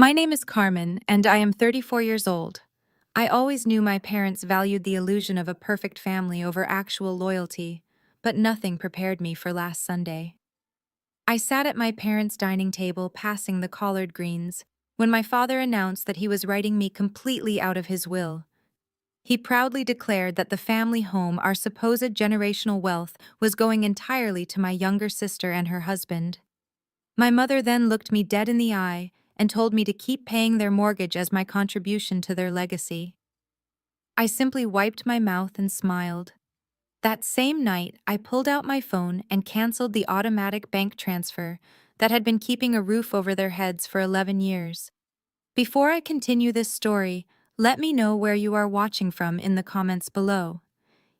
My name is Carmen, and I am 34 years old. I always knew my parents valued the illusion of a perfect family over actual loyalty, but nothing prepared me for last Sunday. I sat at my parents' dining table passing the collard greens when my father announced that he was writing me completely out of his will. He proudly declared that the family home, our supposed generational wealth, was going entirely to my younger sister and her husband. My mother then looked me dead in the eye and told me to keep paying their mortgage as my contribution to their legacy. I simply wiped my mouth and smiled. That same night, I pulled out my phone and canceled the automatic bank transfer that had been keeping a roof over their heads for 11 years. Before I continue this story, let me know where you are watching from in the comments below.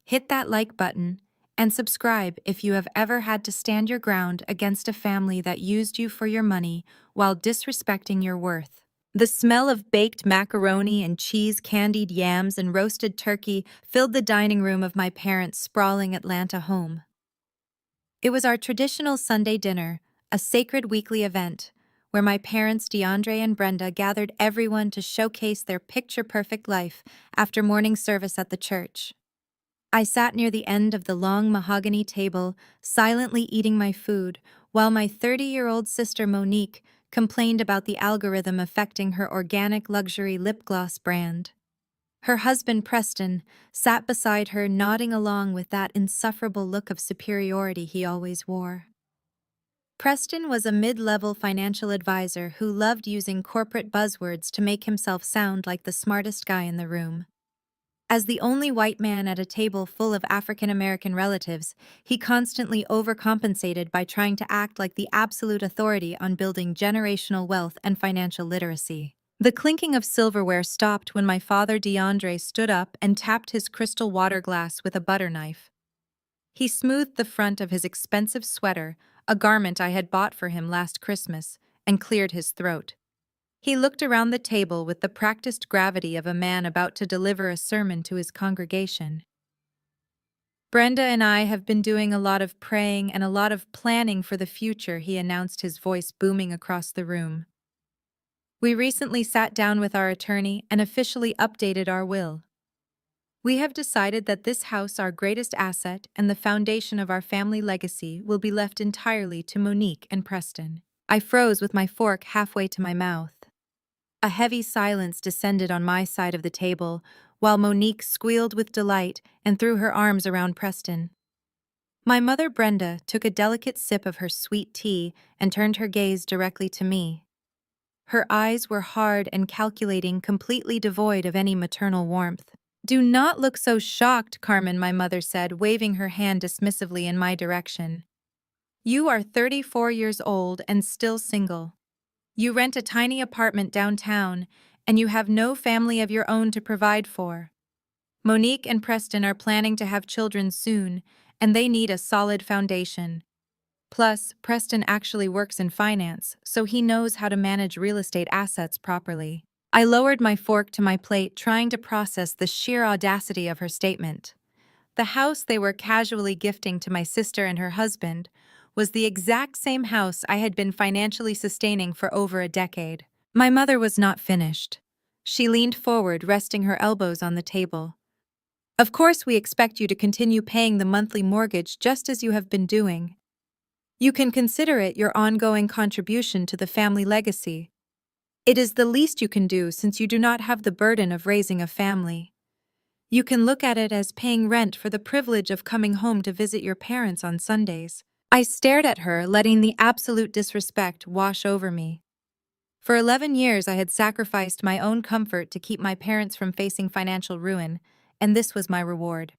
Hit that like button and subscribe if you have ever had to stand your ground against a family that used you for your money while disrespecting your worth. The smell of baked macaroni and cheese, candied yams, and roasted turkey filled the dining room of my parents' sprawling Atlanta home. It was our traditional Sunday dinner, a sacred weekly event, where my parents, DeAndre and Brenda, gathered everyone to showcase their picture-perfect life after morning service at the church. I sat near the end of the long mahogany table, silently eating my food, while my 30-year-old sister Monique complained about the algorithm affecting her organic luxury lip gloss brand. Her husband, Preston, sat beside her, nodding along with that insufferable look of superiority he always wore. Preston was a mid-level financial advisor who loved using corporate buzzwords to make himself sound like the smartest guy in the room. As the only white man at a table full of African-American relatives, he constantly overcompensated by trying to act like the absolute authority on building generational wealth and financial literacy. The clinking of silverware stopped when my father DeAndre stood up and tapped his crystal water glass with a butter knife. He smoothed the front of his expensive sweater, a garment I had bought for him last Christmas, and cleared his throat. He looked around the table with the practiced gravity of a man about to deliver a sermon to his congregation. Brenda and I have been doing a lot of praying and a lot of planning for the future, he announced, his voice booming across the room. We recently sat down with our attorney and officially updated our will. We have decided that this house, our greatest asset and the foundation of our family legacy, will be left entirely to Monique and Preston. I froze with my fork halfway to my mouth. A heavy silence descended on my side of the table, while Monique squealed with delight and threw her arms around Preston. My mother, Brenda, took a delicate sip of her sweet tea and turned her gaze directly to me. Her eyes were hard and calculating, completely devoid of any maternal warmth. "Do not look so shocked, Carmen," my mother said, waving her hand dismissively in my direction. "You are 34 years old and still single. You rent a tiny apartment downtown, and you have no family of your own to provide for. Monique and Preston are planning to have children soon, and they need a solid foundation. Plus, Preston actually works in finance, so he knows how to manage real estate assets properly." I lowered my fork to my plate, trying to process the sheer audacity of her statement. The house they were casually gifting to my sister and her husband was the exact same house I had been financially sustaining for over a decade. My mother was not finished. She leaned forward, resting her elbows on the table. "Of course, we expect you to continue paying the monthly mortgage just as you have been doing. You can consider it your ongoing contribution to the family legacy. It is the least you can do since you do not have the burden of raising a family. You can look at it as paying rent for the privilege of coming home to visit your parents on Sundays." I stared at her, letting the absolute disrespect wash over me. For 11 years, I had sacrificed my own comfort to keep my parents from facing financial ruin, and this was my reward.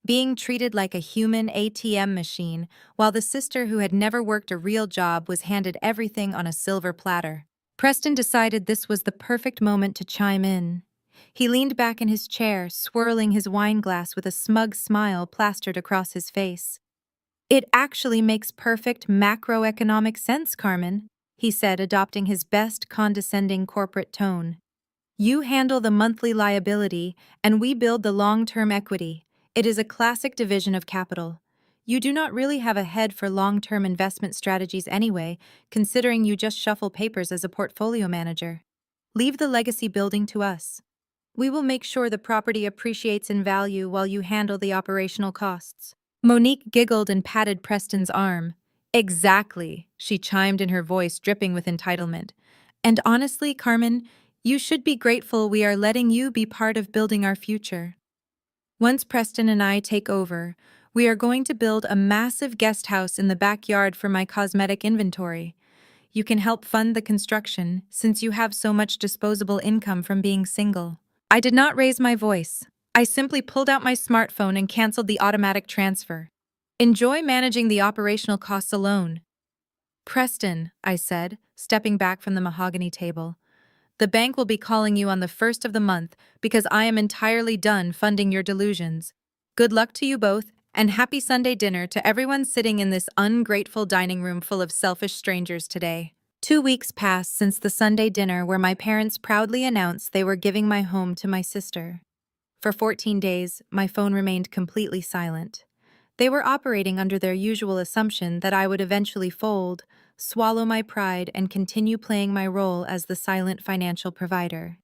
Being treated like a human ATM machine, while the sister who had never worked a real job was handed everything on a silver platter. Preston decided this was the perfect moment to chime in. He leaned back in his chair, swirling his wine glass with a smug smile plastered across his face. "It actually makes perfect macroeconomic sense, Carmen," he said, adopting his best condescending corporate tone. "You handle the monthly liability, and we build the long-term equity. It is a classic division of capital. You do not really have a head for long-term investment strategies anyway, considering you just shuffle papers as a portfolio manager." Leave the legacy building to us. We will make sure the property appreciates in value while you handle the operational costs. Monique giggled and patted Preston's arm. Exactly, she chimed in, her voice dripping with entitlement. And honestly, Carmen, you should be grateful we are letting you be part of building our future. Once Preston and I take over, we are going to build a massive guest house in the backyard for my cosmetic inventory. You can help fund the construction since you have so much disposable income from being single. I did not raise my voice. I simply pulled out my smartphone and canceled the automatic transfer. Enjoy managing the operational costs alone. Preston, I said, stepping back from the mahogany table. The bank will be calling you on the first of the month because I am entirely done funding your delusions. Good luck to you both, and happy Sunday dinner to everyone sitting in this ungrateful dining room full of selfish strangers today. 2 weeks passed since the Sunday dinner where my parents proudly announced they were giving my home to my sister. For 14 days, my phone remained completely silent. They were operating under their usual assumption that I would eventually fold, swallow my pride, and continue playing my role as the silent financial provider.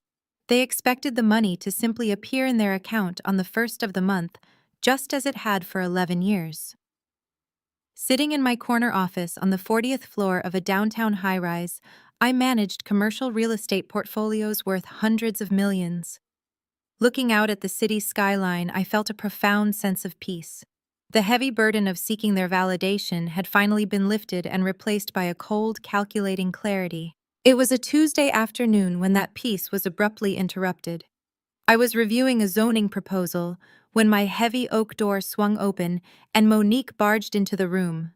They expected the money to simply appear in their account on the first of the month, just as it had for 11 years. Sitting in my corner office on the 40th floor of a downtown high-rise, I managed commercial real estate portfolios worth hundreds of millions. Looking out at the city's skyline, I felt a profound sense of peace. The heavy burden of seeking their validation had finally been lifted and replaced by a cold, calculating clarity. It was a Tuesday afternoon when that peace was abruptly interrupted. I was reviewing a zoning proposal when my heavy oak door swung open and Monique barged into the room.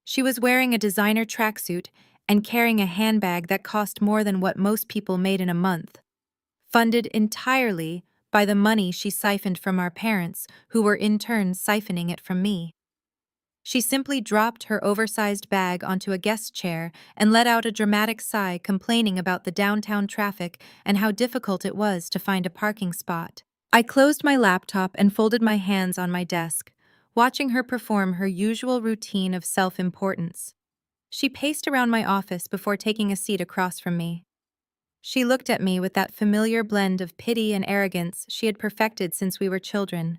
She was wearing a designer tracksuit and carrying a handbag that cost more than what most people made in a month, funded entirely by the money she siphoned from our parents, who were in turn siphoning it from me. She simply dropped her oversized bag onto a guest chair and let out a dramatic sigh, complaining about the downtown traffic and how difficult it was to find a parking spot. I closed my laptop and folded my hands on my desk, watching her perform her usual routine of self-importance. She paced around my office before taking a seat across from me. She looked at me with that familiar blend of pity and arrogance she had perfected since we were children.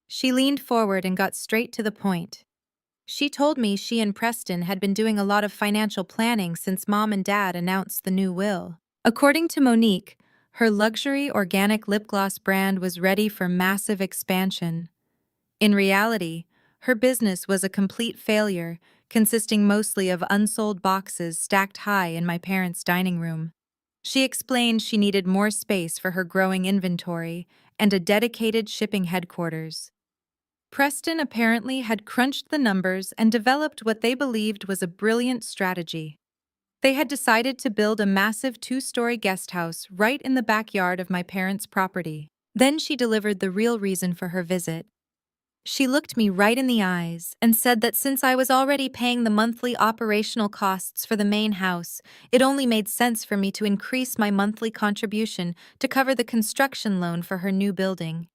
She leaned forward and got straight to the point. She told me she and Preston had been doing a lot of financial planning since Mom and Dad announced the new will. According to Monique, her luxury organic lip gloss brand was ready for massive expansion. In reality, her business was a complete failure, consisting mostly of unsold boxes stacked high in my parents' dining room. She explained she needed more space for her growing inventory and a dedicated shipping headquarters. Preston apparently had crunched the numbers and developed what they believed was a brilliant strategy. They had decided to build a massive 2-story guest house right in the backyard of my parents' property. Then she delivered the real reason for her visit. She looked me right in the eyes and said that since I was already paying the monthly operational costs for the main house, it only made sense for me to increase my monthly contribution to cover the construction loan for her new building.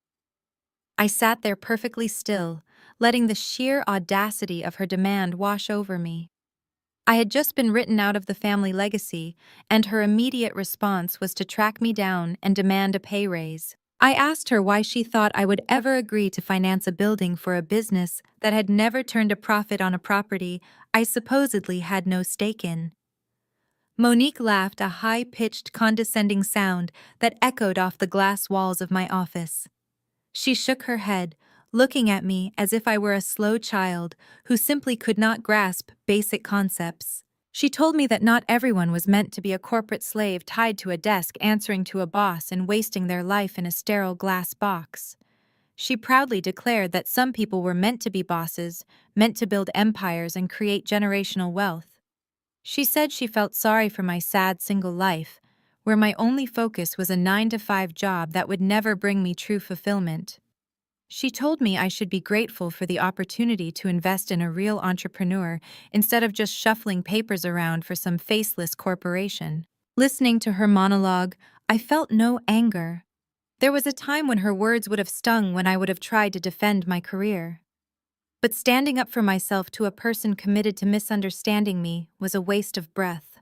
I sat there perfectly still, letting the sheer audacity of her demand wash over me. I had just been written out of the family legacy, and her immediate response was to track me down and demand a pay raise. I asked her why she thought I would ever agree to finance a building for a business that had never turned a profit on a property I supposedly had no stake in. Monique laughed, a high-pitched, condescending sound that echoed off the glass walls of my office. She shook her head, looking at me as if I were a slow child who simply could not grasp basic concepts. She told me that not everyone was meant to be a corporate slave tied to a desk answering to a boss and wasting their life in a sterile glass box. She proudly declared that some people were meant to be bosses, meant to build empires and create generational wealth. She said she felt sorry for my sad single life, where my only focus was a 9-to-5 job that would never bring me true fulfillment. She told me I should be grateful for the opportunity to invest in a real entrepreneur instead of just shuffling papers around for some faceless corporation. Listening to her monologue, I felt no anger. There was a time when her words would have stung when I would have tried to defend my career. But standing up for myself to a person committed to misunderstanding me was a waste of breath.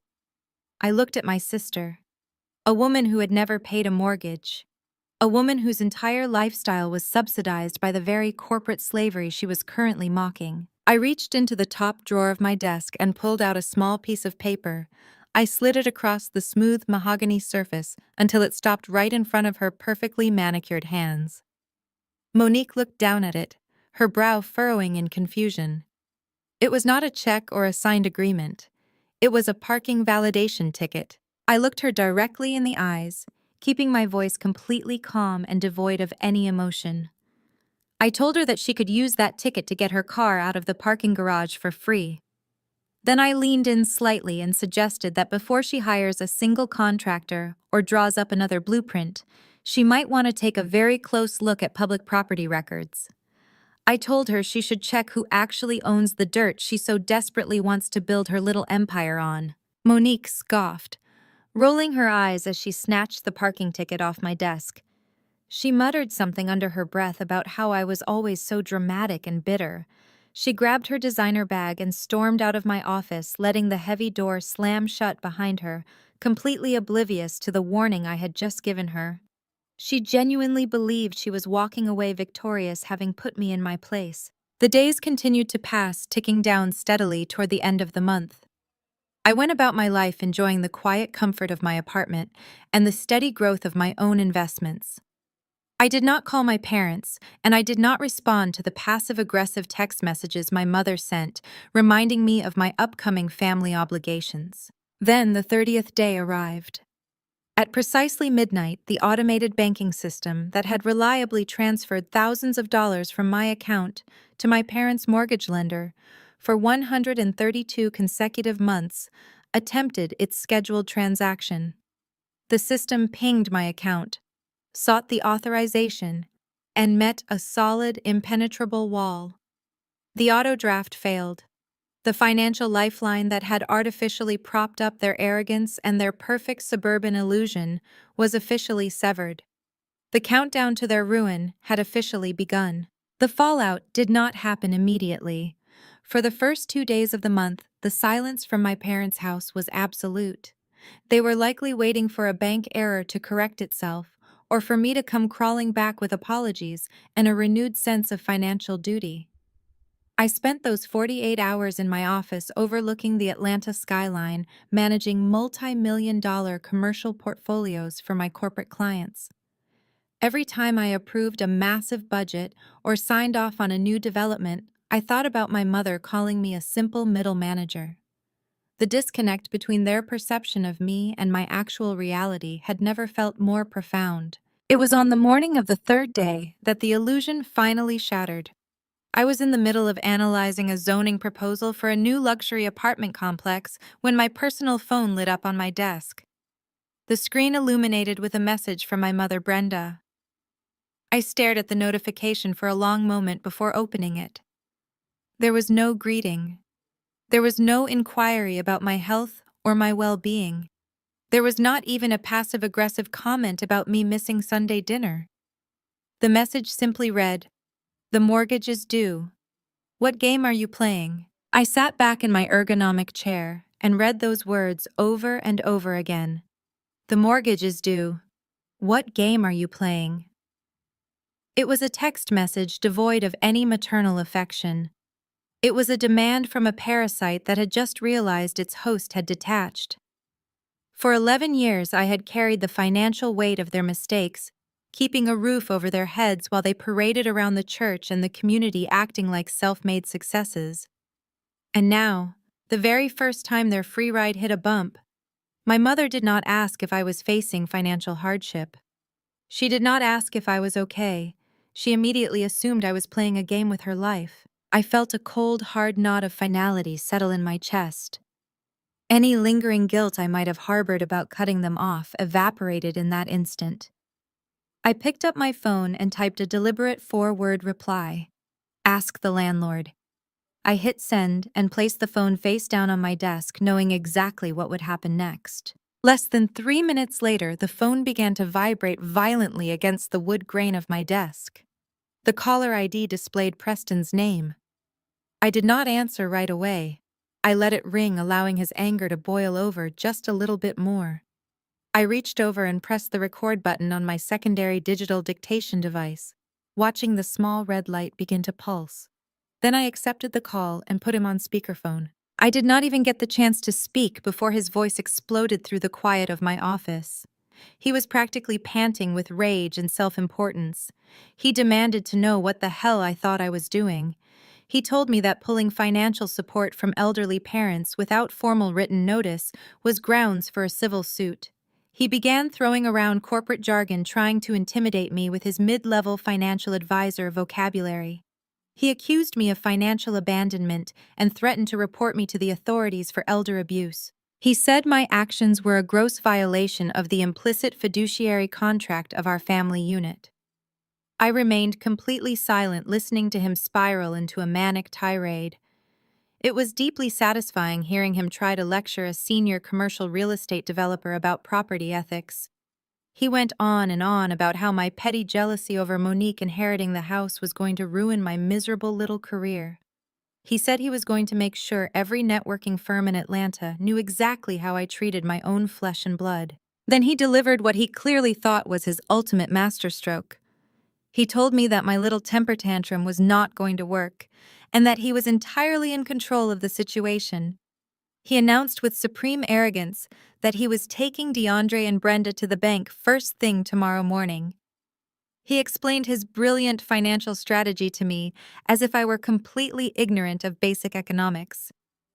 I looked at my sister. A woman who had never paid a mortgage. A woman whose entire lifestyle was subsidized by the very corporate slavery she was currently mocking. I reached into the top drawer of my desk and pulled out a small piece of paper. I slid it across the smooth mahogany surface until it stopped right in front of her perfectly manicured hands. Monique looked down at it, her brow furrowing in confusion. It was not a check or a signed agreement. It was a parking validation ticket. I looked her directly in the eyes, keeping my voice completely calm and devoid of any emotion. I told her that she could use that ticket to get her car out of the parking garage for free. Then I leaned in slightly and suggested that before she hires a single contractor or draws up another blueprint, she might want to take a very close look at public property records. I told her she should check who actually owns the dirt she so desperately wants to build her little empire on. Monique scoffed, rolling her eyes as she snatched the parking ticket off my desk. She muttered something under her breath about how I was always so dramatic and bitter. She grabbed her designer bag and stormed out of my office, letting the heavy door slam shut behind her, completely oblivious to the warning I had just given her. She genuinely believed she was walking away victorious, having put me in my place. The days continued to pass, ticking down steadily toward the end of the month. I went about my life enjoying the quiet comfort of my apartment and the steady growth of my own investments. I did not call my parents, and I did not respond to the passive-aggressive text messages my mother sent, reminding me of my upcoming family obligations. Then the 30th day arrived. At precisely midnight, the automated banking system that had reliably transferred thousands of dollars from my account to my parents' mortgage lender for 132 consecutive months attempted its scheduled transaction. The system pinged my account, sought the authorization, and met a solid, impenetrable wall. The auto draft failed. The financial lifeline that had artificially propped up their arrogance and their perfect suburban illusion was officially severed. The countdown to their ruin had officially begun. The fallout did not happen immediately. For the first 2 days of the month, the silence from my parents' house was absolute. They were likely waiting for a bank error to correct itself, or for me to come crawling back with apologies and a renewed sense of financial duty. I spent those 48 hours in my office overlooking the Atlanta skyline, managing multi-million-dollar commercial portfolios for my corporate clients. Every time I approved a massive budget or signed off on a new development, I thought about my mother calling me a simple middle manager. The disconnect between their perception of me and my actual reality had never felt more profound. It was on the morning of the third day that the illusion finally shattered. I was in the middle of analyzing a zoning proposal for a new luxury apartment complex when my personal phone lit up on my desk. The screen illuminated with a message from my mother, Brenda. I stared at the notification for a long moment before opening it. There was no greeting. There was no inquiry about my health or my well-being. There was not even a passive-aggressive comment about me missing Sunday dinner. The message simply read, "The mortgage is due. What game are you playing?" I sat back in my ergonomic chair and read those words over and over again. The mortgage is due. What game are you playing? It was a text message devoid of any maternal affection. It was a demand from a parasite that had just realized its host had detached. For 11 years, I had carried the financial weight of their mistakes, keeping a roof over their heads while they paraded around the church and the community acting like self-made successes. And now, the very first time their free ride hit a bump, my mother did not ask if I was facing financial hardship. She did not ask if I was okay. She immediately assumed I was playing a game with her life. I felt a cold, hard knot of finality settle in my chest. Any lingering guilt I might have harbored about cutting them off evaporated in that instant. I picked up my phone and typed a deliberate 4-word reply. Ask the landlord. I hit send and placed the phone face down on my desk, knowing exactly what would happen next. Less than 3 minutes later, the phone began to vibrate violently against the wood grain of my desk. The caller ID displayed Preston's name. I did not answer right away. I let it ring, allowing his anger to boil over just a little bit more. I reached over and pressed the record button on my secondary digital dictation device, watching the small red light begin to pulse. Then I accepted the call and put him on speakerphone. I did not even get the chance to speak before his voice exploded through the quiet of my office. He was practically panting with rage and self-importance. He demanded to know what the hell I thought I was doing. He told me that pulling financial support from elderly parents without formal written notice was grounds for a civil suit. He began throwing around corporate jargon, trying to intimidate me with his mid-level financial advisor vocabulary. He accused me of financial abandonment and threatened to report me to the authorities for elder abuse. He said my actions were a gross violation of the implicit fiduciary contract of our family unit. I remained completely silent, listening to him spiral into a manic tirade. It was deeply satisfying hearing him try to lecture a senior commercial real estate developer about property ethics. He went on and on about how my petty jealousy over Monique inheriting the house was going to ruin my miserable little career. He said he was going to make sure every networking firm in Atlanta knew exactly how I treated my own flesh and blood. Then he delivered what he clearly thought was his ultimate masterstroke. He told me that my little temper tantrum was not going to work, and that he was entirely in control of the situation. He announced with supreme arrogance that he was taking DeAndre and Brenda to the bank first thing tomorrow morning. He explained his brilliant financial strategy to me as if I were completely ignorant of basic economics.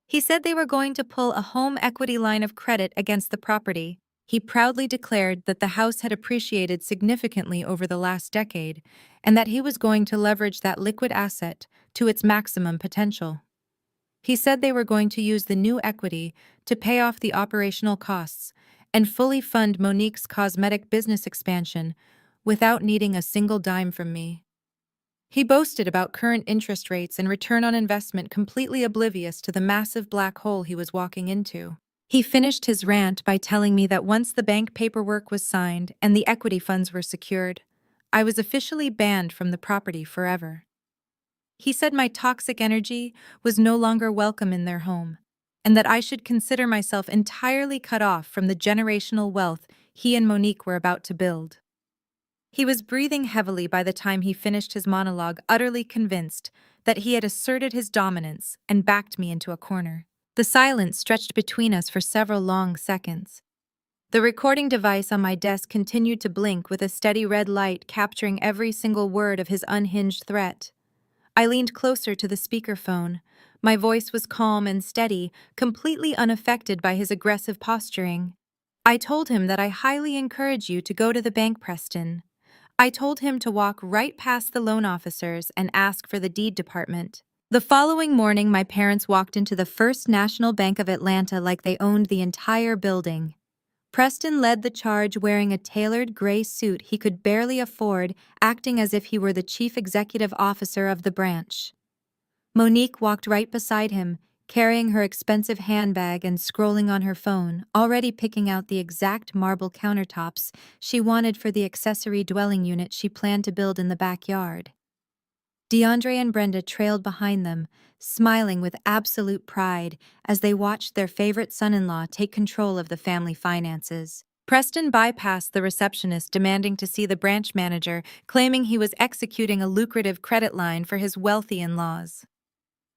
He said they were going to pull a home equity line of credit against the property. He proudly declared that the house had appreciated significantly over the last decade, and that he was going to leverage that liquid asset to its maximum potential. He said they were going to use the new equity to pay off the operational costs and fully fund Monique's cosmetic business expansion without needing a single dime from me. He boasted about current interest rates and return on investment, completely oblivious to the massive black hole he was walking into. He finished his rant by telling me that once the bank paperwork was signed and the equity funds were secured, I was officially banned from the property forever. He said my toxic energy was no longer welcome in their home, and that I should consider myself entirely cut off from the generational wealth he and Monique were about to build. He was breathing heavily by the time he finished his monologue, utterly convinced that he had asserted his dominance and backed me into a corner. The silence stretched between us for several long seconds. The recording device on my desk continued to blink with a steady red light, capturing every single word of his unhinged threat. I leaned closer to the speakerphone. My voice was calm and steady, completely unaffected by his aggressive posturing. I told him that I highly encourage you to go to the bank, Preston. I told him to walk right past the loan officers and ask for the deed department. The following morning, my parents walked into the First National Bank of Atlanta like they owned the entire building. Preston led the charge wearing a tailored gray suit he could barely afford, acting as if he were the chief executive officer of the branch. Monique walked right beside him, carrying her expensive handbag and scrolling on her phone, already picking out the exact marble countertops she wanted for the accessory dwelling unit she planned to build in the backyard. DeAndre and Brenda trailed behind them, smiling with absolute pride as they watched their favorite son-in-law take control of the family finances. Preston bypassed the receptionist, demanding to see the branch manager, claiming he was executing a lucrative credit line for his wealthy in-laws.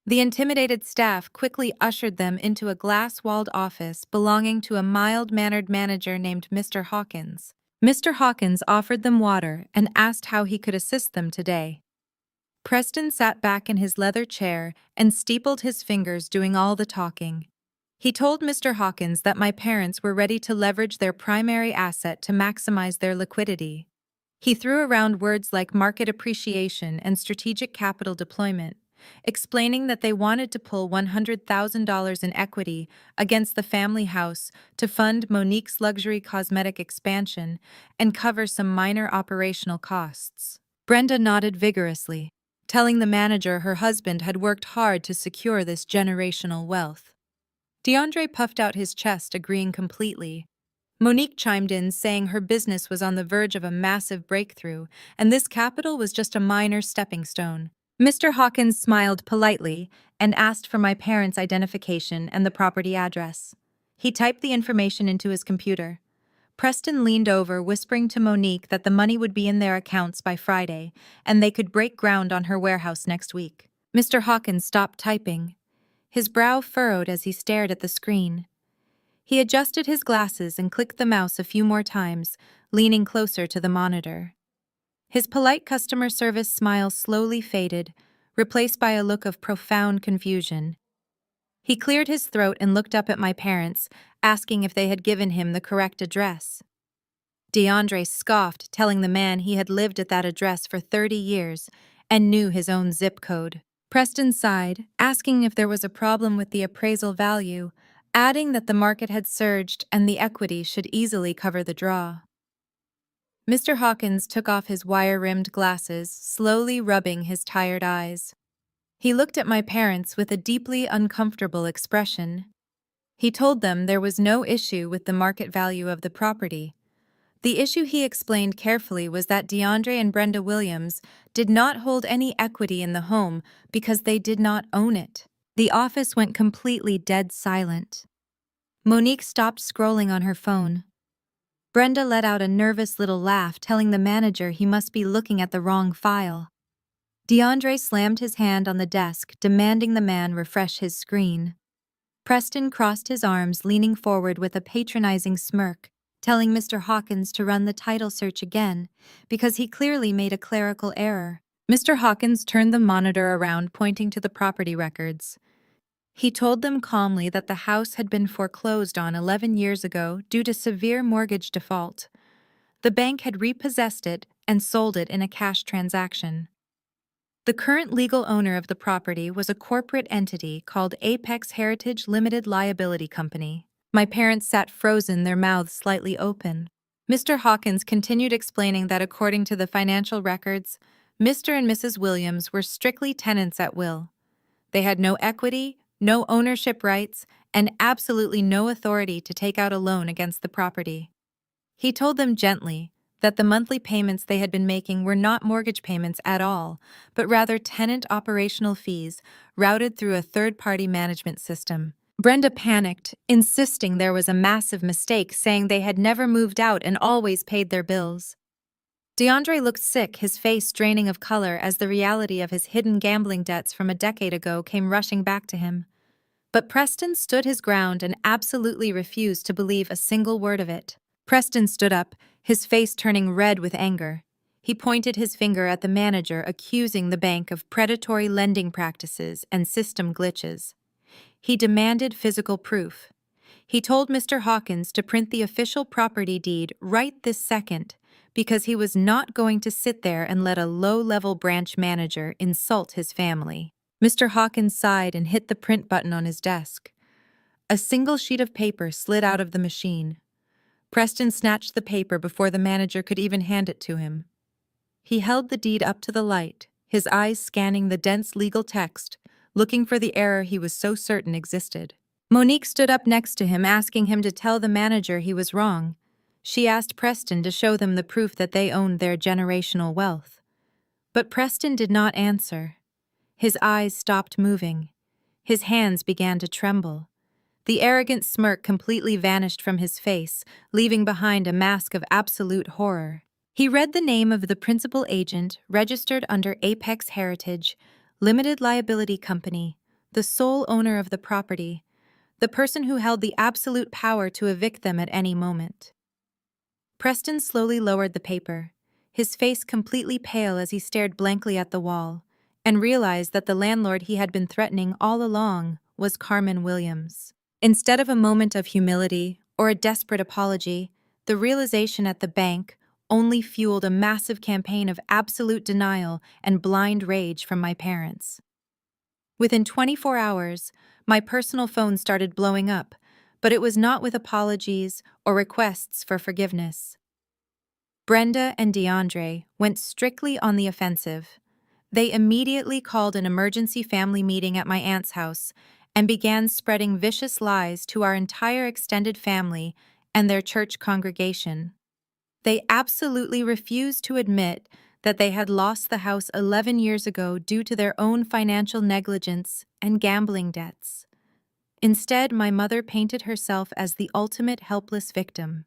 The intimidated staff quickly ushered them into a glass-walled office belonging to a mild-mannered manager named Mr. Hawkins. Mr. Hawkins offered them water and asked how he could assist them today. Preston sat back in his leather chair and steepled his fingers, doing all the talking. He told Mr. Hawkins that my parents were ready to leverage their primary asset to maximize their liquidity. He threw around words like market appreciation and strategic capital deployment, explaining that they wanted to pull $100,000 in equity against the family house to fund Monique's luxury cosmetic expansion and cover some minor operational costs. Brenda nodded vigorously, telling the manager her husband had worked hard to secure this generational wealth. DeAndre puffed out his chest, agreeing completely. Monique chimed in, saying her business was on the verge of a massive breakthrough, and this capital was just a minor stepping stone. Mr. Hawkins smiled politely and asked for my parents' identification and the property address. He typed the information into his computer. Preston leaned over, whispering to Monique that the money would be in their accounts by Friday, and they could break ground on her warehouse next week. Mr. Hawkins stopped typing. His brow furrowed as he stared at the screen. He adjusted his glasses and clicked the mouse a few more times, leaning closer to the monitor. His polite customer service smile slowly faded, replaced by a look of profound confusion. He cleared his throat and looked up at my parents, asking if they had given him the correct address. DeAndre scoffed, telling the man he had lived at that address for 30 years and knew his own zip code. Preston sighed, asking if there was a problem with the appraisal value, adding that the market had surged and the equity should easily cover the draw. Mr. Hawkins took off his wire-rimmed glasses, slowly rubbing his tired eyes. He looked at my parents with a deeply uncomfortable expression. He told them there was no issue with the market value of the property. The issue, he explained carefully, was that DeAndre and Brenda Williams did not hold any equity in the home because they did not own it. The office went completely dead silent. Monique stopped scrolling on her phone. Brenda let out a nervous little laugh, telling the manager he must be looking at the wrong file. DeAndre slammed his hand on the desk, demanding the man refresh his screen. Preston crossed his arms, leaning forward with a patronizing smirk, telling Mr. Hawkins to run the title search again, because he clearly made a clerical error. Mr. Hawkins turned the monitor around, pointing to the property records. He told them calmly that the house had been foreclosed on 11 years ago due to severe mortgage default. The bank had repossessed it and sold it in a cash transaction. The current legal owner of the property was a corporate entity called Apex Heritage Limited Liability Company. My parents sat frozen, their mouths slightly open. Mr. Hawkins continued explaining that according to the financial records, Mr. and Mrs. Williams were strictly tenants at will. They had no equity, no ownership rights, and absolutely no authority to take out a loan against the property. He told them gently that the monthly payments they had been making were not mortgage payments at all, but rather tenant operational fees routed through a third-party management system. Brenda panicked, insisting there was a massive mistake, saying they had never moved out and always paid their bills. DeAndre looked sick, his face draining of color as the reality of his hidden gambling debts from a decade ago came rushing back to him. But Preston stood his ground and absolutely refused to believe a single word of it. Preston stood up, his face turning red with anger. He pointed his finger at the manager, accusing the bank of predatory lending practices and system glitches. He demanded physical proof. He told Mr. Hawkins to print the official property deed right this second, because he was not going to sit there and let a low-level branch manager insult his family. Mr. Hawkins sighed and hit the print button on his desk. A single sheet of paper slid out of the machine. Preston snatched the paper before the manager could even hand it to him. He held the deed up to the light, his eyes scanning the dense legal text, looking for the error he was so certain existed. Monique stood up next to him, asking him to tell the manager he was wrong. She asked Preston to show them the proof that they owned their generational wealth. But Preston did not answer. His eyes stopped moving. His hands began to tremble. The arrogant smirk completely vanished from his face, leaving behind a mask of absolute horror. He read the name of the principal agent registered under Apex Heritage Limited Liability Company, the sole owner of the property, the person who held the absolute power to evict them at any moment. Preston slowly lowered the paper, his face completely pale as he stared blankly at the wall, and realized that the landlord he had been threatening all along was Carmen Williams. Instead of a moment of humility or a desperate apology, the realization at the bank only fueled a massive campaign of absolute denial and blind rage from my parents. Within 24 hours, my personal phone started blowing up, but it was not with apologies or requests for forgiveness. Brenda and DeAndre went strictly on the offensive. They immediately called an emergency family meeting at my aunt's house and began spreading vicious lies to our entire extended family and their church congregation. They absolutely refused to admit that they had lost the house 11 years ago due to their own financial negligence and gambling debts. Instead, my mother painted herself as the ultimate helpless victim.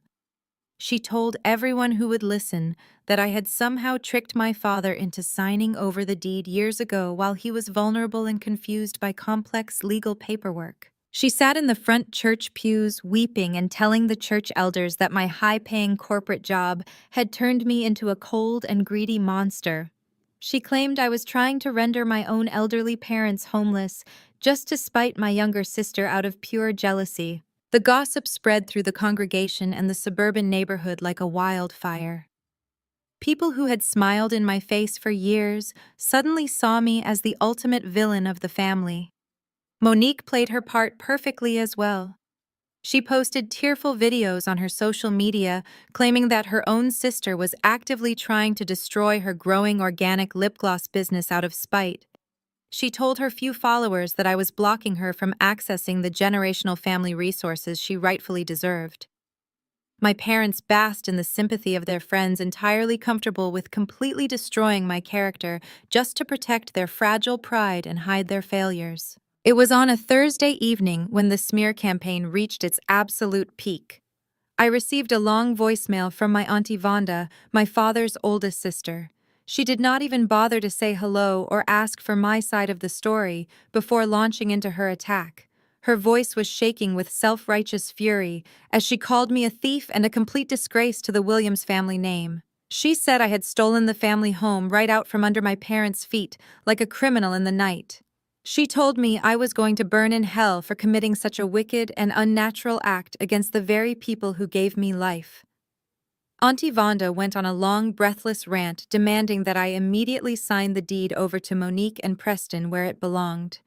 She told everyone who would listen that I had somehow tricked my father into signing over the deed years ago while he was vulnerable and confused by complex legal paperwork. She sat in the front church pews, weeping and telling the church elders that my high-paying corporate job had turned me into a cold and greedy monster. She claimed I was trying to render my own elderly parents homeless just to spite my younger sister out of pure jealousy. The gossip spread through the congregation and the suburban neighborhood like a wildfire. People who had smiled in my face for years suddenly saw me as the ultimate villain of the family. Monique played her part perfectly as well. She posted tearful videos on her social media, claiming that her own sister was actively trying to destroy her growing organic lip gloss business out of spite. She told her few followers that I was blocking her from accessing the generational family resources she rightfully deserved. My parents basked in the sympathy of their friends, entirely comfortable with completely destroying my character just to protect their fragile pride and hide their failures. It was on a Thursday evening when the smear campaign reached its absolute peak. I received a long voicemail from my Auntie Vonda, my father's oldest sister. She did not even bother to say hello or ask for my side of the story before launching into her attack. Her voice was shaking with self-righteous fury as she called me a thief and a complete disgrace to the Williams family name. She said I had stolen the family home right out from under my parents' feet, like a criminal in the night. She told me I was going to burn in hell for committing such a wicked and unnatural act against the very people who gave me life. Auntie Vonda went on a long, breathless rant demanding that I immediately sign the deed over to Monique and Preston where it belonged.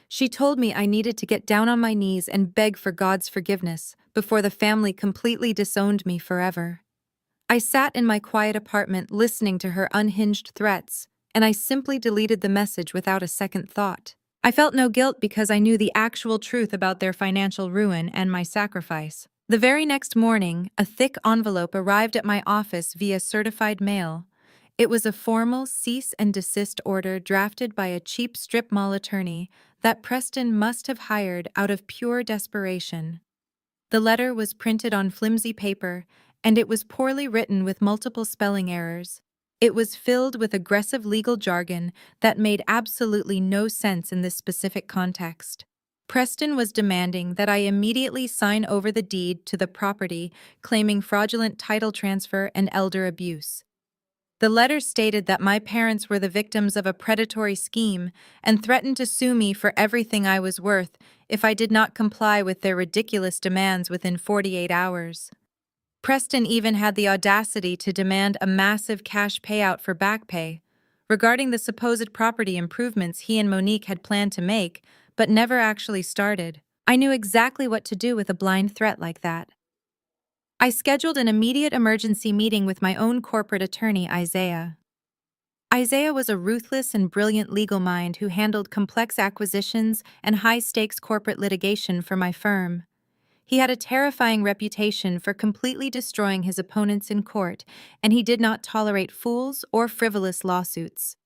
She told me I needed to get down on my knees and beg for God's forgiveness before the family completely disowned me forever. I sat in my quiet apartment listening to her unhinged threats, and I simply deleted the message without a second thought. I felt no guilt because I knew the actual truth about their financial ruin and my sacrifice. The very next morning, a thick envelope arrived at my office via certified mail. It was a formal cease and desist order drafted by a cheap strip mall attorney that Preston must have hired out of pure desperation. The letter was printed on flimsy paper, and it was poorly written with multiple spelling errors. It was filled with aggressive legal jargon that made absolutely no sense in this specific context. Preston was demanding that I immediately sign over the deed to the property, claiming fraudulent title transfer and elder abuse. The letter stated that my parents were the victims of a predatory scheme and threatened to sue me for everything I was worth if I did not comply with their ridiculous demands within 48 hours. Preston even had the audacity to demand a massive cash payout for back pay, regarding the supposed property improvements he and Monique had planned to make, but never actually started. I knew exactly what to do with a blind threat like that. I scheduled an immediate emergency meeting with my own corporate attorney, Isaiah. Isaiah was a ruthless and brilliant legal mind who handled complex acquisitions and high-stakes corporate litigation for my firm. He had a terrifying reputation for completely destroying his opponents in court, and he did not tolerate fools or frivolous lawsuits.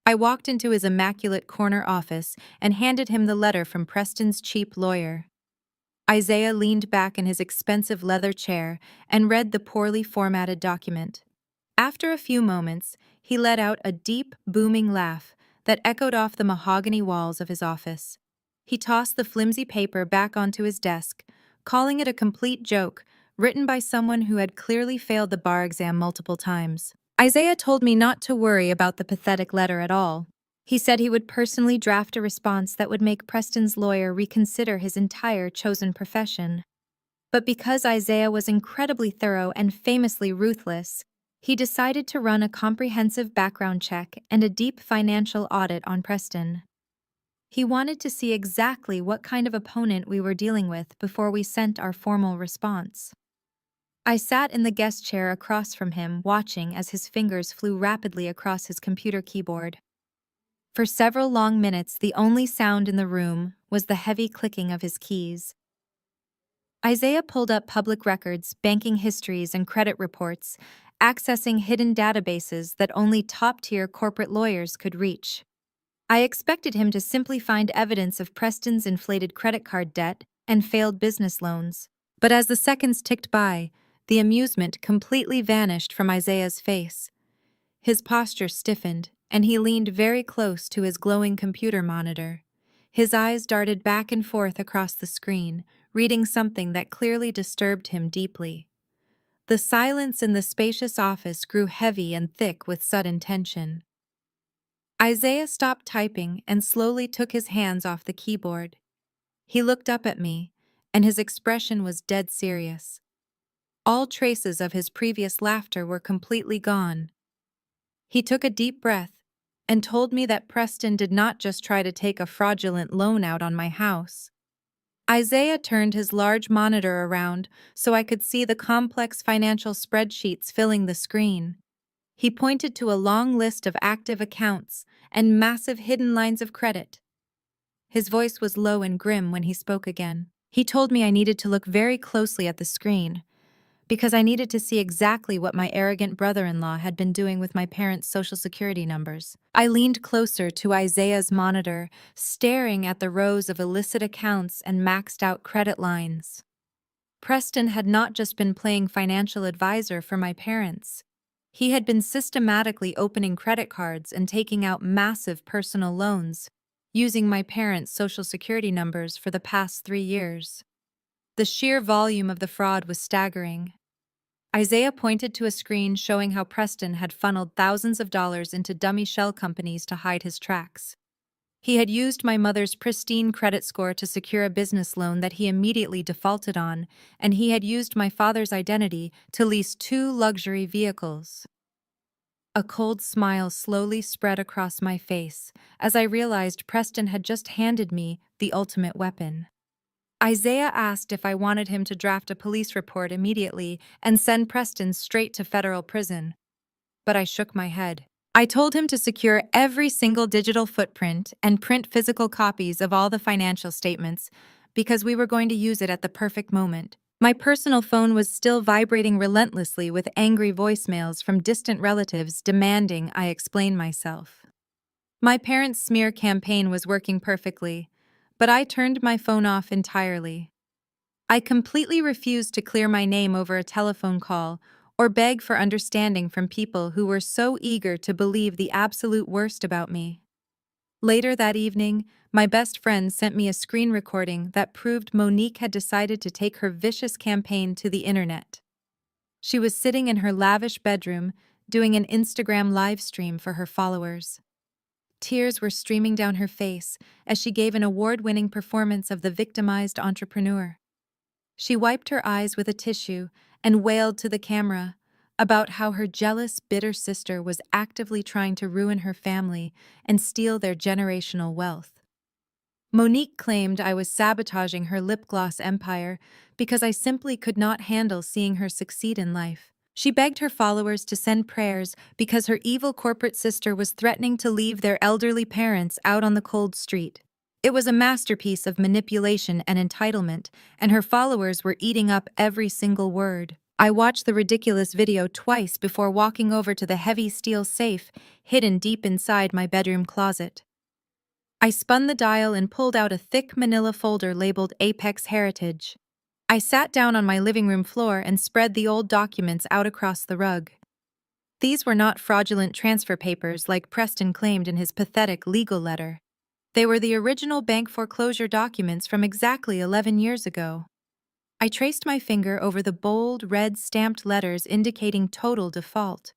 I walked into his immaculate corner office and handed him the letter from Preston's cheap lawyer. Isaiah leaned back in his expensive leather chair and read the poorly formatted document. After a few moments, he let out a deep, booming laugh that echoed off the mahogany walls of his office. He tossed the flimsy paper back onto his desk, calling it a complete joke, written by someone who had clearly failed the bar exam multiple times. Isaiah told me not to worry about the pathetic letter at all. He said he would personally draft a response that would make Preston's lawyer reconsider his entire chosen profession. But because Isaiah was incredibly thorough and famously ruthless, he decided to run a comprehensive background check and a deep financial audit on Preston. He wanted to see exactly what kind of opponent we were dealing with before we sent our formal response. I sat in the guest chair across from him, watching as his fingers flew rapidly across his computer keyboard. For several long minutes, the only sound in the room was the heavy clicking of his keys. Isaiah pulled up public records, banking histories, and credit reports, accessing hidden databases that only top-tier corporate lawyers could reach. I expected him to simply find evidence of Preston's inflated credit card debt and failed business loans. But as the seconds ticked by, The amusement completely vanished from Isaiah's face. His posture stiffened, and he leaned very close to his glowing computer monitor. His eyes darted back and forth across the screen, reading something that clearly disturbed him deeply. The silence in the spacious office grew heavy and thick with sudden tension. Isaiah stopped typing and slowly took his hands off the keyboard. He looked up at me, and his expression was dead serious. All traces of his previous laughter were completely gone. He took a deep breath and told me that Preston did not just try to take a fraudulent loan out on my house. Isaiah turned his large monitor around so I could see the complex financial spreadsheets filling the screen. He pointed to a long list of active accounts and massive hidden lines of credit. His voice was low and grim when he spoke again. He told me I needed to look very closely at the screen, because I needed to see exactly what my arrogant brother-in-law had been doing with my parents' social security numbers. I leaned closer to Isaiah's monitor, staring at the rows of illicit accounts and maxed-out credit lines. Preston had not just been playing financial advisor for my parents. He had been systematically opening credit cards and taking out massive personal loans, using my parents' social security numbers for the past 3 years. The sheer volume of the fraud was staggering. Isaiah pointed to a screen showing how Preston had funneled thousands of dollars into dummy shell companies to hide his tracks. He had used my mother's pristine credit score to secure a business loan that he immediately defaulted on, and he had used my father's identity to lease 2 luxury vehicles. A cold smile slowly spread across my face as I realized Preston had just handed me the ultimate weapon. Isaiah asked if I wanted him to draft a police report immediately and send Preston straight to federal prison. But I shook my head. I told him to secure every single digital footprint and print physical copies of all the financial statements because we were going to use it at the perfect moment. My personal phone was still vibrating relentlessly with angry voicemails from distant relatives demanding I explain myself. My parents' smear campaign was working perfectly, but I turned my phone off entirely. I completely refused to clear my name over a telephone call or beg for understanding from people who were so eager to believe the absolute worst about me. Later that evening, my best friend sent me a screen recording that proved Monique had decided to take her vicious campaign to the internet. She was sitting in her lavish bedroom, doing an Instagram live stream for her followers. Tears were streaming down her face as she gave an award-winning performance of the victimized entrepreneur. She wiped her eyes with a tissue and wailed to the camera about how her jealous, bitter sister was actively trying to ruin her family and steal their generational wealth. Monique claimed I was sabotaging her lip gloss empire because I simply could not handle seeing her succeed in life. She begged her followers to send prayers because her evil corporate sister was threatening to leave their elderly parents out on the cold street. It was a masterpiece of manipulation and entitlement, and her followers were eating up every single word. I watched the ridiculous video twice before walking over to the heavy steel safe hidden deep inside my bedroom closet. I spun the dial and pulled out a thick manila folder labeled Apex Heritage. I sat down on my living room floor and spread the old documents out across the rug. These were not fraudulent transfer papers like Preston claimed in his pathetic legal letter. They were the original bank foreclosure documents from exactly 11 years ago. I traced my finger over the bold, red stamped letters indicating total default.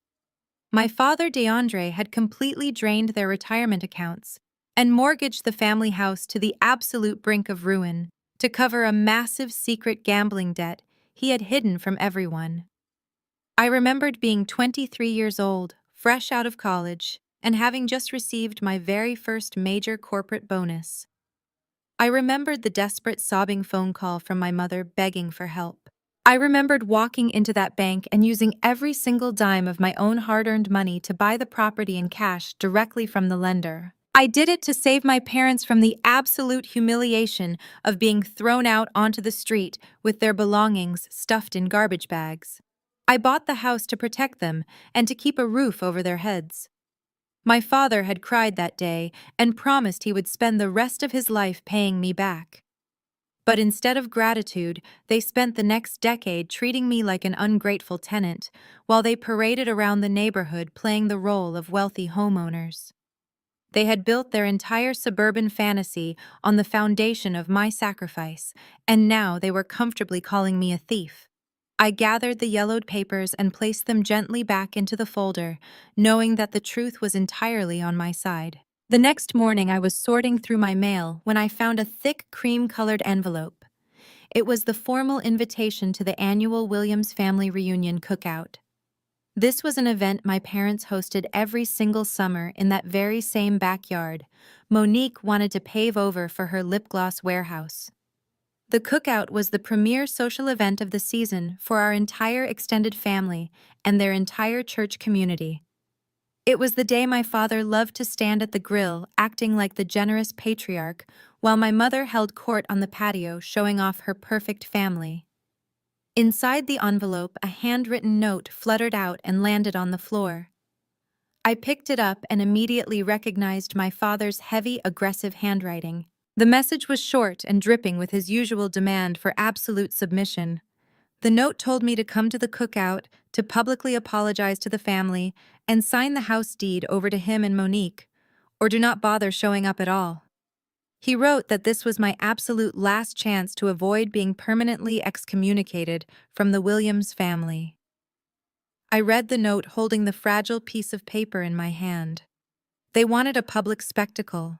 My father, DeAndre, had completely drained their retirement accounts and mortgaged the family house to the absolute brink of ruin to cover a massive secret gambling debt he had hidden from everyone. I remembered being 23 years old, fresh out of college, and having just received my very first major corporate bonus. I remembered the desperate sobbing phone call from my mother begging for help. I remembered walking into that bank and using every single dime of my own hard-earned money to buy the property in cash directly from the lender. I did it to save my parents from the absolute humiliation of being thrown out onto the street with their belongings stuffed in garbage bags. I bought the house to protect them and to keep a roof over their heads. My father had cried that day and promised he would spend the rest of his life paying me back. But instead of gratitude, they spent the next decade treating me like an ungrateful tenant, while they paraded around the neighborhood playing the role of wealthy homeowners. They had built their entire suburban fantasy on the foundation of my sacrifice, and now they were comfortably calling me a thief. I gathered the yellowed papers and placed them gently back into the folder, knowing that the truth was entirely on my side. The next morning, I was sorting through my mail when I found a thick cream-colored envelope. It was the formal invitation to the annual Williams family reunion cookout. This was an event my parents hosted every single summer in that very same backyard Monique wanted to pave over for her lip gloss warehouse. The cookout was the premier social event of the season for our entire extended family and their entire church community. It was the day my father loved to stand at the grill, acting like the generous patriarch, while my mother held court on the patio, showing off her perfect family. Inside the envelope, a handwritten note fluttered out and landed on the floor. I picked it up and immediately recognized my father's heavy, aggressive handwriting. The message was short and dripping with his usual demand for absolute submission. The note told me to come to the cookout, to publicly apologize to the family, and sign the house deed over to him and Monique, or do not bother showing up at all. He wrote that this was my absolute last chance to avoid being permanently excommunicated from the Williams family. I read the note holding the fragile piece of paper in my hand. They wanted a public spectacle.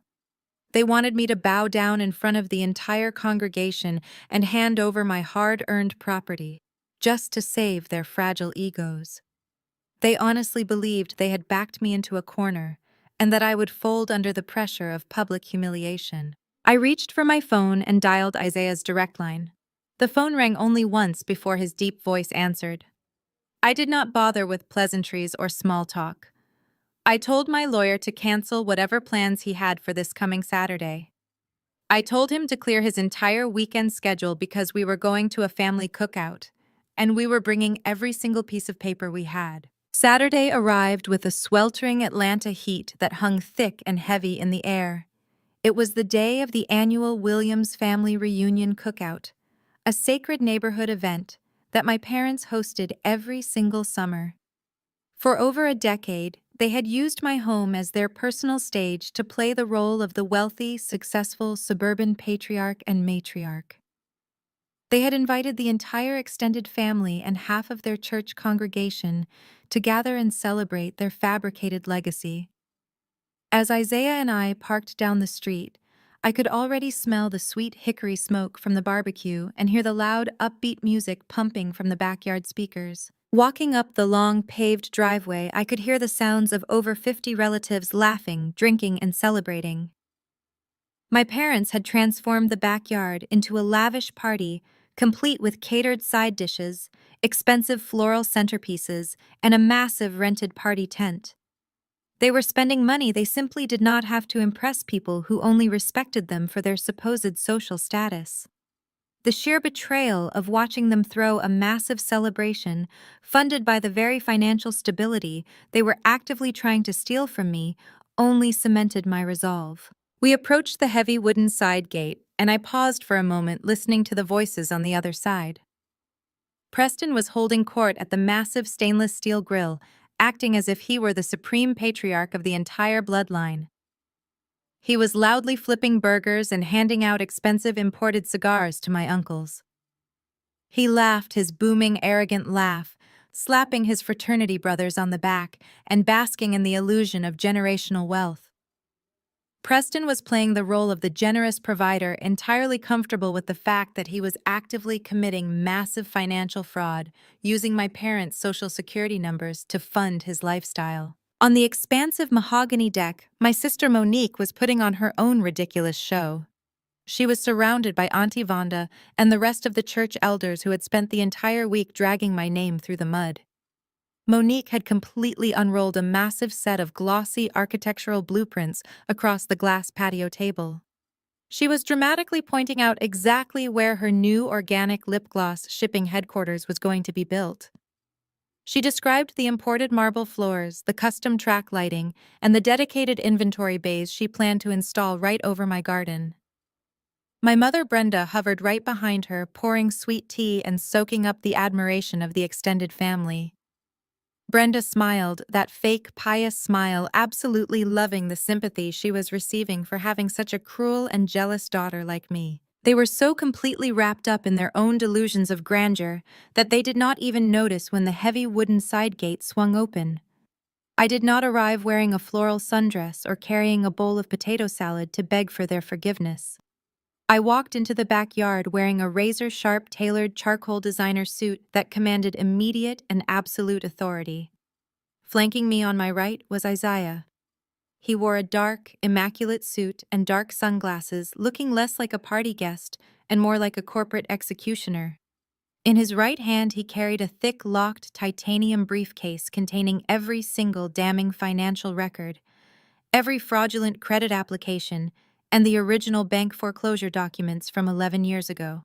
They wanted me to bow down in front of the entire congregation and hand over my hard-earned property, just to save their fragile egos. They honestly believed they had backed me into a corner, and that I would fold under the pressure of public humiliation. I reached for my phone and dialed Isaiah's direct line. The phone rang only once before his deep voice answered. I did not bother with pleasantries or small talk. I told my lawyer to cancel whatever plans he had for this coming Saturday. I told him to clear his entire weekend schedule because we were going to a family cookout, and we were bringing every single piece of paper we had. Saturday arrived with a sweltering Atlanta heat that hung thick and heavy in the air. It was the day of the annual Williams family reunion cookout, a sacred neighborhood event that my parents hosted every single summer. For over a decade, they had used my home as their personal stage to play the role of the wealthy, successful suburban patriarch and matriarch. They had invited the entire extended family and half of their church congregation to gather and celebrate their fabricated legacy. As Isaiah and I parked down the street, I could already smell the sweet hickory smoke from the barbecue and hear the loud, upbeat music pumping from the backyard speakers. Walking up the long, paved driveway, I could hear the sounds of over 50 relatives laughing, drinking, and celebrating. My parents had transformed the backyard into a lavish party, complete with catered side dishes, expensive floral centerpieces, and a massive rented party tent. They were spending money they simply did not have to impress people who only respected them for their supposed social status. The sheer betrayal of watching them throw a massive celebration, funded by the very financial stability they were actively trying to steal from me, only cemented my resolve. We approached the heavy wooden side gate, and I paused for a moment listening to the voices on the other side. Preston was holding court at the massive stainless steel grill, acting as if he were the supreme patriarch of the entire bloodline. He was loudly flipping burgers and handing out expensive imported cigars to my uncles. He laughed his booming, arrogant laugh, slapping his fraternity brothers on the back and basking in the illusion of generational wealth. Preston was playing the role of the generous provider, entirely comfortable with the fact that he was actively committing massive financial fraud, using my parents' social security numbers to fund his lifestyle. On the expansive mahogany deck, my sister Monique was putting on her own ridiculous show. She was surrounded by Auntie Vonda and the rest of the church elders who had spent the entire week dragging my name through the mud. Monique had completely unrolled a massive set of glossy architectural blueprints across the glass patio table. She was dramatically pointing out exactly where her new organic lip gloss shipping headquarters was going to be built. She described the imported marble floors, the custom track lighting, and the dedicated inventory bays she planned to install right over my garden. My mother Brenda hovered right behind her, pouring sweet tea and soaking up the admiration of the extended family. Brenda smiled, that fake, pious smile, absolutely loving the sympathy she was receiving for having such a cruel and jealous daughter like me. They were so completely wrapped up in their own delusions of grandeur that they did not even notice when the heavy wooden side gate swung open. I did not arrive wearing a floral sundress or carrying a bowl of potato salad to beg for their forgiveness. I walked into the backyard wearing a razor-sharp tailored charcoal designer suit that commanded immediate and absolute authority. Flanking me on my right was Isaiah. He wore a dark, immaculate suit and dark sunglasses, looking less like a party guest and more like a corporate executioner. In his right hand, he carried a thick, locked titanium briefcase containing every single damning financial record, every fraudulent credit application, and the original bank foreclosure documents from 11 years ago.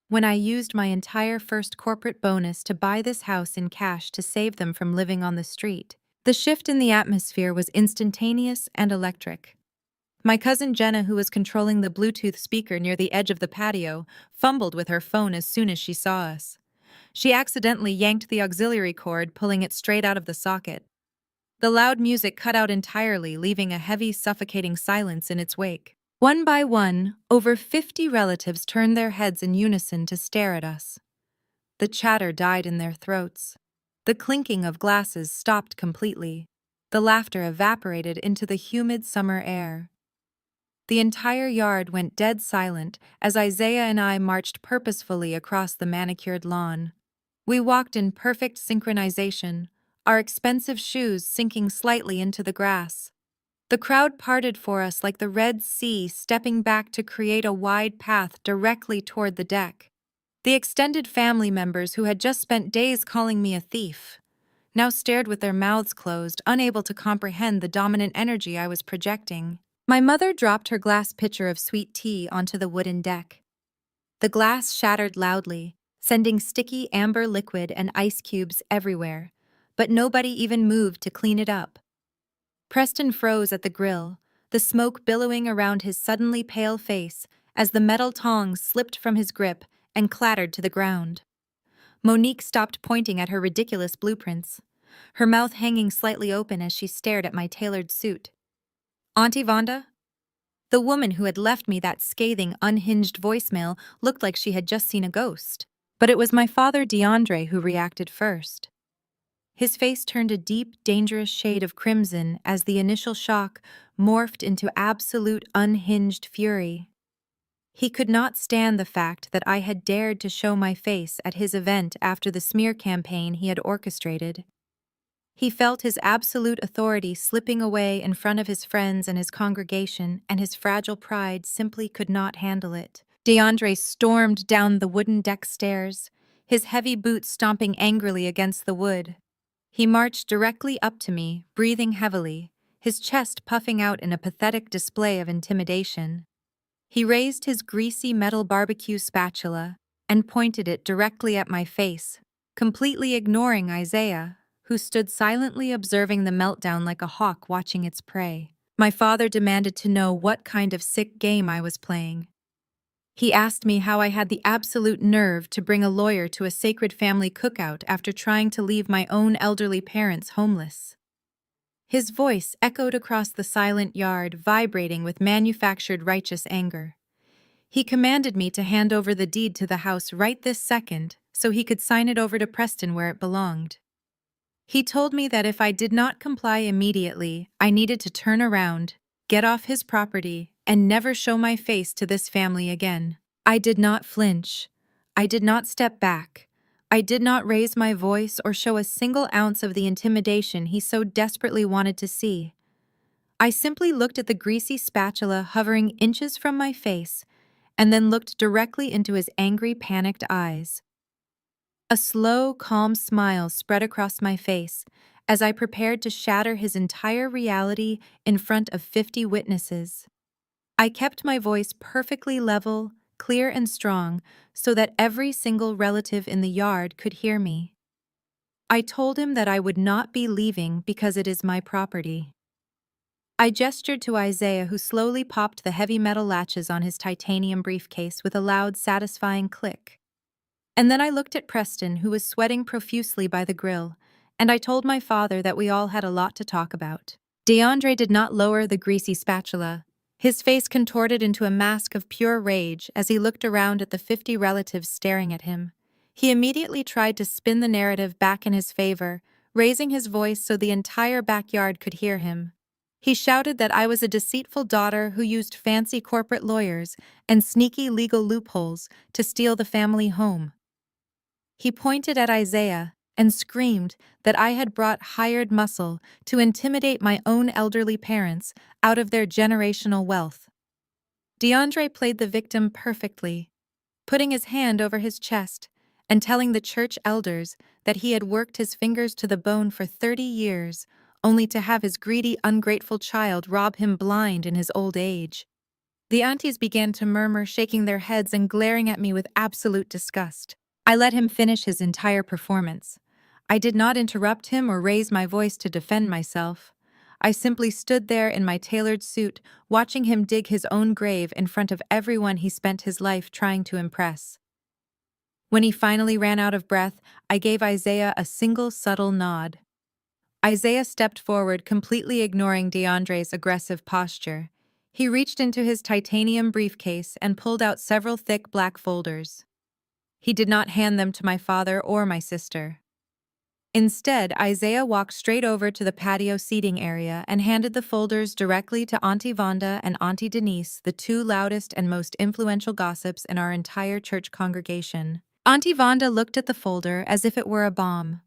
When I used my entire first corporate bonus to buy this house in cash to save them from living on the street, the shift in the atmosphere was instantaneous and electric. My cousin Jenna, who was controlling the Bluetooth speaker near the edge of the patio, fumbled with her phone as soon as she saw us. She accidentally yanked the auxiliary cord, pulling it straight out of the socket. The loud music cut out entirely, leaving a heavy, suffocating silence in its wake. One by one, over 50 relatives turned their heads in unison to stare at us. The chatter died in their throats. The clinking of glasses stopped completely. The laughter evaporated into the humid summer air. The entire yard went dead silent as Isaiah and I marched purposefully across the manicured lawn. We walked in perfect synchronization, our expensive shoes sinking slightly into the grass. The crowd parted for us like the Red Sea, stepping back to create a wide path directly toward the deck. The extended family members who had just spent days calling me a thief now stared with their mouths closed, unable to comprehend the dominant energy I was projecting. My mother dropped her glass pitcher of sweet tea onto the wooden deck. The glass shattered loudly, sending sticky amber liquid and ice cubes everywhere, but nobody even moved to clean it up. Preston froze at the grill, the smoke billowing around his suddenly pale face as the metal tongs slipped from his grip and clattered to the ground. Monique stopped pointing at her ridiculous blueprints, her mouth hanging slightly open as she stared at my tailored suit. Auntie Vonda? The woman who had left me that scathing, unhinged voicemail looked like she had just seen a ghost. But it was my father DeAndre who reacted first. His face turned a deep, dangerous shade of crimson as the initial shock morphed into absolute, unhinged fury. He could not stand the fact that I had dared to show my face at his event after the smear campaign he had orchestrated. He felt his absolute authority slipping away in front of his friends and his congregation, and his fragile pride simply could not handle it. DeAndre stormed down the wooden deck stairs, his heavy boots stomping angrily against the wood. He marched directly up to me, breathing heavily, his chest puffing out in a pathetic display of intimidation. He raised his greasy metal barbecue spatula and pointed it directly at my face, completely ignoring Isaiah, who stood silently observing the meltdown like a hawk watching its prey. My father demanded to know what kind of sick game I was playing. He asked me how I had the absolute nerve to bring a lawyer to a sacred family cookout after trying to leave my own elderly parents homeless. His voice echoed across the silent yard, vibrating with manufactured righteous anger. He commanded me to hand over the deed to the house right this second so he could sign it over to Preston where it belonged. He told me that if I did not comply immediately, I needed to turn around, get off his property, and never show my face to this family again. I did not flinch. I did not step back. I did not raise my voice or show a single ounce of the intimidation he so desperately wanted to see. I simply looked at the greasy spatula hovering inches from my face and then looked directly into his angry, panicked eyes. A slow, calm smile spread across my face as I prepared to shatter his entire reality in front of 50 witnesses. I kept my voice perfectly level, clear and strong, so that every single relative in the yard could hear me. I told him that I would not be leaving because it is my property. I gestured to Isaiah, who slowly popped the heavy metal latches on his titanium briefcase with a loud, satisfying click. And then I looked at Preston, who was sweating profusely by the grill, and I told my father that we all had a lot to talk about. DeAndre did not lower the greasy spatula. His face contorted into a mask of pure rage as he looked around at the 50 relatives staring at him. He immediately tried to spin the narrative back in his favor, raising his voice so the entire backyard could hear him. He shouted that I was a deceitful daughter who used fancy corporate lawyers and sneaky legal loopholes to steal the family home. He pointed at Isaiah and screamed that I had brought hired muscle to intimidate my own elderly parents out of their generational wealth. DeAndre played the victim perfectly, putting his hand over his chest and telling the church elders that he had worked his fingers to the bone for 30 years, only to have his greedy, ungrateful child rob him blind in his old age. The aunties began to murmur, shaking their heads and glaring at me with absolute disgust. I let him finish his entire performance. I did not interrupt him or raise my voice to defend myself. I simply stood there in my tailored suit, watching him dig his own grave in front of everyone he spent his life trying to impress. When he finally ran out of breath, I gave Isaiah a single subtle nod. Isaiah stepped forward, completely ignoring DeAndre's aggressive posture. He reached into his titanium briefcase and pulled out several thick black folders. He did not hand them to my father or my sister. Instead, Isaiah walked straight over to the patio seating area and handed the folders directly to Auntie Vonda and Auntie Denise, the two loudest and most influential gossips in our entire church congregation. Auntie Vonda looked at the folder as if it were a bomb,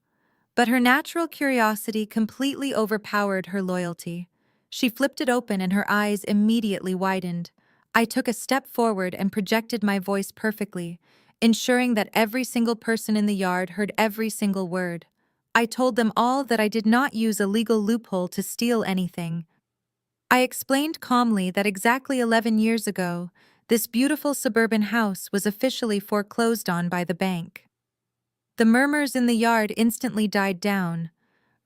but her natural curiosity completely overpowered her loyalty. She flipped it open and her eyes immediately widened. I took a step forward and projected my voice perfectly, ensuring that every single person in the yard heard every single word. I told them all that I did not use a legal loophole to steal anything. I explained calmly that exactly 11 years ago, this beautiful suburban house was officially foreclosed on by the bank. The murmurs in the yard instantly died down,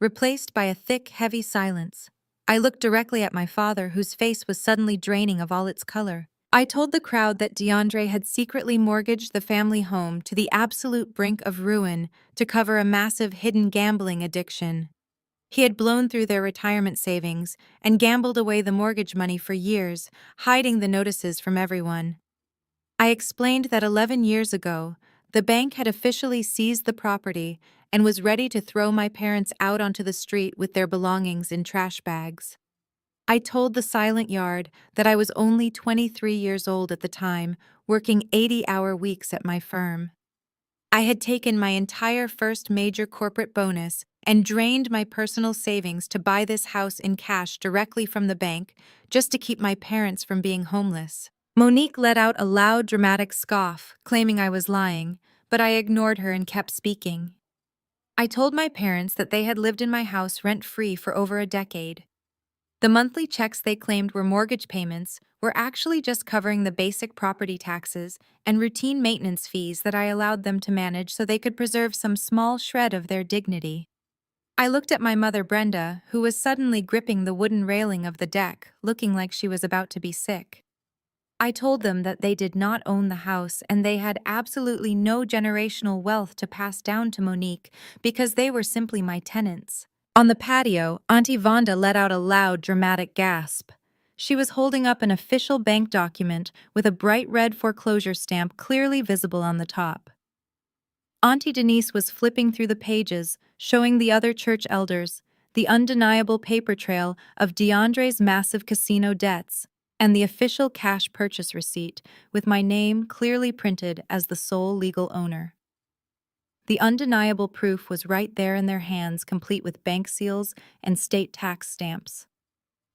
replaced by a thick, heavy silence. I looked directly at my father, whose face was suddenly draining of all its color. I told the crowd that DeAndre had secretly mortgaged the family home to the absolute brink of ruin to cover a massive hidden gambling addiction. He had blown through their retirement savings and gambled away the mortgage money for years, hiding the notices from everyone. I explained that 11 years ago, the bank had officially seized the property and was ready to throw my parents out onto the street with their belongings in trash bags. I told the silent yard that I was only 23 years old at the time, working 80-hour weeks at my firm. I had taken my entire first major corporate bonus and drained my personal savings to buy this house in cash directly from the bank, just to keep my parents from being homeless. Monique let out a loud, dramatic scoff, claiming I was lying, but I ignored her and kept speaking. I told my parents that they had lived in my house rent-free for over a decade. The monthly checks they claimed were mortgage payments were actually just covering the basic property taxes and routine maintenance fees that I allowed them to manage so they could preserve some small shred of their dignity. I looked at my mother Brenda, who was suddenly gripping the wooden railing of the deck, looking like she was about to be sick. I told them that they did not own the house and they had absolutely no generational wealth to pass down to Monique because they were simply my tenants. On the patio, Auntie Vonda let out a loud, dramatic gasp. She was holding up an official bank document with a bright red foreclosure stamp clearly visible on the top. Auntie Denise was flipping through the pages, showing the other church elders the undeniable paper trail of DeAndre's massive casino debts and the official cash purchase receipt with my name clearly printed as the sole legal owner. The undeniable proof was right there in their hands, complete with bank seals and state tax stamps.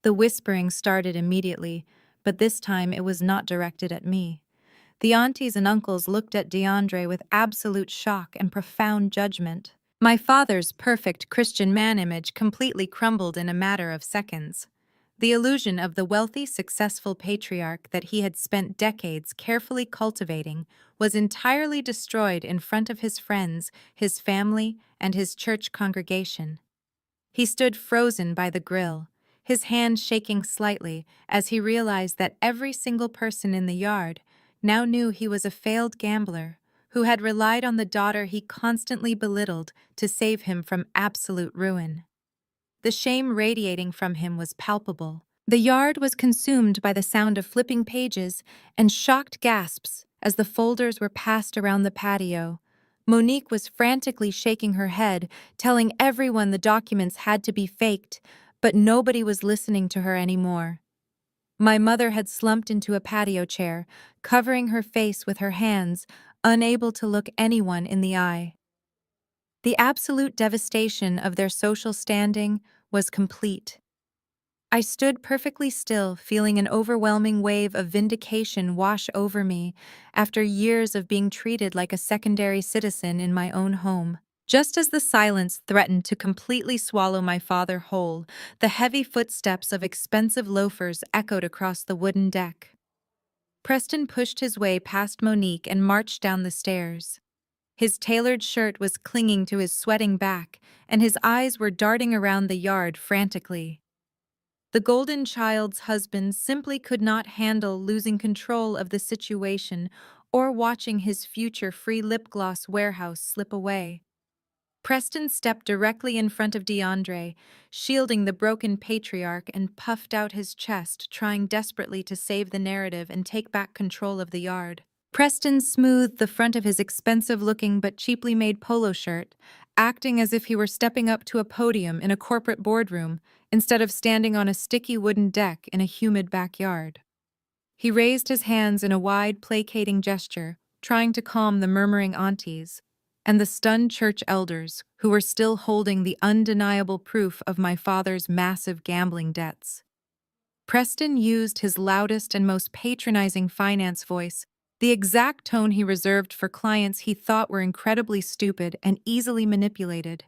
The whispering started immediately, but this time it was not directed at me. The aunties and uncles looked at DeAndre with absolute shock and profound judgment. My father's perfect Christian man image completely crumbled in a matter of seconds. The illusion of the wealthy, successful patriarch that he had spent decades carefully cultivating was entirely destroyed in front of his friends, his family, and his church congregation. He stood frozen by the grill, his hand shaking slightly as he realized that every single person in the yard now knew he was a failed gambler who had relied on the daughter he constantly belittled to save him from absolute ruin. The shame radiating from him was palpable. The yard was consumed by the sound of flipping pages and shocked gasps as the folders were passed around the patio. Monique was frantically shaking her head, telling everyone the documents had to be faked, but nobody was listening to her anymore. My mother had slumped into a patio chair, covering her face with her hands, unable to look anyone in the eye. The absolute devastation of their social standing was complete. I stood perfectly still, feeling an overwhelming wave of vindication wash over me after years of being treated like a secondary citizen in my own home. Just as the silence threatened to completely swallow my father whole, the heavy footsteps of expensive loafers echoed across the wooden deck. Preston pushed his way past Monique and marched down the stairs. His tailored shirt was clinging to his sweating back, and his eyes were darting around the yard frantically. The golden child's husband simply could not handle losing control of the situation or watching his future free lip gloss warehouse slip away. Preston stepped directly in front of DeAndre, shielding the broken patriarch, and puffed out his chest, trying desperately to save the narrative and take back control of the yard. Preston smoothed the front of his expensive-looking but cheaply made polo shirt, acting as if he were stepping up to a podium in a corporate boardroom instead of standing on a sticky wooden deck in a humid backyard. He raised his hands in a wide, placating gesture, trying to calm the murmuring aunties and the stunned church elders who were still holding the undeniable proof of my father's massive gambling debts. Preston used his loudest and most patronizing finance voice, the exact tone he reserved for clients he thought were incredibly stupid and easily manipulated.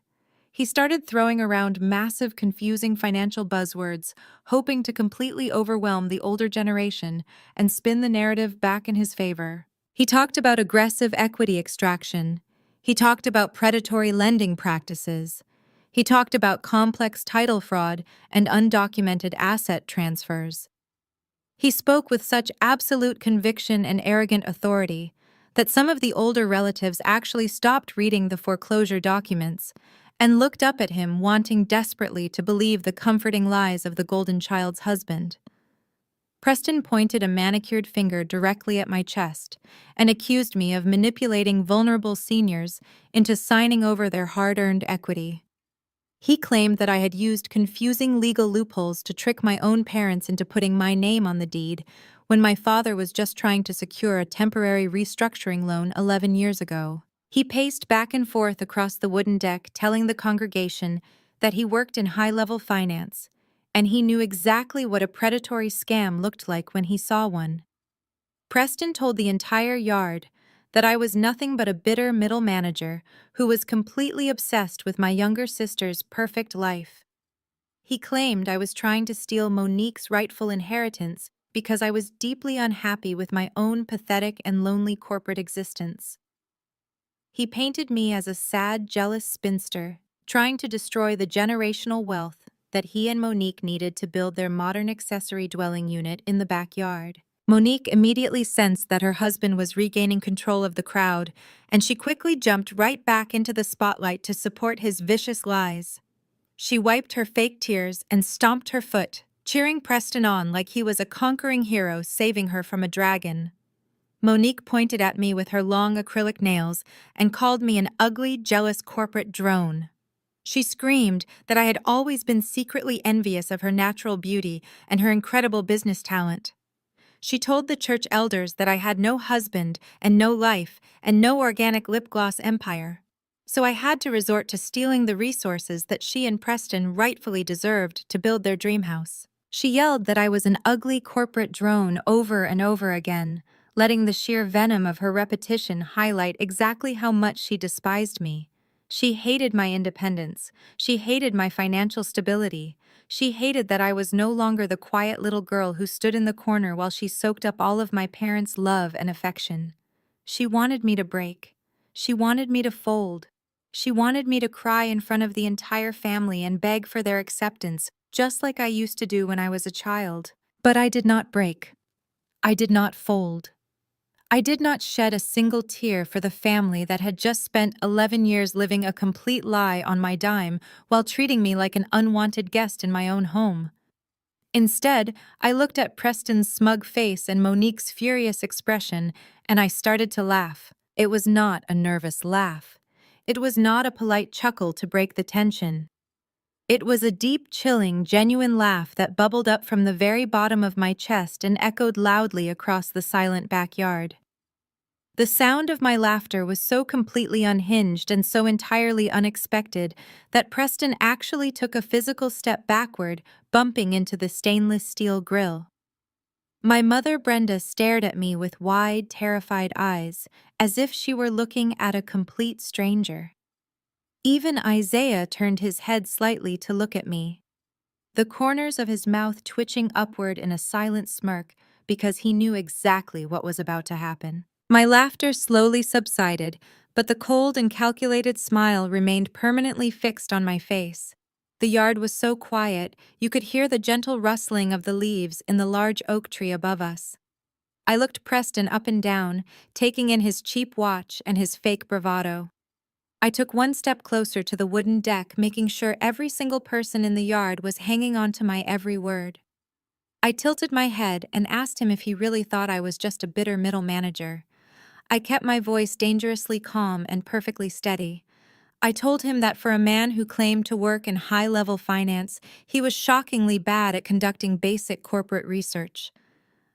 He started throwing around massive, confusing financial buzzwords, hoping to completely overwhelm the older generation and spin the narrative back in his favor. He talked about aggressive equity extraction. He talked about predatory lending practices. He talked about complex title fraud and undocumented asset transfers. He spoke with such absolute conviction and arrogant authority that some of the older relatives actually stopped reading the foreclosure documents and looked up at him, wanting desperately to believe the comforting lies of the golden child's husband. Preston pointed a manicured finger directly at my chest and accused me of manipulating vulnerable seniors into signing over their hard-earned equity. He claimed that I had used confusing legal loopholes to trick my own parents into putting my name on the deed when my father was just trying to secure a temporary restructuring loan 11 years ago. He paced back and forth across the wooden deck, telling the congregation that he worked in high-level finance, and he knew exactly what a predatory scam looked like when he saw one. Preston told the entire yard that I was nothing but a bitter middle manager who was completely obsessed with my younger sister's perfect life. He claimed I was trying to steal Monique's rightful inheritance because I was deeply unhappy with my own pathetic and lonely corporate existence. He painted me as a sad, jealous spinster, trying to destroy the generational wealth that he and Monique needed to build their modern accessory dwelling unit in the backyard. Monique immediately sensed that her husband was regaining control of the crowd, and she quickly jumped right back into the spotlight to support his vicious lies. She wiped her fake tears and stomped her foot, cheering Preston on like he was a conquering hero saving her from a dragon. Monique pointed at me with her long acrylic nails and called me an ugly, jealous corporate drone. She screamed that I had always been secretly envious of her natural beauty and her incredible business talent. She told the church elders that I had no husband and no life and no organic lip gloss empire. So I had to resort to stealing the resources that she and Preston rightfully deserved to build their dream house. She yelled that I was an ugly corporate drone over and over again, letting the sheer venom of her repetition highlight exactly how much she despised me. She hated my independence. She hated my financial stability. She hated that I was no longer the quiet little girl who stood in the corner while she soaked up all of my parents' love and affection. She wanted me to break. She wanted me to fold. She wanted me to cry in front of the entire family and beg for their acceptance, just like I used to do when I was a child. But I did not break. I did not fold. I did not shed a single tear for the family that had just spent 11 years living a complete lie on my dime while treating me like an unwanted guest in my own home. Instead, I looked at Preston's smug face and Monique's furious expression, and I started to laugh. It was not a nervous laugh. It was not a polite chuckle to break the tension. It was a deep, chilling, genuine laugh that bubbled up from the very bottom of my chest and echoed loudly across the silent backyard. The sound of my laughter was so completely unhinged and so entirely unexpected that Preston actually took a physical step backward, bumping into the stainless steel grill. My mother Brenda stared at me with wide, terrified eyes, as if she were looking at a complete stranger. Even Isaiah turned his head slightly to look at me, the corners of his mouth twitching upward in a silent smirk because he knew exactly what was about to happen. My laughter slowly subsided, but the cold and calculated smile remained permanently fixed on my face. The yard was so quiet, you could hear the gentle rustling of the leaves in the large oak tree above us. I looked Preston up and down, taking in his cheap watch and his fake bravado. I took one step closer to the wooden deck, making sure every single person in the yard was hanging on to my every word. I tilted my head and asked him if he really thought I was just a bitter middle manager. I kept my voice dangerously calm and perfectly steady. I told him that for a man who claimed to work in high-level finance, he was shockingly bad at conducting basic corporate research.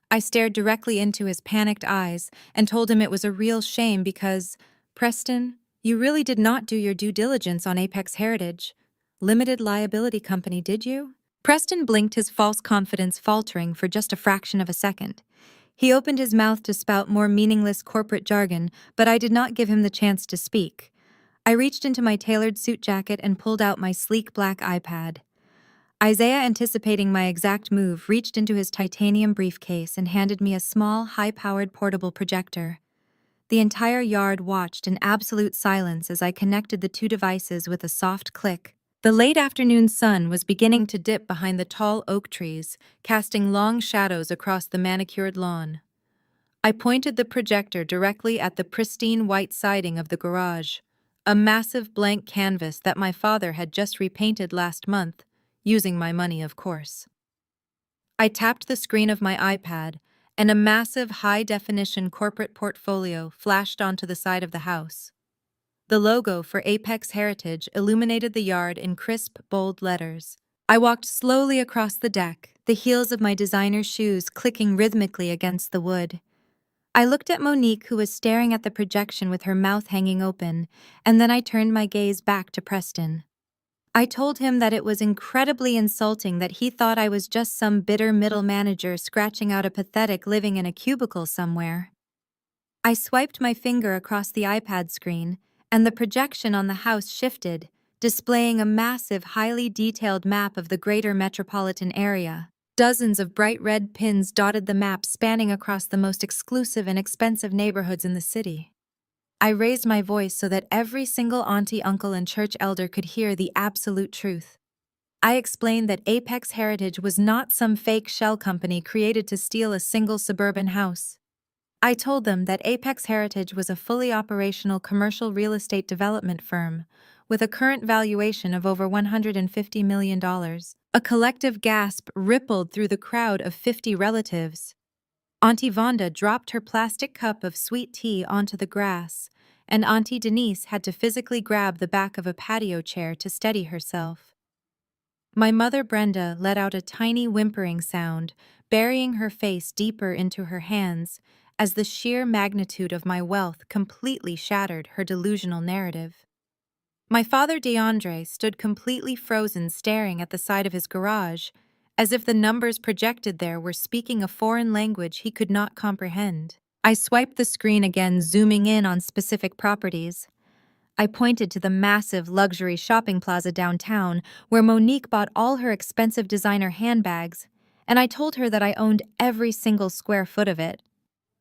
I stared directly into his panicked eyes and told him it was a real shame because, Preston, you really did not do your due diligence on Apex Heritage. Limited liability company, did you? Preston blinked, his false confidence faltering for just a fraction of a second. He opened his mouth to spout more meaningless corporate jargon, but I did not give him the chance to speak. I reached into my tailored suit jacket and pulled out my sleek black iPad. Isaiah, anticipating my exact move, reached into his titanium briefcase and handed me a small, high-powered portable projector. The entire yard watched in absolute silence as I connected the two devices with a soft click. The late afternoon sun was beginning to dip behind the tall oak trees, casting long shadows across the manicured lawn. I pointed the projector directly at the pristine white siding of the garage, a massive blank canvas that my father had just repainted last month, using my money, of course. I tapped the screen of my iPad, and a massive high-definition corporate portfolio flashed onto the side of the house. The logo for Apex Heritage illuminated the yard in crisp, bold letters. I walked slowly across the deck, the heels of my designer shoes clicking rhythmically against the wood. I looked at Monique, who was staring at the projection with her mouth hanging open, and then I turned my gaze back to Preston. I told him that it was incredibly insulting that he thought I was just some bitter middle manager scratching out a pathetic living in a cubicle somewhere. I swiped my finger across the iPad screen, and the projection on the house shifted, displaying a massive, highly detailed map of the greater metropolitan area. Dozens of bright red pins dotted the map, spanning across the most exclusive and expensive neighborhoods in the city. I raised my voice so that every single auntie, uncle, and church elder could hear the absolute truth. I explained that Apex Heritage was not some fake shell company created to steal a single suburban house. I told them that Apex Heritage was a fully operational commercial real estate development firm, with a current valuation of over $150 million. A collective gasp rippled through the crowd of 50 relatives. Auntie Vonda dropped her plastic cup of sweet tea onto the grass, and Auntie Denise had to physically grab the back of a patio chair to steady herself. My mother Brenda let out a tiny whimpering sound, burying her face deeper into her hands, as the sheer magnitude of my wealth completely shattered her delusional narrative. My father DeAndre stood completely frozen, staring at the side of his garage, as if the numbers projected there were speaking a foreign language he could not comprehend. I swiped the screen again, zooming in on specific properties. I pointed to the massive luxury shopping plaza downtown where Monique bought all her expensive designer handbags, and I told her that I owned every single square foot of it.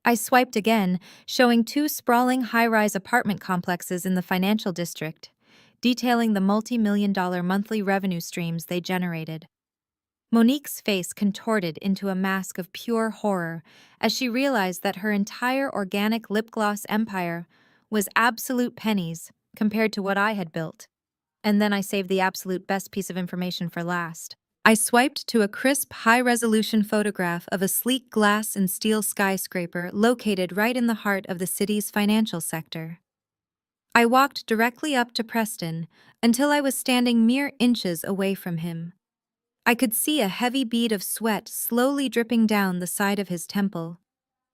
I swiped again, showing two sprawling high-rise apartment complexes in the financial district, detailing the multi-million-dollar monthly revenue streams they generated. Monique's face contorted into a mask of pure horror as she realized that her entire organic lip gloss empire was absolute pennies compared to what I had built. And then I saved the absolute best piece of information for last. I swiped to a crisp, high-resolution photograph of a sleek glass and steel skyscraper located right in the heart of the city's financial sector. I walked directly up to Preston until I was standing mere inches away from him. I could see a heavy bead of sweat slowly dripping down the side of his temple.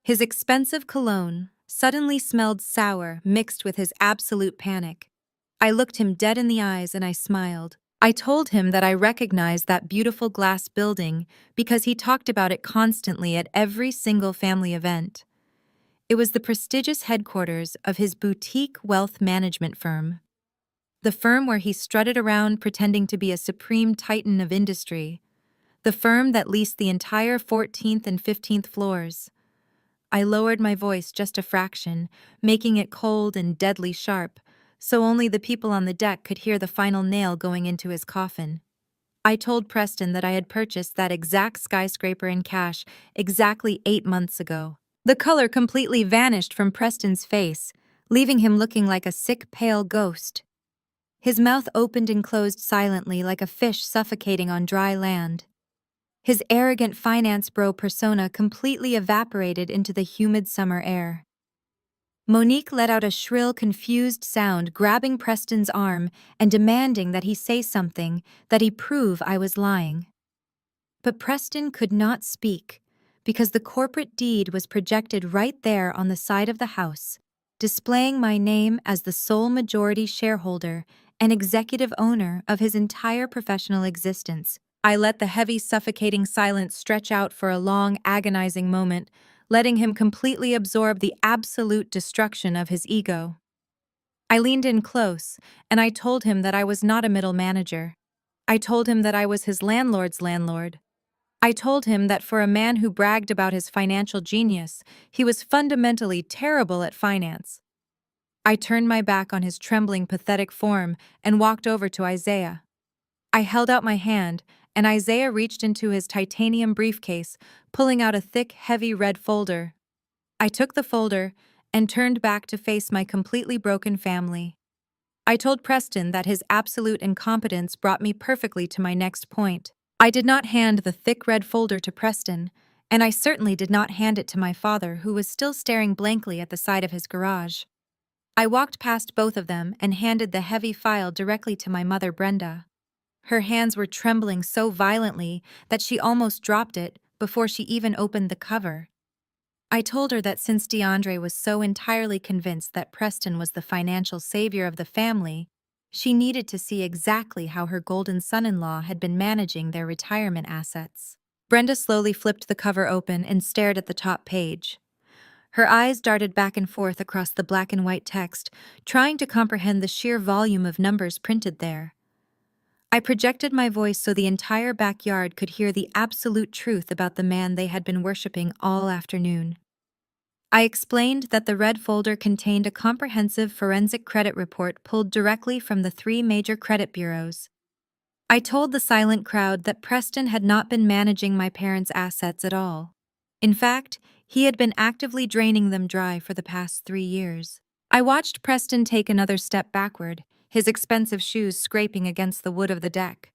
His expensive cologne suddenly smelled sour mixed with his absolute panic. I looked him dead in the eyes and I smiled. I told him that I recognized that beautiful glass building because he talked about it constantly at every single family event. It was the prestigious headquarters of his boutique wealth management firm. The firm where he strutted around pretending to be a supreme titan of industry. The firm that leased the entire 14th and 15th floors. I lowered my voice just a fraction, making it cold and deadly sharp, so only the people on the deck could hear the final nail going into his coffin. I told Preston that I had purchased that exact skyscraper in cash exactly 8 months ago. The color completely vanished from Preston's face, leaving him looking like a sick, pale ghost. His mouth opened and closed silently like a fish suffocating on dry land. His arrogant finance bro persona completely evaporated into the humid summer air. Monique let out a shrill, confused sound, grabbing Preston's arm and demanding that he say something, that he prove I was lying. But Preston could not speak, because the corporate deed was projected right there on the side of the house, displaying my name as the sole majority shareholder and executive owner of his entire professional existence. I let the heavy, suffocating silence stretch out for a long, agonizing moment, letting him completely absorb the absolute destruction of his ego. I leaned in close, and I told him that I was not a middle manager. I told him that I was his landlord's landlord. I told him that for a man who bragged about his financial genius, he was fundamentally terrible at finance. I turned my back on his trembling, pathetic form and walked over to Isaiah. I held out my hand, and Isaiah reached into his titanium briefcase, pulling out a thick, heavy red folder. I took the folder and turned back to face my completely broken family. I told Preston that his absolute incompetence brought me perfectly to my next point. I did not hand the thick red folder to Preston, and I certainly did not hand it to my father, who was still staring blankly at the side of his garage. I walked past both of them and handed the heavy file directly to my mother, Brenda. Her hands were trembling so violently that she almost dropped it before she even opened the cover. I told her that since DeAndre was so entirely convinced that Preston was the financial savior of the family, she needed to see exactly how her golden son-in-law had been managing their retirement assets. Brenda slowly flipped the cover open and stared at the top page. Her eyes darted back and forth across the black and white text, trying to comprehend the sheer volume of numbers printed there. I projected my voice so the entire backyard could hear the absolute truth about the man they had been worshipping all afternoon. I explained that the red folder contained a comprehensive forensic credit report pulled directly from the 3 major credit bureaus. I told the silent crowd that Preston had not been managing my parents' assets at all. In fact, he had been actively draining them dry for the past 3 years. I watched Preston take another step backward, his expensive shoes scraping against the wood of the deck.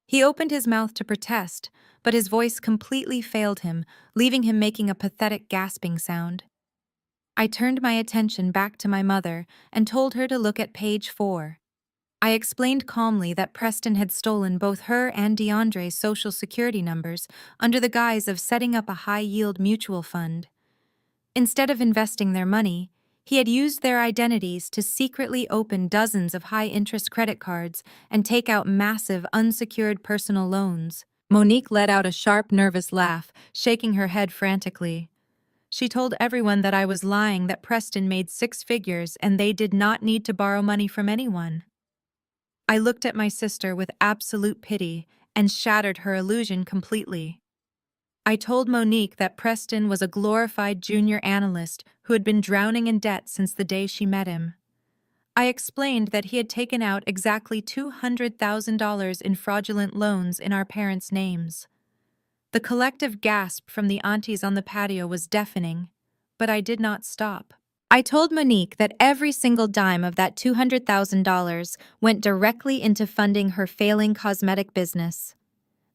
He opened his mouth to protest, but his voice completely failed him, leaving him making a pathetic gasping sound. I turned my attention back to my mother and told her to look at page 4. I explained calmly that Preston had stolen both her and DeAndre's social security numbers under the guise of setting up a high-yield mutual fund. Instead of investing their money, he had used their identities to secretly open dozens of high-interest credit cards and take out massive unsecured personal loans. Monique let out a sharp, nervous laugh, shaking her head frantically. She told everyone that I was lying, that Preston made 6 figures and they did not need to borrow money from anyone. I looked at my sister with absolute pity and shattered her illusion completely. I told Monique that Preston was a glorified junior analyst who had been drowning in debt since the day she met him. I explained that he had taken out exactly $200,000 in fraudulent loans in our parents' names. The collective gasp from the aunties on the patio was deafening, but I did not stop. I told Monique that every single dime of that $200,000 went directly into funding her failing cosmetic business.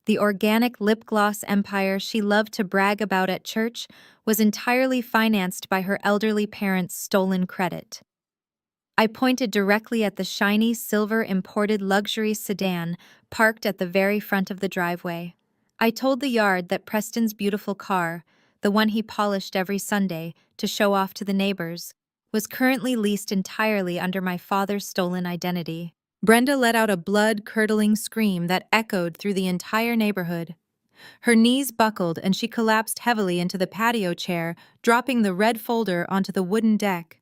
The organic lip gloss empire she loved to brag about at church was entirely financed by her elderly parents' stolen credit. I pointed directly at the shiny silver imported luxury sedan parked at the very front of the driveway. I told the yard that Preston's beautiful car, the one he polished every Sunday to show off to the neighbors, was currently leased entirely under my father's stolen identity. Brenda let out a blood-curdling scream that echoed through the entire neighborhood. Her knees buckled and she collapsed heavily into the patio chair, dropping the red folder onto the wooden deck.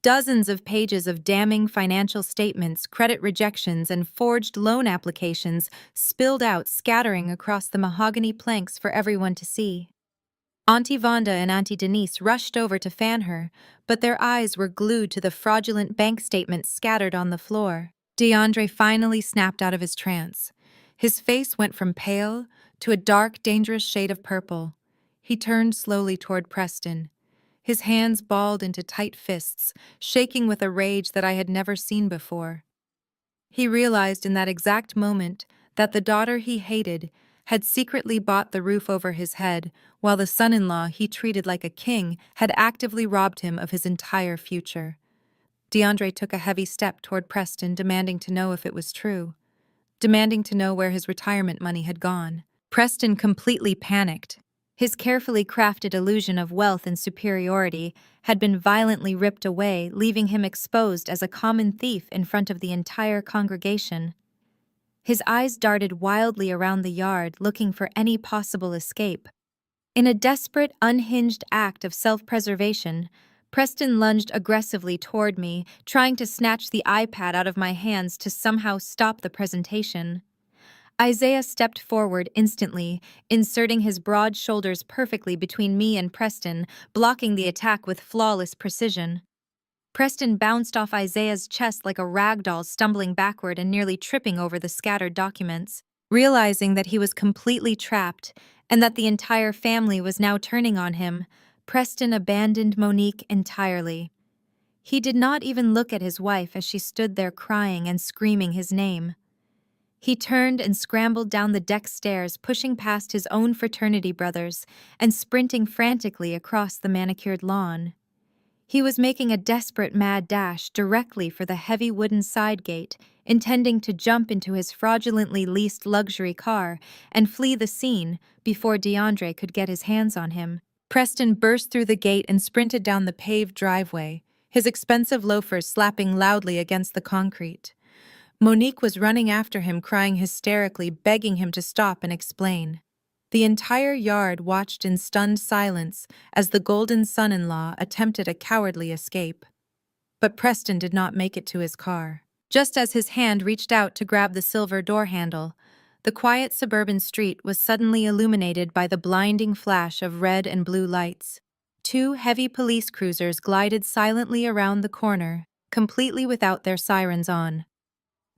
Dozens of pages of damning financial statements, credit rejections, and forged loan applications spilled out, scattering across the mahogany planks for everyone to see. Auntie Vonda and Auntie Denise rushed over to fan her, but their eyes were glued to the fraudulent bank statements scattered on the floor. DeAndre finally snapped out of his trance. His face went from pale to a dark, dangerous shade of purple. He turned slowly toward Preston, his hands balled into tight fists, shaking with a rage that I had never seen before. He realized in that exact moment that the daughter he hated had secretly bought the roof over his head, while the son-in-law he treated like a king had actively robbed him of his entire future. DeAndre took a heavy step toward Preston, demanding to know if it was true, demanding to know where his retirement money had gone. Preston completely panicked. His carefully crafted illusion of wealth and superiority had been violently ripped away, leaving him exposed as a common thief in front of the entire congregation. His eyes darted wildly around the yard, looking for any possible escape. In a desperate, unhinged act of self-preservation, Preston lunged aggressively toward me, trying to snatch the iPad out of my hands to somehow stop the presentation. Isaiah stepped forward instantly, inserting his broad shoulders perfectly between me and Preston, blocking the attack with flawless precision. Preston bounced off Isaiah's chest like a rag doll, stumbling backward and nearly tripping over the scattered documents. Realizing that he was completely trapped and that the entire family was now turning on him, Preston abandoned Monique entirely. He did not even look at his wife as she stood there crying and screaming his name. He turned and scrambled down the deck stairs, pushing past his own fraternity brothers and sprinting frantically across the manicured lawn. He was making a desperate mad dash directly for the heavy wooden side gate, intending to jump into his fraudulently leased luxury car and flee the scene before DeAndre could get his hands on him. Preston burst through the gate and sprinted down the paved driveway, his expensive loafers slapping loudly against the concrete. Monique was running after him, crying hysterically, begging him to stop and explain. The entire yard watched in stunned silence as the golden son-in-law attempted a cowardly escape. But Preston did not make it to his car. Just as his hand reached out to grab the silver door handle, the quiet suburban street was suddenly illuminated by the blinding flash of red and blue lights. Two heavy police cruisers glided silently around the corner, completely without their sirens on.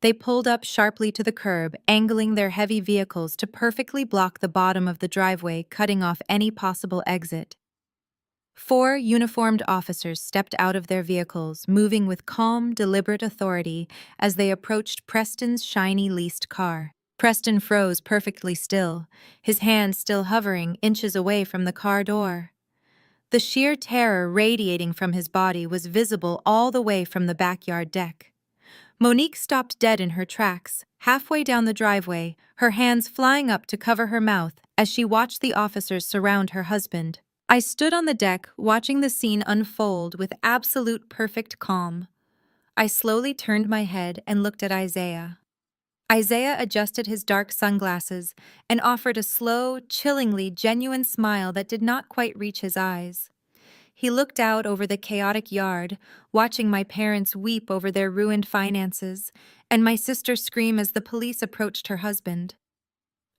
They pulled up sharply to the curb, angling their heavy vehicles to perfectly block the bottom of the driveway, cutting off any possible exit. 4 uniformed officers stepped out of their vehicles, moving with calm, deliberate authority as they approached Preston's shiny leased car. Preston froze perfectly still, his hand still hovering inches away from the car door. The sheer terror radiating from his body was visible all the way from the backyard deck. Monique stopped dead in her tracks, halfway down the driveway, her hands flying up to cover her mouth as she watched the officers surround her husband. I stood on the deck, watching the scene unfold with absolute perfect calm. I slowly turned my head and looked at Isaiah. Isaiah adjusted his dark sunglasses and offered a slow, chillingly genuine smile that did not quite reach his eyes. He looked out over the chaotic yard, watching my parents weep over their ruined finances, and my sister scream as the police approached her husband.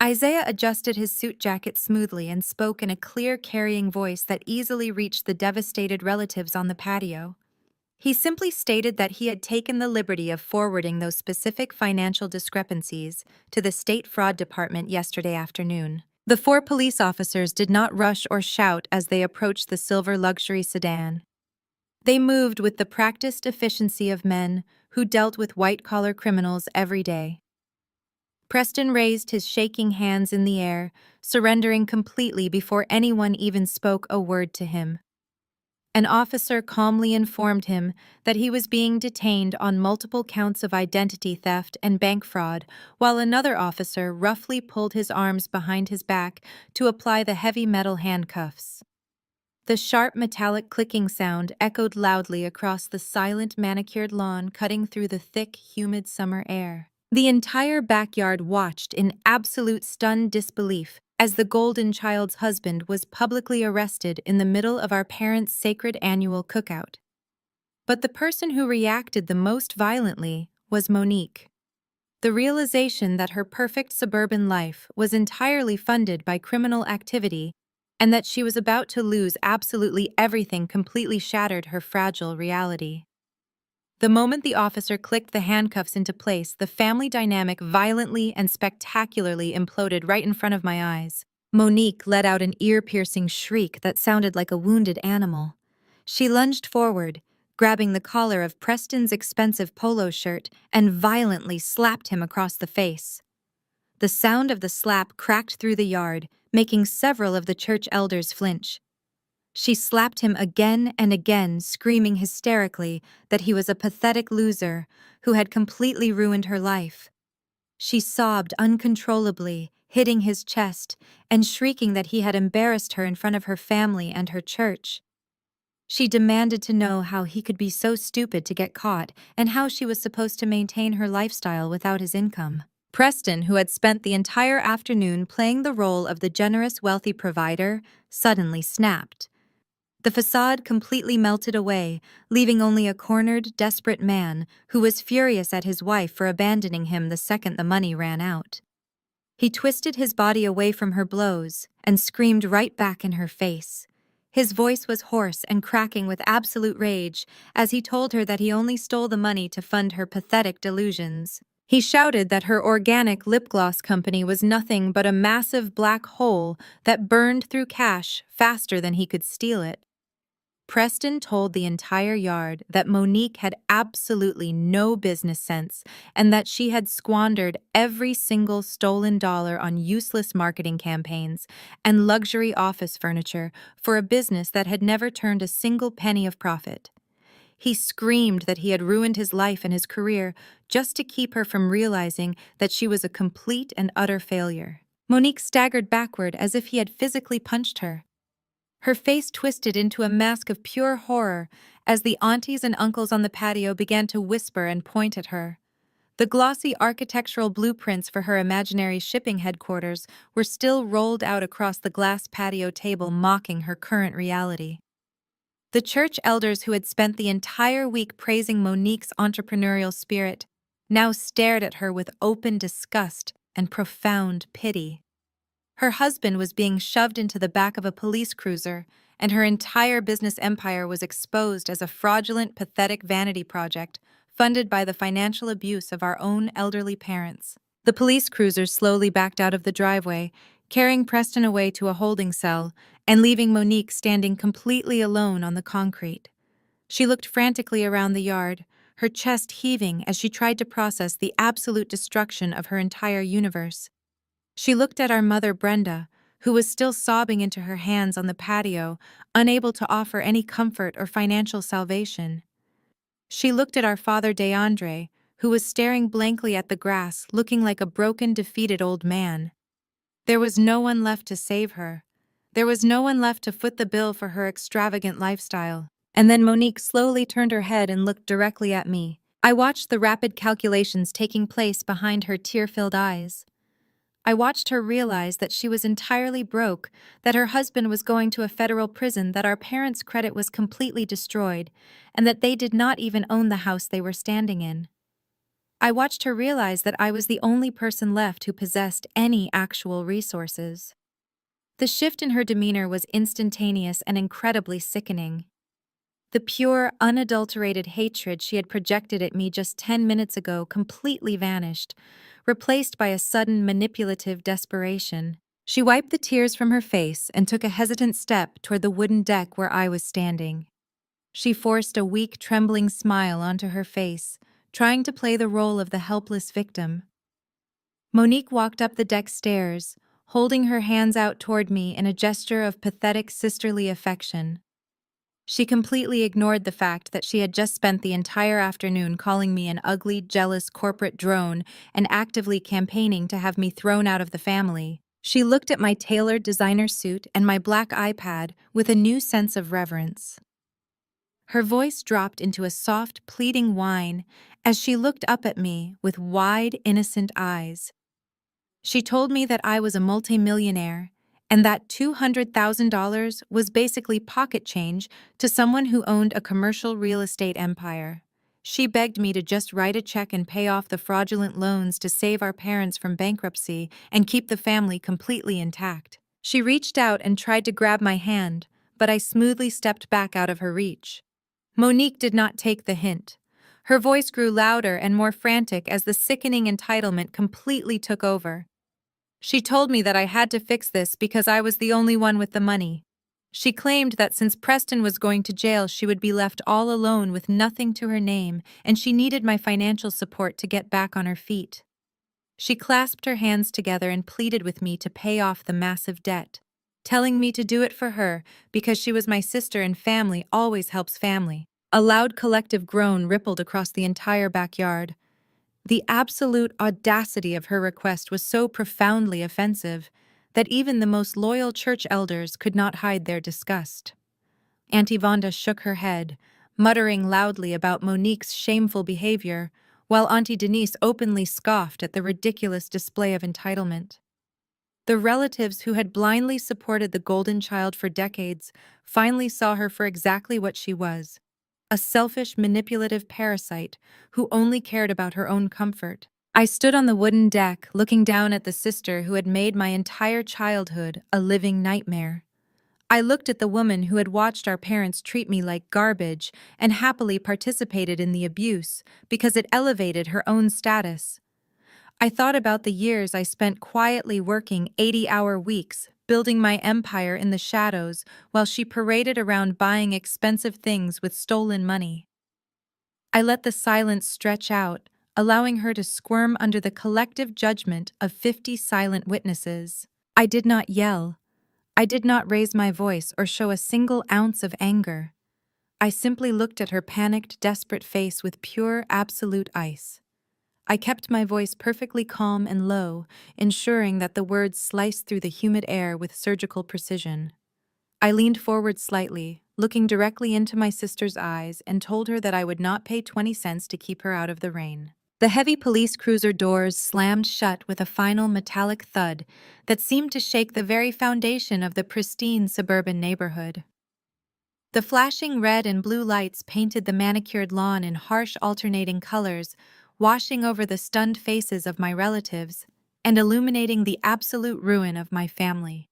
Isaiah adjusted his suit jacket smoothly and spoke in a clear, carrying voice that easily reached the devastated relatives on the patio. He simply stated that he had taken the liberty of forwarding those specific financial discrepancies to the State Fraud Department yesterday afternoon. The four police officers did not rush or shout as they approached the silver luxury sedan. They moved with the practiced efficiency of men who dealt with white-collar criminals every day. Preston raised his shaking hands in the air, surrendering completely before anyone even spoke a word to him. An officer calmly informed him that he was being detained on multiple counts of identity theft and bank fraud, while another officer roughly pulled his arms behind his back to apply the heavy metal handcuffs. The sharp metallic clicking sound echoed loudly across the silent manicured lawn, cutting through the thick, humid summer air. The entire backyard watched in absolute stunned disbelief as the golden child's husband was publicly arrested in the middle of our parents' sacred annual cookout. But the person who reacted the most violently was Monique. The realization that her perfect suburban life was entirely funded by criminal activity and that she was about to lose absolutely everything completely shattered her fragile reality. The moment the officer clicked the handcuffs into place, the family dynamic violently and spectacularly imploded right in front of my eyes. Monique let out an ear-piercing shriek that sounded like a wounded animal. She lunged forward, grabbing the collar of Preston's expensive polo shirt, and violently slapped him across the face. The sound of the slap cracked through the yard, making several of the church elders flinch. She slapped him again and again, screaming hysterically that he was a pathetic loser who had completely ruined her life. She sobbed uncontrollably, hitting his chest and shrieking that he had embarrassed her in front of her family and her church. She demanded to know how he could be so stupid to get caught and how she was supposed to maintain her lifestyle without his income. Preston, who had spent the entire afternoon playing the role of the generous, wealthy provider, suddenly snapped. The facade completely melted away, leaving only a cornered, desperate man who was furious at his wife for abandoning him the second the money ran out. He twisted his body away from her blows and screamed right back in her face. His voice was hoarse and cracking with absolute rage as he told her that he only stole the money to fund her pathetic delusions. He shouted that her organic lip gloss company was nothing but a massive black hole that burned through cash faster than he could steal it. Preston told the entire yard that Monique had absolutely no business sense and that she had squandered every single stolen dollar on useless marketing campaigns and luxury office furniture for a business that had never turned a single penny of profit. He screamed that he had ruined his life and his career just to keep her from realizing that she was a complete and utter failure. Monique staggered backward as if he had physically punched her. Her face twisted into a mask of pure horror as the aunties and uncles on the patio began to whisper and point at her. The glossy architectural blueprints for her imaginary shipping headquarters were still rolled out across the glass patio table, mocking her current reality. The church elders who had spent the entire week praising Monique's entrepreneurial spirit now stared at her with open disgust and profound pity. Her husband was being shoved into the back of a police cruiser, and her entire business empire was exposed as a fraudulent, pathetic vanity project funded by the financial abuse of our own elderly parents. The police cruiser slowly backed out of the driveway, carrying Preston away to a holding cell and leaving Monique standing completely alone on the concrete. She looked frantically around the yard, her chest heaving as she tried to process the absolute destruction of her entire universe. She looked at our mother, Brenda, who was still sobbing into her hands on the patio, unable to offer any comfort or financial salvation. She looked at our father, Deandre, who was staring blankly at the grass, looking like a broken, defeated old man. There was no one left to save her. There was no one left to foot the bill for her extravagant lifestyle. And then Monique slowly turned her head and looked directly at me. I watched the rapid calculations taking place behind her tear-filled eyes. I watched her realize that she was entirely broke, that her husband was going to a federal prison, that our parents' credit was completely destroyed, and that they did not even own the house they were standing in. I watched her realize that I was the only person left who possessed any actual resources. The shift in her demeanor was instantaneous and incredibly sickening. The pure, unadulterated hatred she had projected at me just 10 minutes ago completely vanished, replaced by a sudden manipulative desperation. She wiped the tears from her face and took a hesitant step toward the wooden deck where I was standing. She forced a weak, trembling smile onto her face, trying to play the role of the helpless victim. Monique walked up the deck stairs, holding her hands out toward me in a gesture of pathetic sisterly affection. She completely ignored the fact that she had just spent the entire afternoon calling me an ugly, jealous corporate drone and actively campaigning to have me thrown out of the family. She looked at my tailored designer suit and my black iPad with a new sense of reverence. Her voice dropped into a soft, pleading whine as she looked up at me with wide, innocent eyes. She told me that I was a multimillionaire and that $200,000 was basically pocket change to someone who owned a commercial real estate empire. She begged me to just write a check and pay off the fraudulent loans to save our parents from bankruptcy and keep the family completely intact. She reached out and tried to grab my hand, but I smoothly stepped back out of her reach. Monique did not take the hint. Her voice grew louder and more frantic as the sickening entitlement completely took over. She told me that I had to fix this because I was the only one with the money. She claimed that since Preston was going to jail, she would be left all alone with nothing to her name, and she needed my financial support to get back on her feet. She clasped her hands together and pleaded with me to pay off the massive debt, telling me to do it for her because she was my sister and family always helps family. A loud collective groan rippled across the entire backyard. The absolute audacity of her request was so profoundly offensive that even the most loyal church elders could not hide their disgust. Auntie Vonda shook her head, muttering loudly about Monique's shameful behavior, while Auntie Denise openly scoffed at the ridiculous display of entitlement. The relatives who had blindly supported the golden child for decades finally saw her for exactly what she was: a selfish, manipulative parasite who only cared about her own comfort. I stood on the wooden deck, looking down at the sister who had made my entire childhood a living nightmare. I looked at the woman who had watched our parents treat me like garbage and happily participated in the abuse because it elevated her own status. I thought about the years I spent quietly working 80-hour weeks, building my empire in the shadows while she paraded around buying expensive things with stolen money. I let the silence stretch out, allowing her to squirm under the collective judgment of 50 silent witnesses. I did not yell. I did not raise my voice or show a single ounce of anger. I simply looked at her panicked, desperate face with pure, absolute ice. I kept my voice perfectly calm and low, ensuring that the words sliced through the humid air with surgical precision. I leaned forward slightly, looking directly into my sister's eyes, and told her that I would not pay 20 cents to keep her out of the rain. The heavy police cruiser doors slammed shut with a final metallic thud that seemed to shake the very foundation of the pristine suburban neighborhood. The flashing red and blue lights painted the manicured lawn in harsh alternating colors, washing over the stunned faces of my relatives and illuminating the absolute ruin of my family.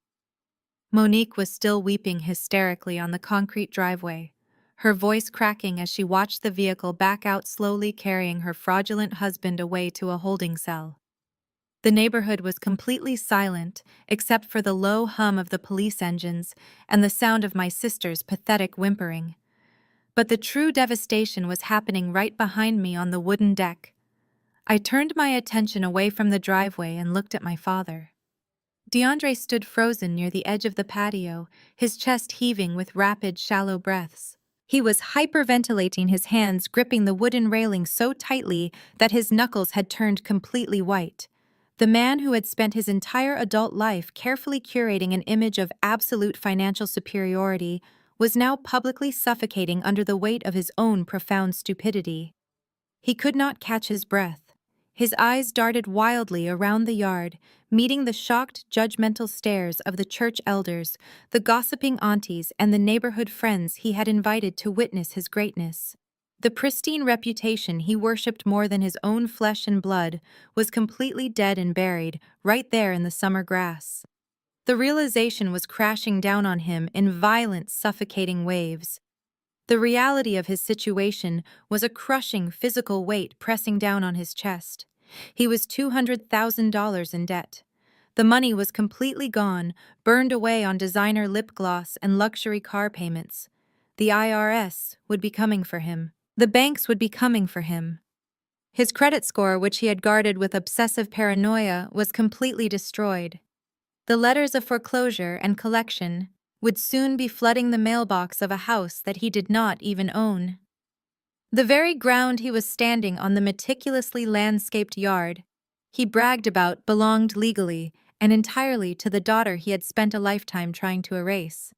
Monique was still weeping hysterically on the concrete driveway, her voice cracking as she watched the vehicle back out slowly, carrying her fraudulent husband away to a holding cell. The neighborhood was completely silent except for the low hum of the police engines and the sound of my sister's pathetic whimpering. But the true devastation was happening right behind me on the wooden deck. I turned my attention away from the driveway and looked at my father. DeAndre stood frozen near the edge of the patio, his chest heaving with rapid, shallow breaths. He was hyperventilating, his hands gripping the wooden railing so tightly that his knuckles had turned completely white. The man who had spent his entire adult life carefully curating an image of absolute financial superiority was now publicly suffocating under the weight of his own profound stupidity. He could not catch his breath. His eyes darted wildly around the yard, meeting the shocked, judgmental stares of the church elders, the gossiping aunties, and the neighborhood friends he had invited to witness his greatness. The pristine reputation he worshipped more than his own flesh and blood was completely dead and buried, right there in the summer grass. The realization was crashing down on him in violent, suffocating waves. The reality of his situation was a crushing physical weight pressing down on his chest. He was $200,000 in debt. The money was completely gone, burned away on designer lip gloss and luxury car payments. The IRS would be coming for him. The banks would be coming for him. His credit score, which he had guarded with obsessive paranoia, was completely destroyed. The letters of foreclosure and collection would soon be flooding the mailbox of a house that he did not even own. The very ground he was standing on, the meticulously landscaped yard he bragged about, belonged legally and entirely to the daughter he had spent a lifetime trying to erase.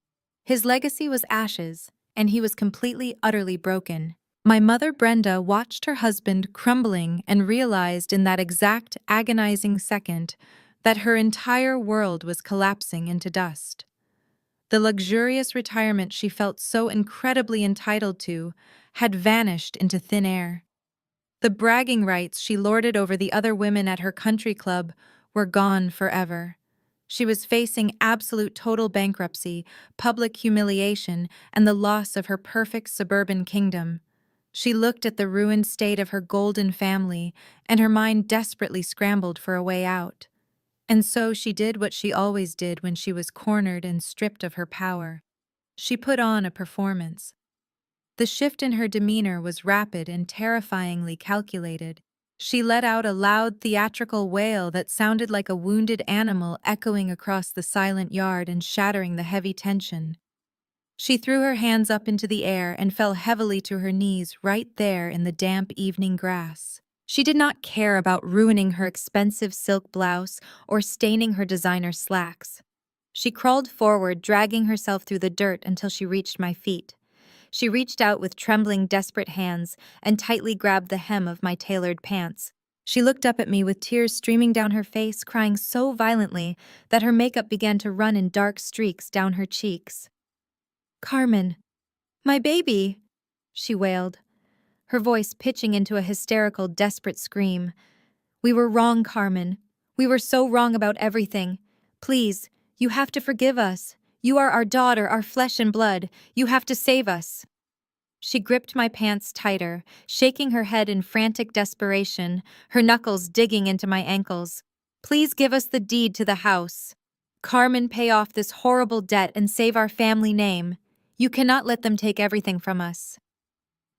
His legacy was ashes, and he was completely, utterly broken. My mother Brenda watched her husband crumbling and realized in that exact agonizing second that her entire world was collapsing into dust. The luxurious retirement she felt so incredibly entitled to had vanished into thin air. The bragging rights she lorded over the other women at her country club were gone forever. She was facing absolute total bankruptcy, public humiliation, and the loss of her perfect suburban kingdom. She looked at the ruined state of her golden family, and her mind desperately scrambled for a way out. And so she did what she always did when she was cornered and stripped of her power. She put on a performance. The shift in her demeanor was rapid and terrifyingly calculated. She let out a loud theatrical wail that sounded like a wounded animal echoing across the silent yard and shattering the heavy tension. She threw her hands up into the air and fell heavily to her knees right there in the damp evening grass. She did not care about ruining her expensive silk blouse or staining her designer slacks. She crawled forward, dragging herself through the dirt until she reached my feet. She reached out with trembling, desperate hands and tightly grabbed the hem of my tailored pants. She looked up at me with tears streaming down her face, crying so violently that her makeup began to run in dark streaks down her cheeks. "Carmen, my baby!" she wailed, her voice pitching into a hysterical, desperate scream. "We were wrong, Carmen. We were so wrong about everything. Please, you have to forgive us. You are our daughter, our flesh and blood. You have to save us." She gripped my pants tighter, shaking her head in frantic desperation, her knuckles digging into my ankles. "Please give us the deed to the house. Carmen, pay off this horrible debt and save our family name. You cannot let them take everything from us.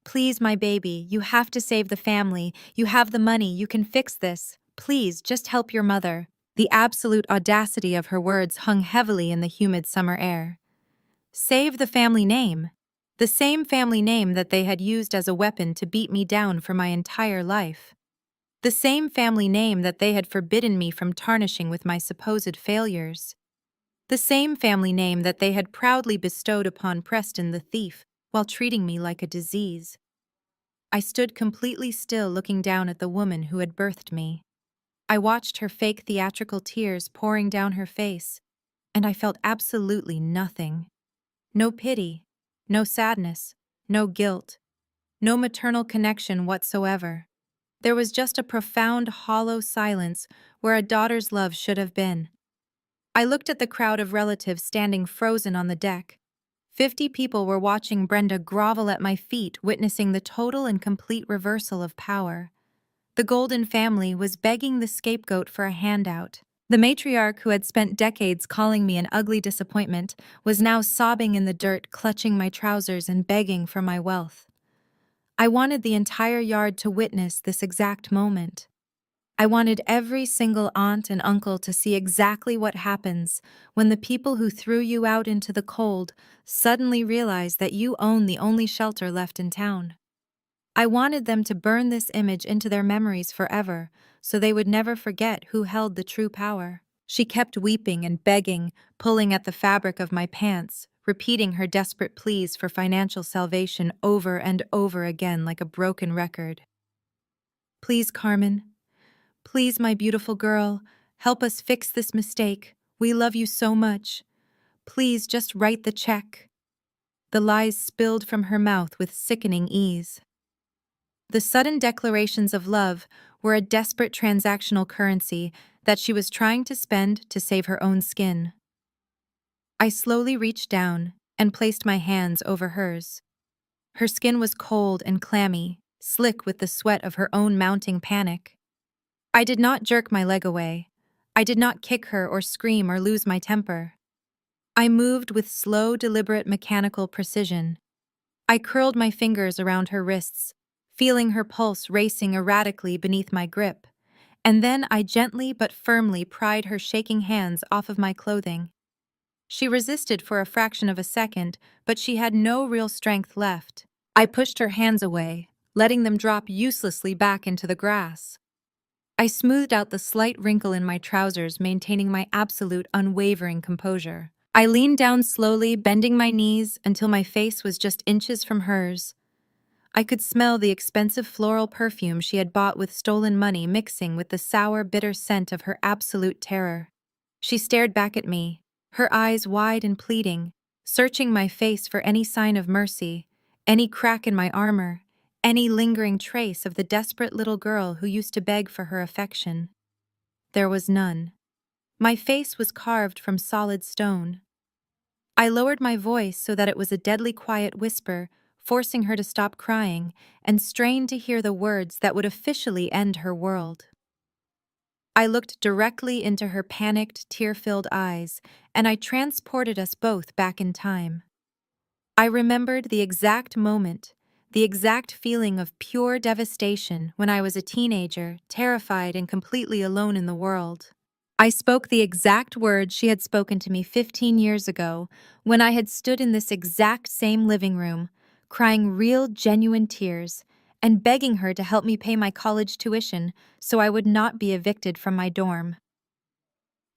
Please, my baby, you have to save the family. You have the money, you can fix this. Please, just help your mother." The absolute audacity of her words hung heavily in the humid summer air. Save the family name. The same family name that they had used as a weapon to beat me down for my entire life. The same family name that they had forbidden me from tarnishing with my supposed failures. The same family name that they had proudly bestowed upon Preston the thief while treating me like a disease. I stood completely still, looking down at the woman who had birthed me. I watched her fake theatrical tears pouring down her face, and I felt absolutely nothing. No pity, no sadness, no guilt, no maternal connection whatsoever. There was just a profound, hollow silence where a daughter's love should have been. I looked at the crowd of relatives standing frozen on the deck. 50 people were watching Brenda grovel at my feet, witnessing the total and complete reversal of power. The Golden family was begging the scapegoat for a handout. The matriarch, who had spent decades calling me an ugly disappointment, was now sobbing in the dirt, clutching my trousers and begging for my wealth. I wanted the entire yard to witness this exact moment. I wanted every single aunt and uncle to see exactly what happens when the people who threw you out into the cold suddenly realize that you own the only shelter left in town. I wanted them to burn this image into their memories forever, so they would never forget who held the true power. She kept weeping and begging, pulling at the fabric of my pants, repeating her desperate pleas for financial salvation over and over again like a broken record. "Please, Carmen. Please, my beautiful girl, help us fix this mistake. We love you so much. Please just write the check." The lies spilled from her mouth with sickening ease. The sudden declarations of love were a desperate transactional currency that she was trying to spend to save her own skin. I slowly reached down and placed my hands over hers. Her skin was cold and clammy, slick with the sweat of her own mounting panic. I did not jerk my leg away. I did not kick her or scream or lose my temper. I moved with slow, deliberate mechanical precision. I curled my fingers around her wrists, feeling her pulse racing erratically beneath my grip, and then I gently but firmly pried her shaking hands off of my clothing. She resisted for a fraction of a second, but she had no real strength left. I pushed her hands away, letting them drop uselessly back into the grass. I smoothed out the slight wrinkle in my trousers, maintaining my absolute unwavering composure. I leaned down slowly, bending my knees until my face was just inches from hers. I could smell the expensive floral perfume she had bought with stolen money mixing with the sour, bitter scent of her absolute terror. She stared back at me, her eyes wide and pleading, searching my face for any sign of mercy, any crack in my armor, any lingering trace of the desperate little girl who used to beg for her affection. There was none. My face was carved from solid stone. I lowered my voice so that it was a deadly quiet whisper, forcing her to stop crying and strain to hear the words that would officially end her world. I looked directly into her panicked, tear-filled eyes, and I transported us both back in time. I remembered the exact moment, the exact feeling of pure devastation when I was a teenager, terrified and completely alone in the world. I spoke the exact words she had spoken to me 15 years ago, when I had stood in this exact same living room, crying real, genuine tears, and begging her to help me pay my college tuition so I would not be evicted from my dorm.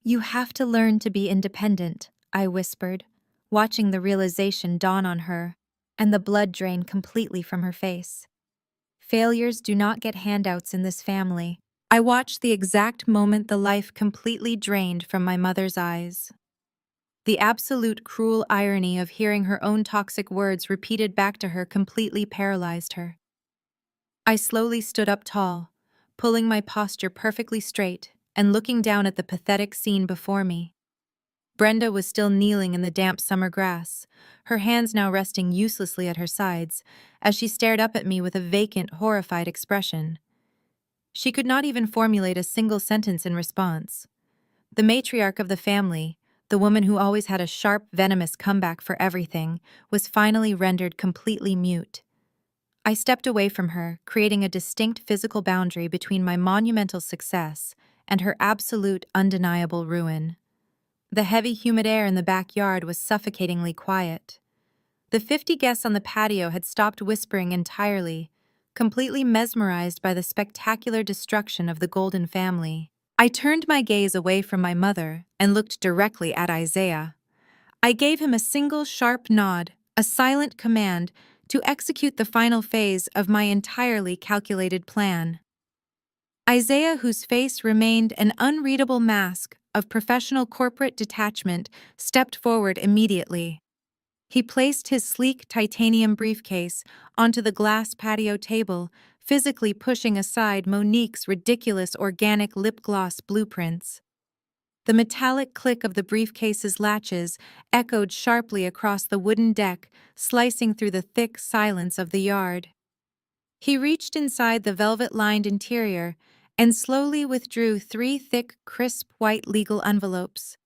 "You have to learn to be independent," I whispered, watching the realization dawn on her, and the blood drain completely from her face. "Failures do not get handouts in this family." I watched the exact moment the life completely drained from my mother's eyes. The absolute cruel irony of hearing her own toxic words repeated back to her completely paralyzed her. I slowly stood up tall, pulling my posture perfectly straight and looking down at the pathetic scene before me. Brenda was still kneeling in the damp summer grass, her hands now resting uselessly at her sides, as she stared up at me with a vacant, horrified expression. She could not even formulate a single sentence in response. The matriarch of the family, the woman who always had a sharp, venomous comeback for everything, was finally rendered completely mute. I stepped away from her, creating a distinct physical boundary between my monumental success and her absolute, undeniable ruin. The heavy, humid air in the backyard was suffocatingly quiet. The 50 guests on the patio had stopped whispering entirely, completely mesmerized by the spectacular destruction of the Golden family. I turned my gaze away from my mother and looked directly at Isaiah. I gave him a single sharp nod, a silent command, to execute the final phase of my entirely calculated plan. Isaiah, whose face remained an unreadable mask of professional corporate detachment, stepped forward immediately. He placed his sleek titanium briefcase onto the glass patio table, physically pushing aside Monique's ridiculous organic lip gloss blueprints. The metallic click of the briefcase's latches echoed sharply across the wooden deck, slicing through the thick silence of the yard. He reached inside the velvet-lined interior and slowly withdrew 3 thick, crisp white legal envelopes.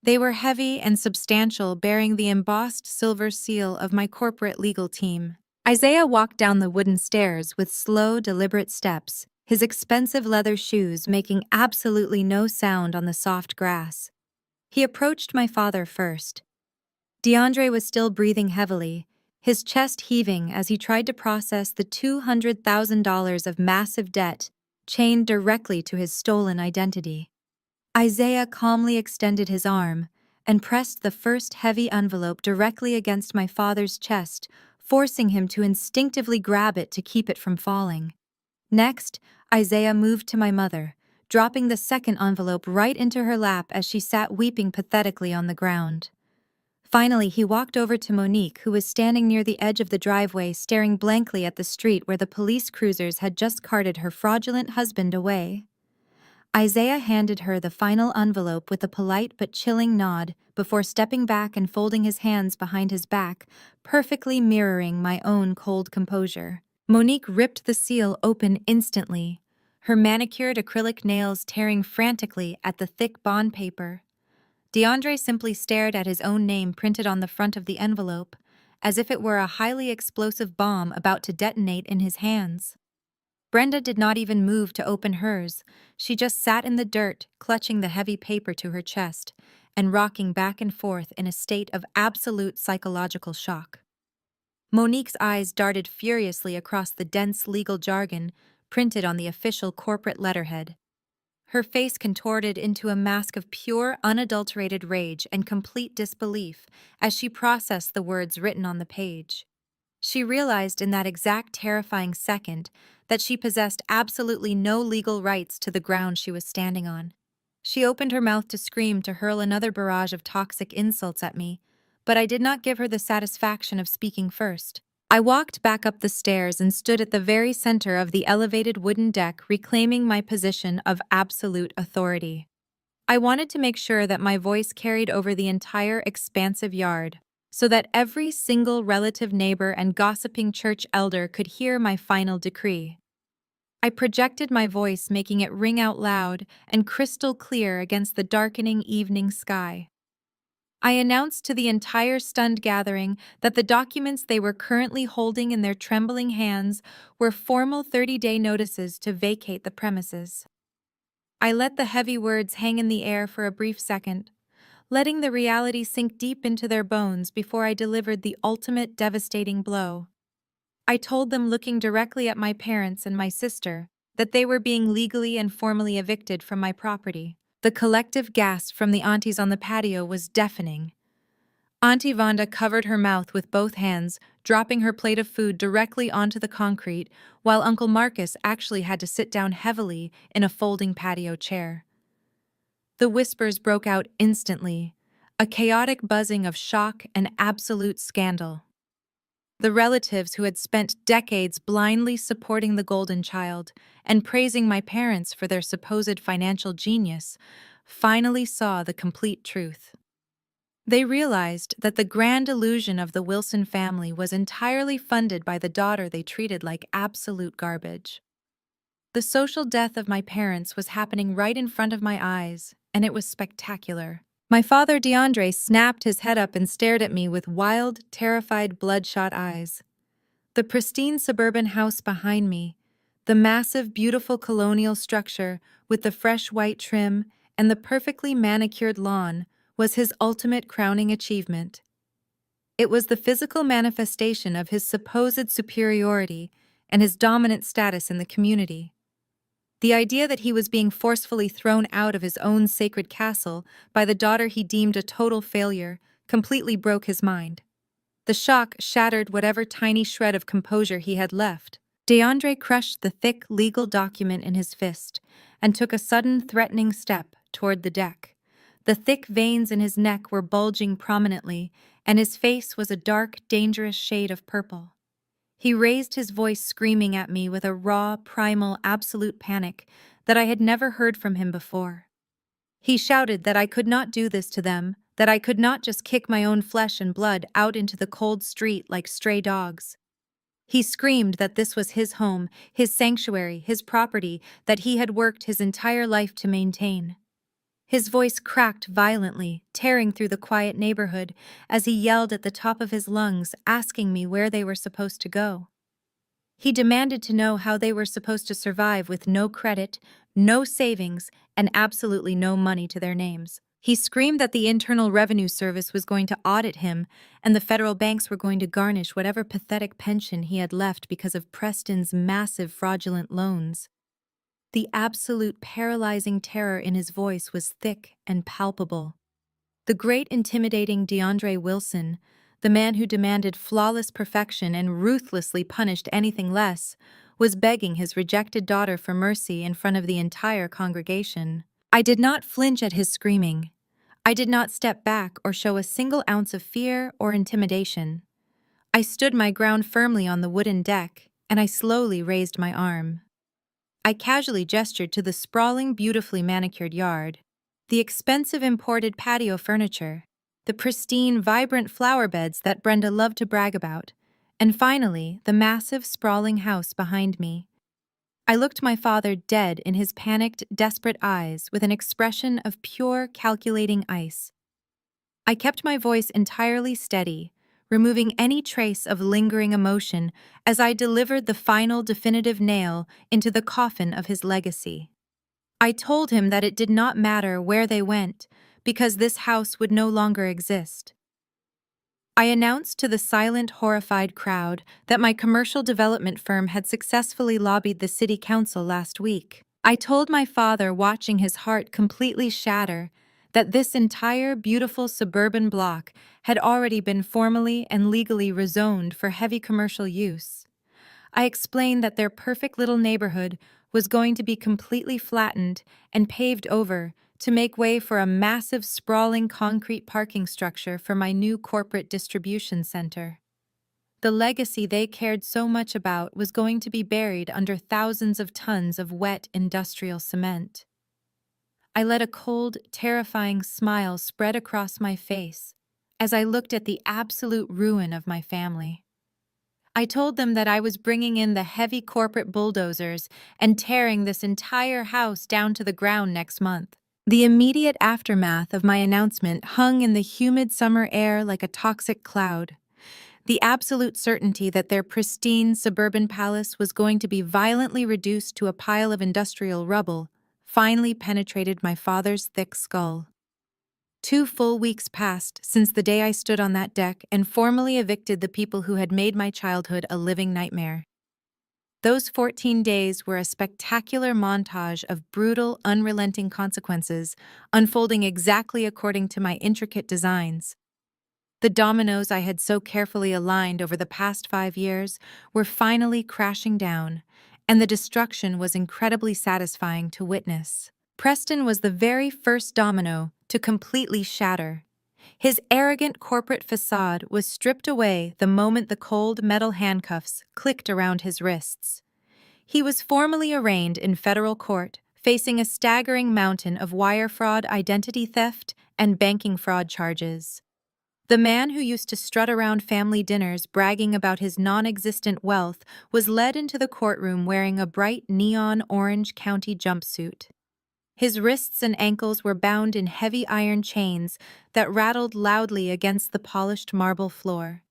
They were heavy and substantial, bearing the embossed silver seal of my corporate legal team. Isaiah walked down the wooden stairs with slow, deliberate steps, his expensive leather shoes making absolutely no sound on the soft grass. He approached my father first. DeAndre was still breathing heavily, his chest heaving as he tried to process the $200,000 of massive debt chained directly to his stolen identity. Isaiah calmly extended his arm and pressed the first heavy envelope directly against my father's chest, forcing him to instinctively grab it to keep it from falling. Next, Isaiah moved to my mother, dropping the second envelope right into her lap as she sat weeping pathetically on the ground. Finally, he walked over to Monique, who was standing near the edge of the driveway staring blankly at the street where the police cruisers had just carted her fraudulent husband away. Isaiah handed her the final envelope with a polite but chilling nod before stepping back and folding his hands behind his back, perfectly mirroring my own cold composure. Monique ripped the seal open instantly, her manicured acrylic nails tearing frantically at the thick bond paper. DeAndre simply stared at his own name printed on the front of the envelope, as if it were a highly explosive bomb about to detonate in his hands. Brenda did not even move to open hers. She just sat in the dirt, clutching the heavy paper to her chest and rocking back and forth in a state of absolute psychological shock. Monique's eyes darted furiously across the dense legal jargon printed on the official corporate letterhead. Her face contorted into a mask of pure, unadulterated rage and complete disbelief as she processed the words written on the page. She realized in that exact terrifying second that she possessed absolutely no legal rights to the ground she was standing on. She opened her mouth to scream, to hurl another barrage of toxic insults at me, but I did not give her the satisfaction of speaking first. I walked back up the stairs and stood at the very center of the elevated wooden deck, reclaiming my position of absolute authority. I wanted to make sure that my voice carried over the entire expansive yard, so that every single relative neighbor and gossiping church elder could hear my final decree. I projected my voice, making it ring out loud and crystal clear against the darkening evening sky. I announced to the entire stunned gathering that the documents they were currently holding in their trembling hands were formal 30-day notices to vacate the premises. I let the heavy words hang in the air for a brief second, letting the reality sink deep into their bones before I delivered the ultimate devastating blow. I told them, looking directly at my parents and my sister, that they were being legally and formally evicted from my property. The collective gasp from the aunties on the patio was deafening. Auntie Vonda covered her mouth with both hands, dropping her plate of food directly onto the concrete, while Uncle Marcus actually had to sit down heavily in a folding patio chair. The whispers broke out instantly, a chaotic buzzing of shock and absolute scandal. The relatives who had spent decades blindly supporting the golden child and praising my parents for their supposed financial genius finally saw the complete truth. They realized that the grand illusion of the Wilson family was entirely funded by the daughter they treated like absolute garbage. The social death of my parents was happening right in front of my eyes, and it was spectacular. My father, DeAndre, snapped his head up and stared at me with wild, terrified, bloodshot eyes. The pristine suburban house behind me, the massive, beautiful colonial structure with the fresh white trim and the perfectly manicured lawn, was his ultimate crowning achievement. It was the physical manifestation of his supposed superiority and his dominant status in the community. The idea that he was being forcefully thrown out of his own sacred castle by the daughter he deemed a total failure completely broke his mind. The shock shattered whatever tiny shred of composure he had left. DeAndre crushed the thick legal document in his fist and took a sudden, threatening step toward the deck. The thick veins in his neck were bulging prominently, and his face was a dark, dangerous shade of purple. He raised his voice, screaming at me with a raw, primal, absolute panic that I had never heard from him before. He shouted that I could not do this to them, that I could not just kick my own flesh and blood out into the cold street like stray dogs. He screamed that this was his home, his sanctuary, his property that he had worked his entire life to maintain. His voice cracked violently, tearing through the quiet neighborhood as he yelled at the top of his lungs, asking me where they were supposed to go. He demanded to know how they were supposed to survive with no credit, no savings, and absolutely no money to their names. He screamed that the Internal Revenue Service was going to audit him, and the federal banks were going to garnish whatever pathetic pension he had left because of Preston's massive fraudulent loans. The absolute paralyzing terror in his voice was thick and palpable. The great intimidating DeAndre Wilson, the man who demanded flawless perfection and ruthlessly punished anything less, was begging his rejected daughter for mercy in front of the entire congregation. I did not flinch at his screaming. I did not step back or show a single ounce of fear or intimidation. I stood my ground firmly on the wooden deck, and I slowly raised my arm. I casually gestured to the sprawling, beautifully manicured yard. The expensive imported patio furniture, the pristine, vibrant flower beds that Brenda loved to brag about, and finally, the massive, sprawling house behind me. I looked my father dead in his panicked, desperate eyes with an expression of pure, calculating ice. I kept my voice entirely steady, removing any trace of lingering emotion as I delivered the final definitive nail into the coffin of his legacy. I told him that it did not matter where they went, because this house would no longer exist. I announced to the silent, horrified crowd that my commercial development firm had successfully lobbied the city council last week. I told my father, watching his heart completely shatter, that this entire beautiful suburban block had already been formally and legally rezoned for heavy commercial use. I explained that their perfect little neighborhood was going to be completely flattened and paved over to make way for a massive, sprawling concrete parking structure for my new corporate distribution center. The legacy they cared so much about was going to be buried under thousands of tons of wet industrial cement. I let a cold, terrifying smile spread across my face as I looked at the absolute ruin of my family. I told them that I was bringing in the heavy corporate bulldozers and tearing this entire house down to the ground next month. The immediate aftermath of my announcement hung in the humid summer air like a toxic cloud. The absolute certainty that their pristine suburban palace was going to be violently reduced to a pile of industrial rubble finally penetrated my father's thick skull. 2 full weeks passed since the day I stood on that deck and formally evicted the people who had made my childhood a living nightmare. Those 14 days were a spectacular montage of brutal, unrelenting consequences, unfolding exactly according to my intricate designs. The dominoes I had so carefully aligned over the past 5 years were finally crashing down, and the destruction was incredibly satisfying to witness. Preston was the very first domino to completely shatter. His arrogant corporate facade was stripped away the moment the cold metal handcuffs clicked around his wrists. He was formally arraigned in federal court, facing a staggering mountain of wire fraud, identity theft, and banking fraud charges. The man who used to strut around family dinners bragging about his non-existent wealth was led into the courtroom wearing a bright neon orange county jumpsuit. His wrists and ankles were bound in heavy iron chains that rattled loudly against the polished marble floor.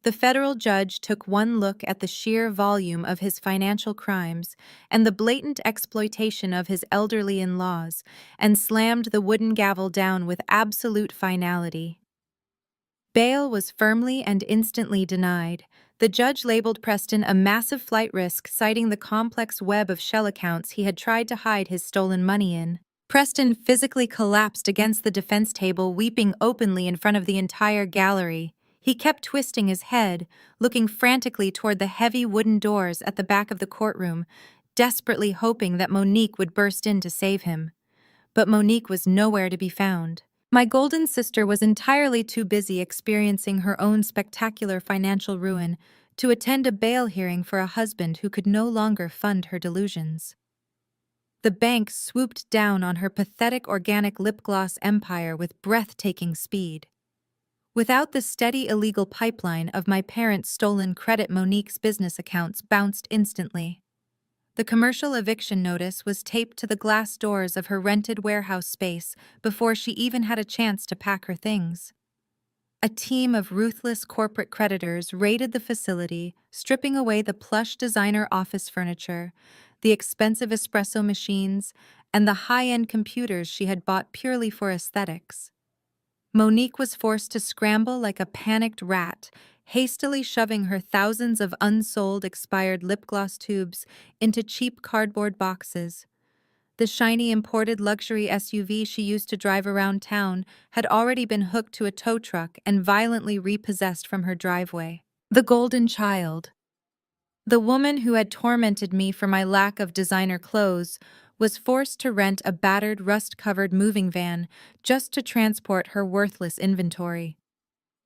The federal judge took one look at the sheer volume of his financial crimes and the blatant exploitation of his elderly in-laws and slammed the wooden gavel down with absolute finality. Bail was firmly and instantly denied. The judge labeled Preston a massive flight risk, citing the complex web of shell accounts he had tried to hide his stolen money in. Preston physically collapsed against the defense table, weeping openly in front of the entire gallery. He kept twisting his head, looking frantically toward the heavy wooden doors at the back of the courtroom, desperately hoping that Monique would burst in to save him. But Monique was nowhere to be found. My golden sister was entirely too busy experiencing her own spectacular financial ruin to attend a bail hearing for a husband who could no longer fund her delusions. The bank swooped down on her pathetic organic lip gloss empire with breathtaking speed. Without the steady illegal pipeline of my parents' stolen credit, Monique's business accounts bounced instantly. The commercial eviction notice was taped to the glass doors of her rented warehouse space before she even had a chance to pack her things. A team of ruthless corporate creditors raided the facility, stripping away the plush designer office furniture, the expensive espresso machines, and the high-end computers she had bought purely for aesthetics. Monique was forced to scramble like a panicked rat, hastily shoving her thousands of unsold expired lip gloss tubes into cheap cardboard boxes. The shiny imported luxury SUV she used to drive around town had already been hooked to a tow truck and violently repossessed from her driveway. The golden child. The woman who had tormented me for my lack of designer clothes was forced to rent a battered, rust-covered moving van just to transport her worthless inventory.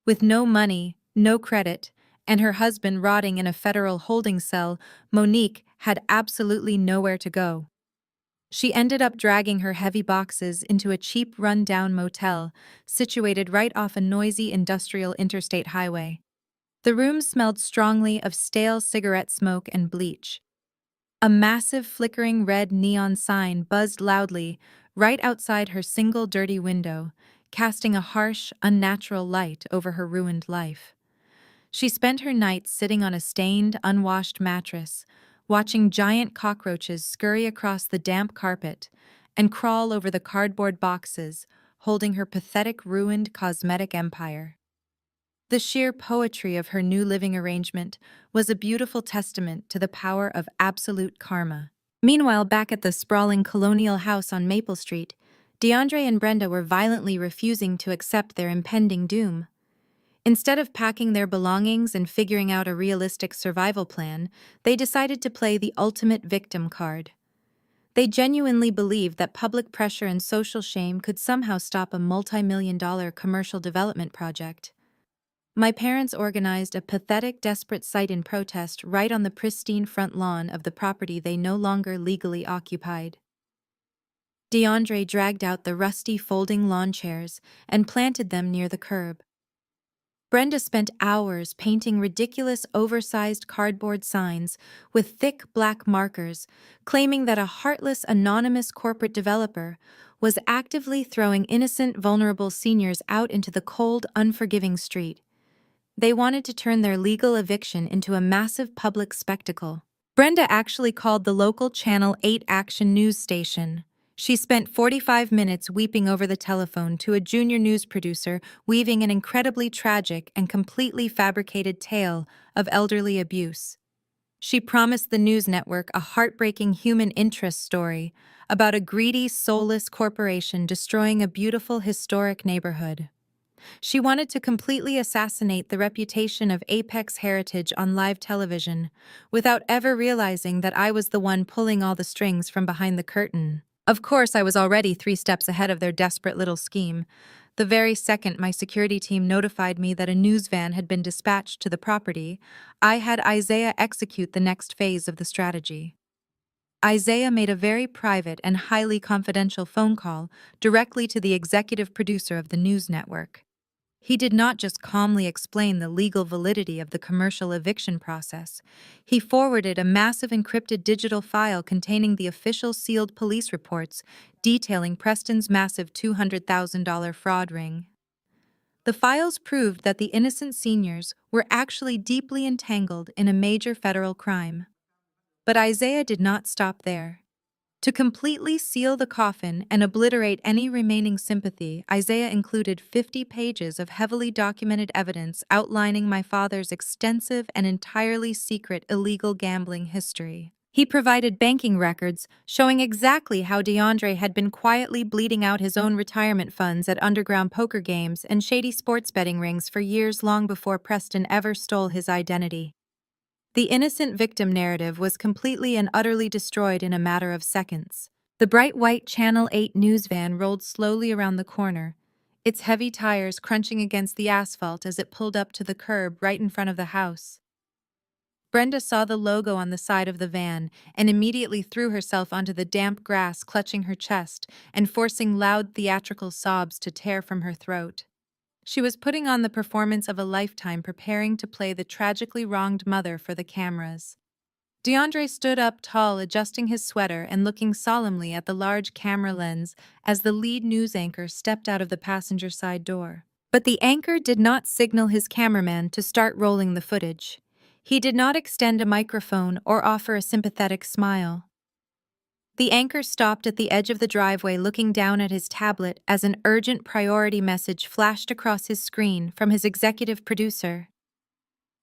With no money, no credit, and her husband rotting in a federal holding cell, Monique had absolutely nowhere to go. She ended up dragging her heavy boxes into a cheap run-down motel situated right off a noisy industrial interstate highway. The room smelled strongly of stale cigarette smoke and bleach. A massive flickering red neon sign buzzed loudly right outside her single dirty window, casting a harsh, unnatural light over her ruined life. She spent her nights sitting on a stained, unwashed mattress, watching giant cockroaches scurry across the damp carpet and crawl over the cardboard boxes, holding her pathetic, ruined cosmetic empire. The sheer poetry of her new living arrangement was a beautiful testament to the power of absolute karma. Meanwhile, back at the sprawling colonial house on Maple Street, DeAndre and Brenda were violently refusing to accept their impending doom. Instead of packing their belongings and figuring out a realistic survival plan, they decided to play the ultimate victim card. They genuinely believed that public pressure and social shame could somehow stop a multi-million-dollar commercial development project. My parents organized a pathetic, desperate sit-in protest right on the pristine front lawn of the property they no longer legally occupied. DeAndre dragged out the rusty folding lawn chairs and planted them near the curb. Brenda spent hours painting ridiculous oversized cardboard signs with thick black markers, claiming that a heartless anonymous corporate developer was actively throwing innocent, vulnerable seniors out into the cold, unforgiving street. They wanted to turn their legal eviction into a massive public spectacle. Brenda actually called the local Channel 8 action news station. She spent 45 minutes weeping over the telephone to a junior news producer, weaving an incredibly tragic and completely fabricated tale of elderly abuse. She promised the news network a heartbreaking human interest story about a greedy, soulless corporation destroying a beautiful, historic neighborhood. She wanted to completely assassinate the reputation of Apex Heritage on live television, without ever realizing that I was the one pulling all the strings from behind the curtain. Of course, I was already 3 steps ahead of their desperate little scheme. The very second my security team notified me that a news van had been dispatched to the property, I had Isaiah execute the next phase of the strategy. Isaiah made a very private and highly confidential phone call directly to the executive producer of the news network. He did not just calmly explain the legal validity of the commercial eviction process. He forwarded a massive encrypted digital file containing the official sealed police reports detailing Preston's massive $200,000 fraud ring. The files proved that the innocent seniors were actually deeply entangled in a major federal crime. But Isaiah did not stop there. To completely seal the coffin and obliterate any remaining sympathy, Isaiah included 50 pages of heavily documented evidence outlining my father's extensive and entirely secret illegal gambling history. He provided banking records showing exactly how DeAndre had been quietly bleeding out his own retirement funds at underground poker games and shady sports betting rings for years long before Preston ever stole his identity. The innocent victim narrative was completely and utterly destroyed in a matter of seconds. The bright white Channel 8 news van rolled slowly around the corner, its heavy tires crunching against the asphalt as it pulled up to the curb right in front of the house. Brenda saw the logo on the side of the van and immediately threw herself onto the damp grass, clutching her chest and forcing loud theatrical sobs to tear from her throat. She was putting on the performance of a lifetime, preparing to play the tragically wronged mother for the cameras. DeAndre stood up tall, adjusting his sweater and looking solemnly at the large camera lens as the lead news anchor stepped out of the passenger side door. But the anchor did not signal his cameraman to start rolling the footage. He did not extend a microphone or offer a sympathetic smile. The anchor stopped at the edge of the driveway, looking down at his tablet as an urgent priority message flashed across his screen from his executive producer.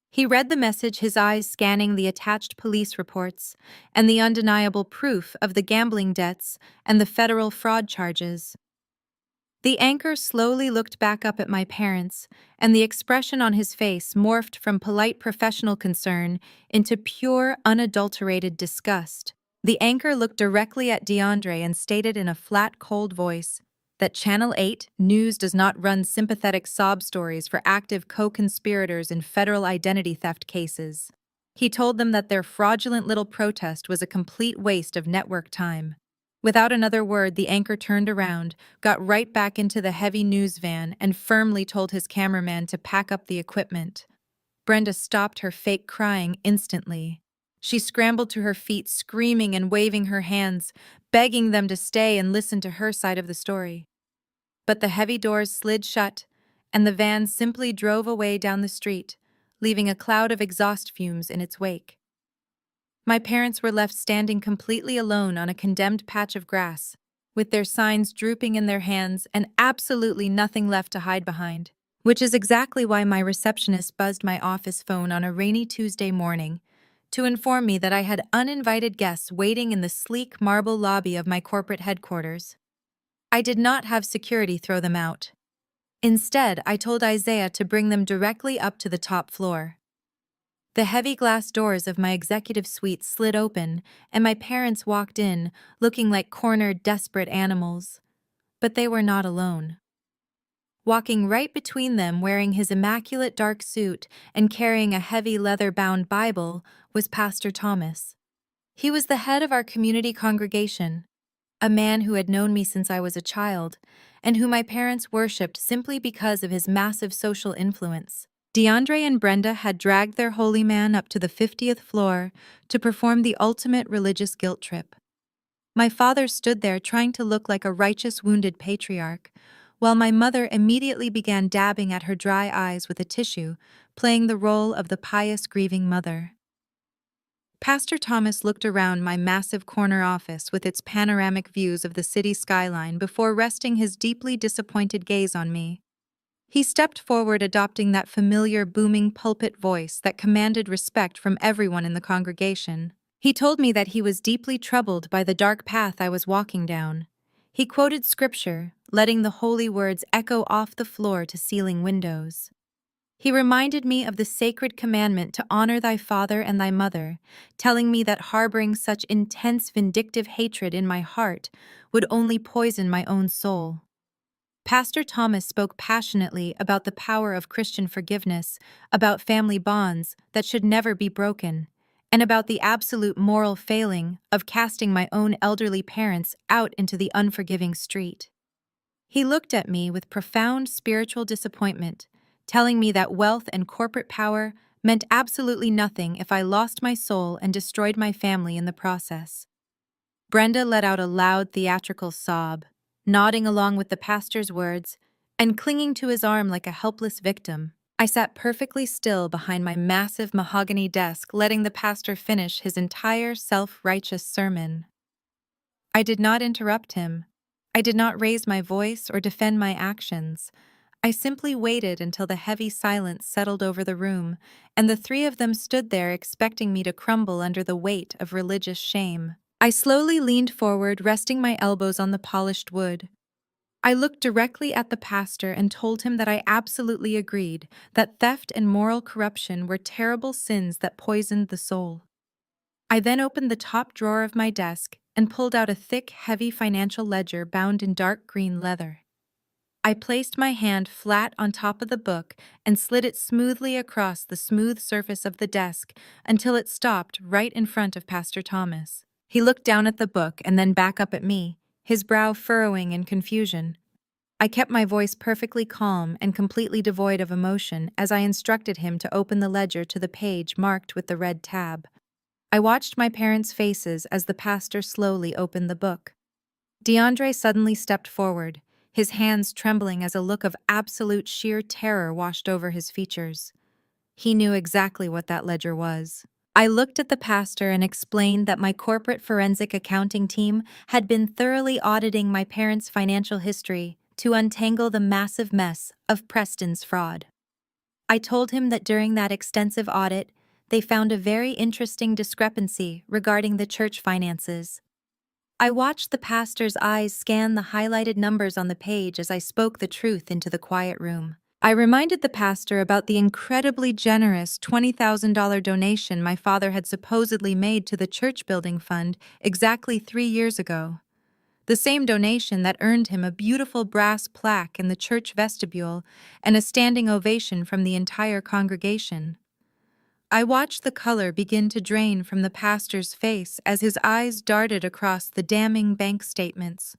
He read the message, his eyes scanning the attached police reports and the undeniable proof of the gambling debts and the federal fraud charges. The anchor slowly looked back up at my parents, and the expression on his face morphed from polite professional concern into pure, unadulterated disgust. The anchor looked directly at DeAndre and stated in a flat, cold voice that Channel 8 News does not run sympathetic sob stories for active co-conspirators in federal identity theft cases. He told them that their fraudulent little protest was a complete waste of network time. Without another word, the anchor turned around, got right back into the heavy news van, and firmly told his cameraman to pack up the equipment. Brenda stopped her fake crying instantly. She scrambled to her feet, screaming and waving her hands, begging them to stay and listen to her side of the story. But the heavy doors slid shut, and the van simply drove away down the street, leaving a cloud of exhaust fumes in its wake. My parents were left standing completely alone on a condemned patch of grass, with their signs drooping in their hands and absolutely nothing left to hide behind. Which is exactly why my receptionist buzzed my office phone on a rainy Tuesday morning to inform me that I had uninvited guests waiting in the sleek marble lobby of my corporate headquarters. I did not have security throw them out. Instead, I told Isaiah to bring them directly up to the top floor. The heavy glass doors of my executive suite slid open, and my parents walked in, looking like cornered, desperate animals. But they were not alone. Walking right between them, wearing his immaculate dark suit and carrying a heavy leather-bound Bible, was Pastor Thomas. He was the head of our community congregation, a man who had known me since I was a child, and who my parents worshipped simply because of his massive social influence. DeAndre and Brenda had dragged their holy man up to the 50th floor to perform the ultimate religious guilt trip. My father stood there trying to look like a righteous wounded patriarch, while my mother immediately began dabbing at her dry eyes with a tissue, playing the role of the pious grieving mother. Pastor Thomas looked around my massive corner office with its panoramic views of the city skyline before resting his deeply disappointed gaze on me. He stepped forward, adopting that familiar booming pulpit voice that commanded respect from everyone in the congregation. He told me that he was deeply troubled by the dark path I was walking down. He quoted scripture, letting the holy words echo off the floor to ceiling windows. He reminded me of the sacred commandment to honor thy father and thy mother, telling me that harboring such intense vindictive hatred in my heart would only poison my own soul. Pastor Thomas spoke passionately about the power of Christian forgiveness, about family bonds that should never be broken, and about the absolute moral failing of casting my own elderly parents out into the unforgiving street. He looked at me with profound spiritual disappointment, telling me that wealth and corporate power meant absolutely nothing if I lost my soul and destroyed my family in the process. Brenda let out a loud theatrical sob, nodding along with the pastor's words and clinging to his arm like a helpless victim. I sat perfectly still behind my massive mahogany desk, letting the pastor finish his entire self-righteous sermon. I did not interrupt him. I did not raise my voice or defend my actions. I simply waited until the heavy silence settled over the room, and the three of them stood there expecting me to crumble under the weight of religious shame. I slowly leaned forward, resting my elbows on the polished wood. I looked directly at the pastor and told him that I absolutely agreed that theft and moral corruption were terrible sins that poisoned the soul. I then opened the top drawer of my desk and pulled out a thick, heavy financial ledger bound in dark green leather. I placed my hand flat on top of the book and slid it smoothly across the smooth surface of the desk until it stopped right in front of Pastor Thomas. He looked down at the book and then back up at me, his brow furrowing in confusion. I kept my voice perfectly calm and completely devoid of emotion as I instructed him to open the ledger to the page marked with the red tab. I watched my parents' faces as the pastor slowly opened the book. DeAndre suddenly stepped forward, his hands trembling as a look of absolute sheer terror washed over his features. He knew exactly what that ledger was. I looked at the pastor and explained that my corporate forensic accounting team had been thoroughly auditing my parents' financial history to untangle the massive mess of Preston's fraud. I told him that during that extensive audit, they found a very interesting discrepancy regarding the church finances. I watched the pastor's eyes scan the highlighted numbers on the page as I spoke the truth into the quiet room. I reminded the pastor about the incredibly generous $20,000 donation my father had supposedly made to the church building fund exactly 3 years ago. The same donation that earned him a beautiful brass plaque in the church vestibule and a standing ovation from the entire congregation. I watched the color begin to drain from the pastor's face as his eyes darted across the damning bank statements.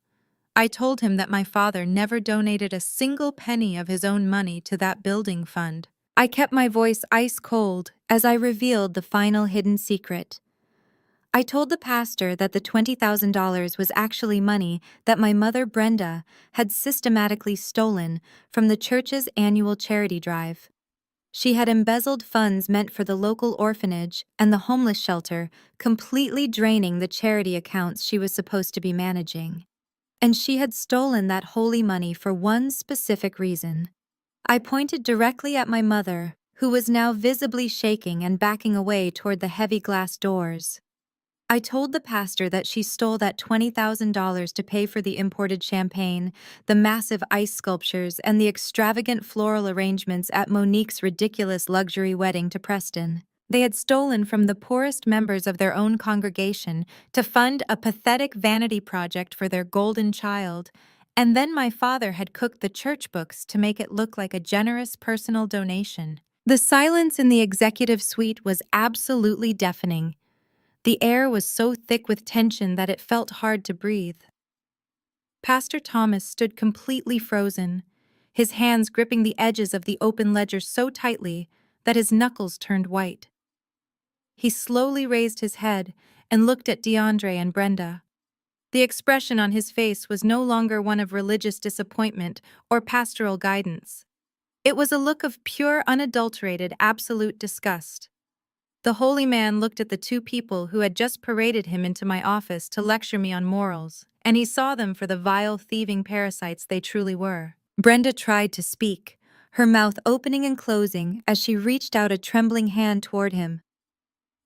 I told him that my father never donated a single penny of his own money to that building fund. I kept my voice ice cold as I revealed the final hidden secret. I told the pastor that the $20,000 was actually money that my mother, Brenda, had systematically stolen from the church's annual charity drive. She had embezzled funds meant for the local orphanage and the homeless shelter, completely draining the charity accounts she was supposed to be managing. And she had stolen that holy money for one specific reason. I pointed directly at my mother, who was now visibly shaking and backing away toward the heavy glass doors. I told the pastor that she stole that $20,000 to pay for the imported champagne, the massive ice sculptures, and the extravagant floral arrangements at Monique's ridiculous luxury wedding to Preston. They had stolen from the poorest members of their own congregation to fund a pathetic vanity project for their golden child, and then my father had cooked the church books to make it look like a generous personal donation. The silence in the executive suite was absolutely deafening. The air was so thick with tension that it felt hard to breathe. Pastor Thomas stood completely frozen, his hands gripping the edges of the open ledger so tightly that his knuckles turned white. He slowly raised his head and looked at DeAndre and Brenda. The expression on his face was no longer one of religious disappointment or pastoral guidance. It was a look of pure, unadulterated, absolute disgust. The holy man looked at the two people who had just paraded him into my office to lecture me on morals, and he saw them for the vile, thieving parasites they truly were. Brenda tried to speak, her mouth opening and closing as she reached out a trembling hand toward him.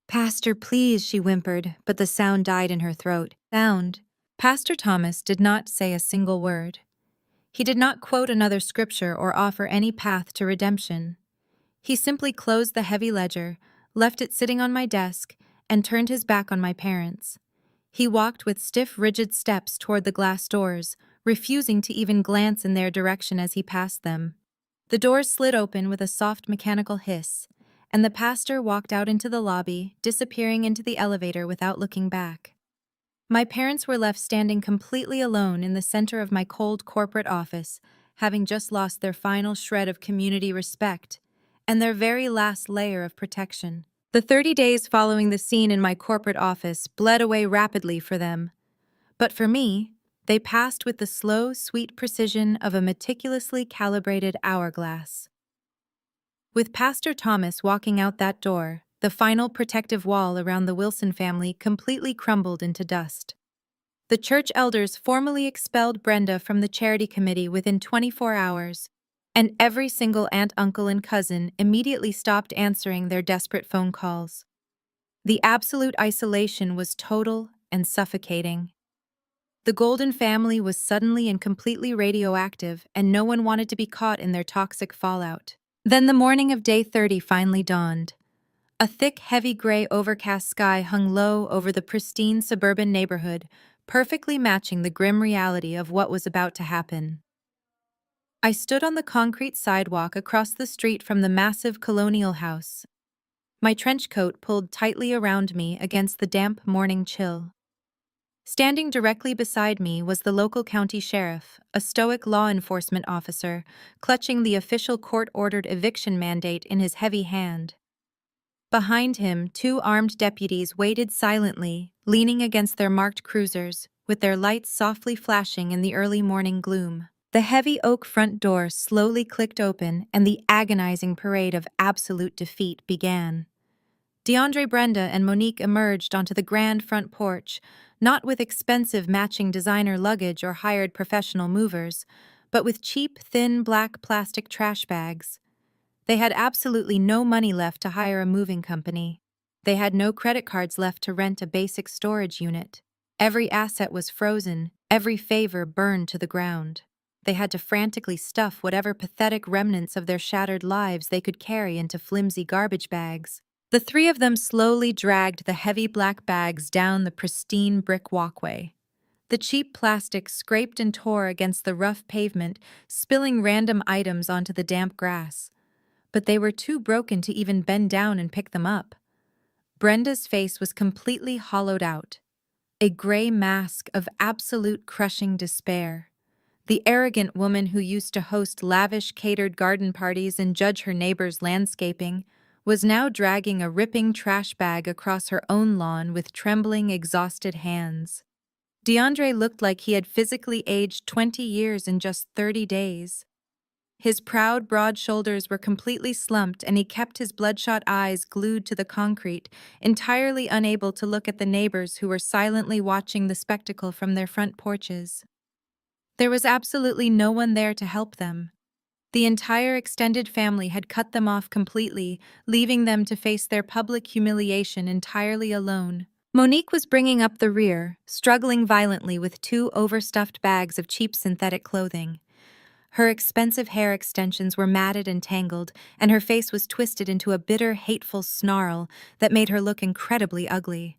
"Pastor, please," she whimpered, but the sound died in her throat. Pastor Thomas did not say a single word. He did not quote another scripture or offer any path to redemption. He simply closed the heavy ledger, left it sitting on my desk, and turned his back on my parents. He walked with stiff, rigid steps toward the glass doors, refusing to even glance in their direction as he passed them. The doors slid open with a soft mechanical hiss, and the pastor walked out into the lobby, disappearing into the elevator without looking back. My parents were left standing completely alone in the center of my cold corporate office, having just lost their final shred of community respect and their very last layer of protection. The 30 days following the scene in my corporate office bled away rapidly for them. But for me, they passed with the slow, sweet precision of a meticulously calibrated hourglass. With Pastor Thomas walking out that door, the final protective wall around the Wilson family completely crumbled into dust. The church elders formally expelled Brenda from the charity committee within 24 hours, and every single aunt, uncle, and cousin immediately stopped answering their desperate phone calls. The absolute isolation was total and suffocating. The Golden family was suddenly and completely radioactive, and no one wanted to be caught in their toxic fallout. Then the morning of day 30 finally dawned. A thick, heavy gray overcast sky hung low over the pristine suburban neighborhood, perfectly matching the grim reality of what was about to happen. I stood on the concrete sidewalk across the street from the massive colonial house, my trench coat pulled tightly around me against the damp morning chill. Standing directly beside me was the local county sheriff, a stoic law enforcement officer, clutching the official court-ordered eviction mandate in his heavy hand. Behind him, two armed deputies waited silently, leaning against their marked cruisers, with their lights softly flashing in the early morning gloom. The heavy oak front door slowly clicked open, and the agonizing parade of absolute defeat began. DeAndre, Brenda, and Monique emerged onto the grand front porch, not with expensive matching designer luggage or hired professional movers, but with cheap, thin black plastic trash bags. They had absolutely no money left to hire a moving company. They had no credit cards left to rent a basic storage unit. Every asset was frozen, every favor burned to the ground. They had to frantically stuff whatever pathetic remnants of their shattered lives they could carry into flimsy garbage bags. The three of them slowly dragged the heavy black bags down the pristine brick walkway. The cheap plastic scraped and tore against the rough pavement, spilling random items onto the damp grass. but they were too broken to even bend down and pick them up. Brenda's face was completely hollowed out, a gray mask of absolute crushing despair. The arrogant woman who used to host lavish catered garden parties and judge her neighbors' landscaping was now dragging a ripping trash bag across her own lawn with trembling, exhausted hands. DeAndre looked like he had physically aged 20 years in just 30 days. His proud, broad shoulders were completely slumped, and he kept his bloodshot eyes glued to the concrete, entirely unable to look at the neighbors who were silently watching the spectacle from their front porches. There was absolutely no one there to help them. The entire extended family had cut them off completely, leaving them to face their public humiliation entirely alone. Monique was bringing up the rear, struggling violently with two overstuffed bags of cheap synthetic clothing. Her expensive hair extensions were matted and tangled, and her face was twisted into a bitter, hateful snarl that made her look incredibly ugly.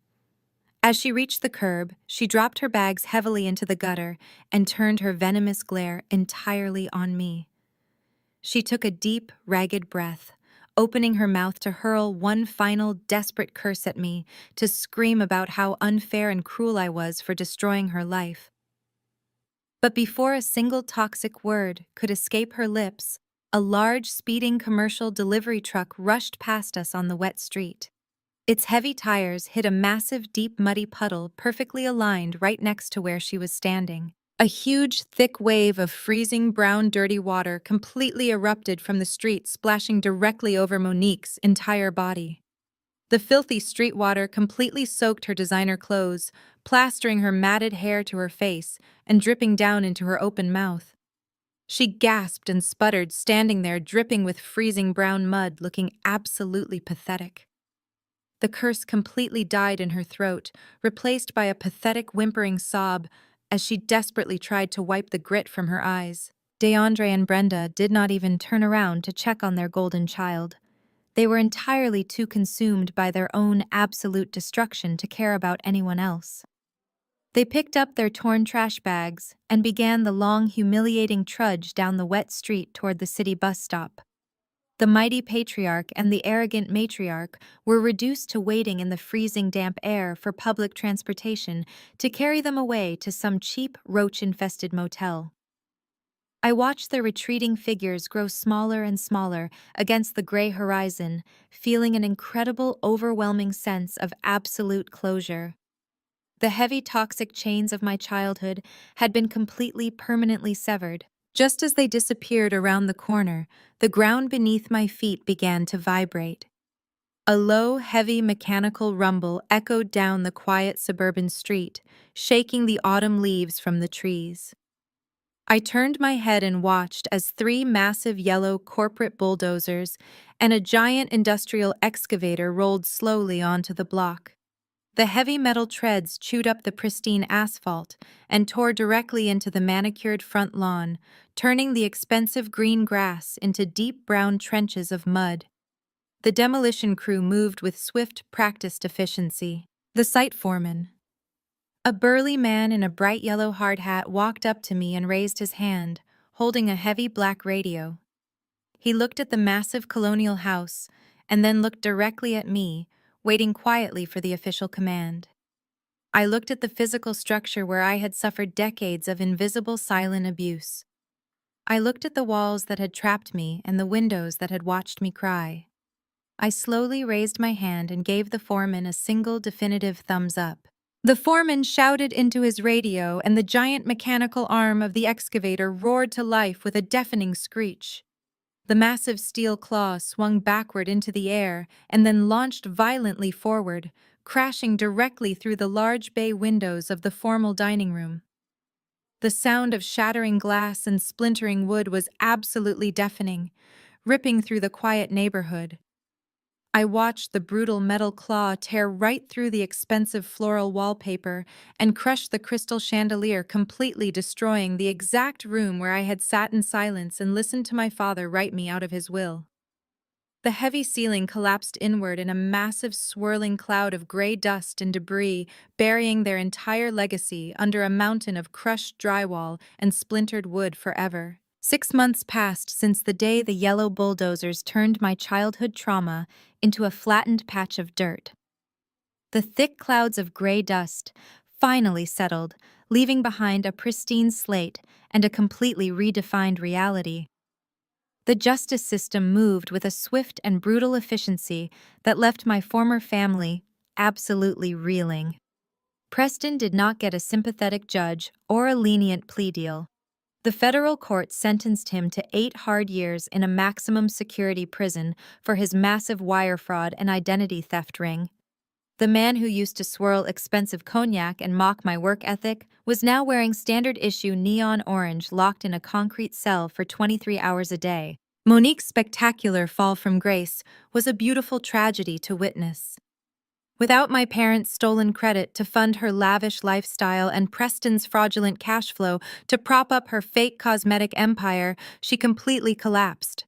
As she reached the curb, she dropped her bags heavily into the gutter and turned her venomous glare entirely on me. She took a deep, ragged breath, opening her mouth to hurl one final, desperate curse at me, to scream about how unfair and cruel I was for destroying her life. But before a single toxic word could escape her lips, a large, speeding commercial delivery truck rushed past us on the wet street. Its heavy tires hit a massive, deep, muddy puddle perfectly aligned right next to where she was standing. A huge, thick wave of freezing brown, dirty water completely erupted from the street, splashing directly over Monique's entire body. The filthy street water completely soaked her designer clothes, plastering her matted hair to her face and dripping down into her open mouth. She gasped and sputtered, standing there dripping with freezing brown mud, looking absolutely pathetic. The curse completely died in her throat, replaced by a pathetic whimpering sob as she desperately tried to wipe the grit from her eyes. DeAndre and Brenda did not even turn around to check on their golden child. They were entirely too consumed by their own absolute destruction to care about anyone else. They picked up their torn trash bags and began the long, humiliating trudge down the wet street toward the city bus stop. The mighty patriarch and the arrogant matriarch were reduced to waiting in the freezing damp air for public transportation to carry them away to some cheap, roach-infested motel. I watched their retreating figures grow smaller and smaller against the gray horizon, feeling an incredible, overwhelming sense of absolute closure. The heavy, toxic chains of my childhood had been completely, permanently severed. Just as they disappeared around the corner, the ground beneath my feet began to vibrate. A low, heavy, mechanical rumble echoed down the quiet suburban street, shaking the autumn leaves from the trees. I turned my head and watched as three massive yellow corporate bulldozers and a giant industrial excavator rolled slowly onto the block. The heavy metal treads chewed up the pristine asphalt and tore directly into the manicured front lawn, turning the expensive green grass into deep brown trenches of mud. The demolition crew moved with swift, practiced efficiency. The site foreman, a burly man in a bright yellow hard hat, walked up to me and raised his hand, holding a heavy black radio. He looked at the massive colonial house and then looked directly at me, waiting quietly for the official command. I looked at the physical structure where I had suffered decades of invisible, silent abuse. I looked at the walls that had trapped me and the windows that had watched me cry. I slowly raised my hand and gave the foreman a single definitive thumbs up. The foreman shouted into his radio, and the giant mechanical arm of the excavator roared to life with a deafening screech. The massive steel claw swung backward into the air and then launched violently forward, crashing directly through the large bay windows of the formal dining room. The sound of shattering glass and splintering wood was absolutely deafening, ripping through the quiet neighborhood. I watched the brutal metal claw tear right through the expensive floral wallpaper and crush the crystal chandelier, completely destroying the exact room where I had sat in silence and listened to my father write me out of his will. The heavy ceiling collapsed inward in a massive swirling cloud of gray dust and debris, burying their entire legacy under a mountain of crushed drywall and splintered wood forever. 6 months passed since the day the yellow bulldozers turned my childhood trauma into a flattened patch of dirt. The thick clouds of gray dust finally settled, leaving behind a pristine slate and a completely redefined reality. The justice system moved with a swift and brutal efficiency that left my former family absolutely reeling. Preston did not get a sympathetic judge or a lenient plea deal. The federal court sentenced him to 8 hard years in a maximum security prison for his massive wire fraud and identity theft ring. The man who used to swirl expensive cognac and mock my work ethic was now wearing standard issue neon orange, locked in a concrete cell for 23 hours a day. Monique's spectacular fall from grace was a beautiful tragedy to witness. Without my parents' stolen credit to fund her lavish lifestyle and Preston's fraudulent cash flow to prop up her fake cosmetic empire, she completely collapsed.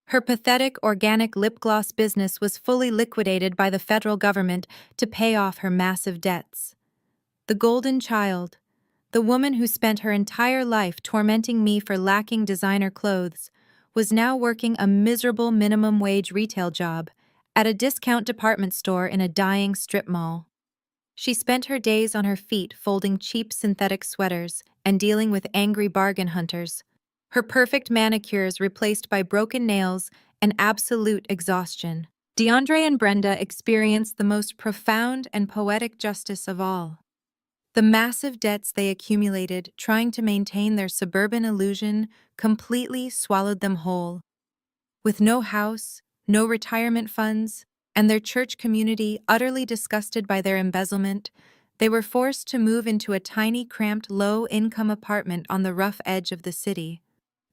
Her pathetic organic lip gloss business was fully liquidated by the federal government to pay off her massive debts. The golden child, the woman who spent her entire life tormenting me for lacking designer clothes, was now working a miserable minimum wage retail job at a discount department store in a dying strip mall. She spent her days on her feet folding cheap synthetic sweaters and dealing with angry bargain hunters, her perfect manicures replaced by broken nails and absolute exhaustion. DeAndre and Brenda experienced the most profound and poetic justice of all. The massive debts they accumulated trying to maintain their suburban illusion completely swallowed them whole. With no house, no retirement funds, and their church community utterly disgusted by their embezzlement, they were forced to move into a tiny, cramped, low-income apartment on the rough edge of the city.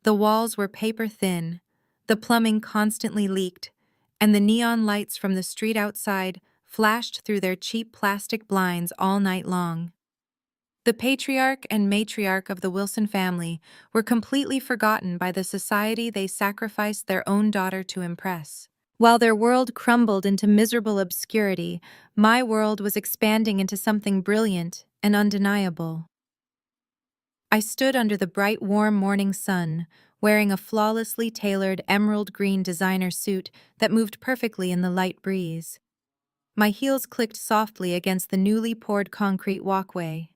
The walls were paper-thin, the plumbing constantly leaked, and the neon lights from the street outside flashed through their cheap plastic blinds all night long. The patriarch and matriarch of the Wilson family were completely forgotten by the society they sacrificed their own daughter to impress. While their world crumbled into miserable obscurity, my world was expanding into something brilliant and undeniable. I stood under the bright, warm morning sun, wearing a flawlessly tailored emerald green designer suit that moved perfectly in the light breeze. My heels clicked softly against the newly poured concrete walkway.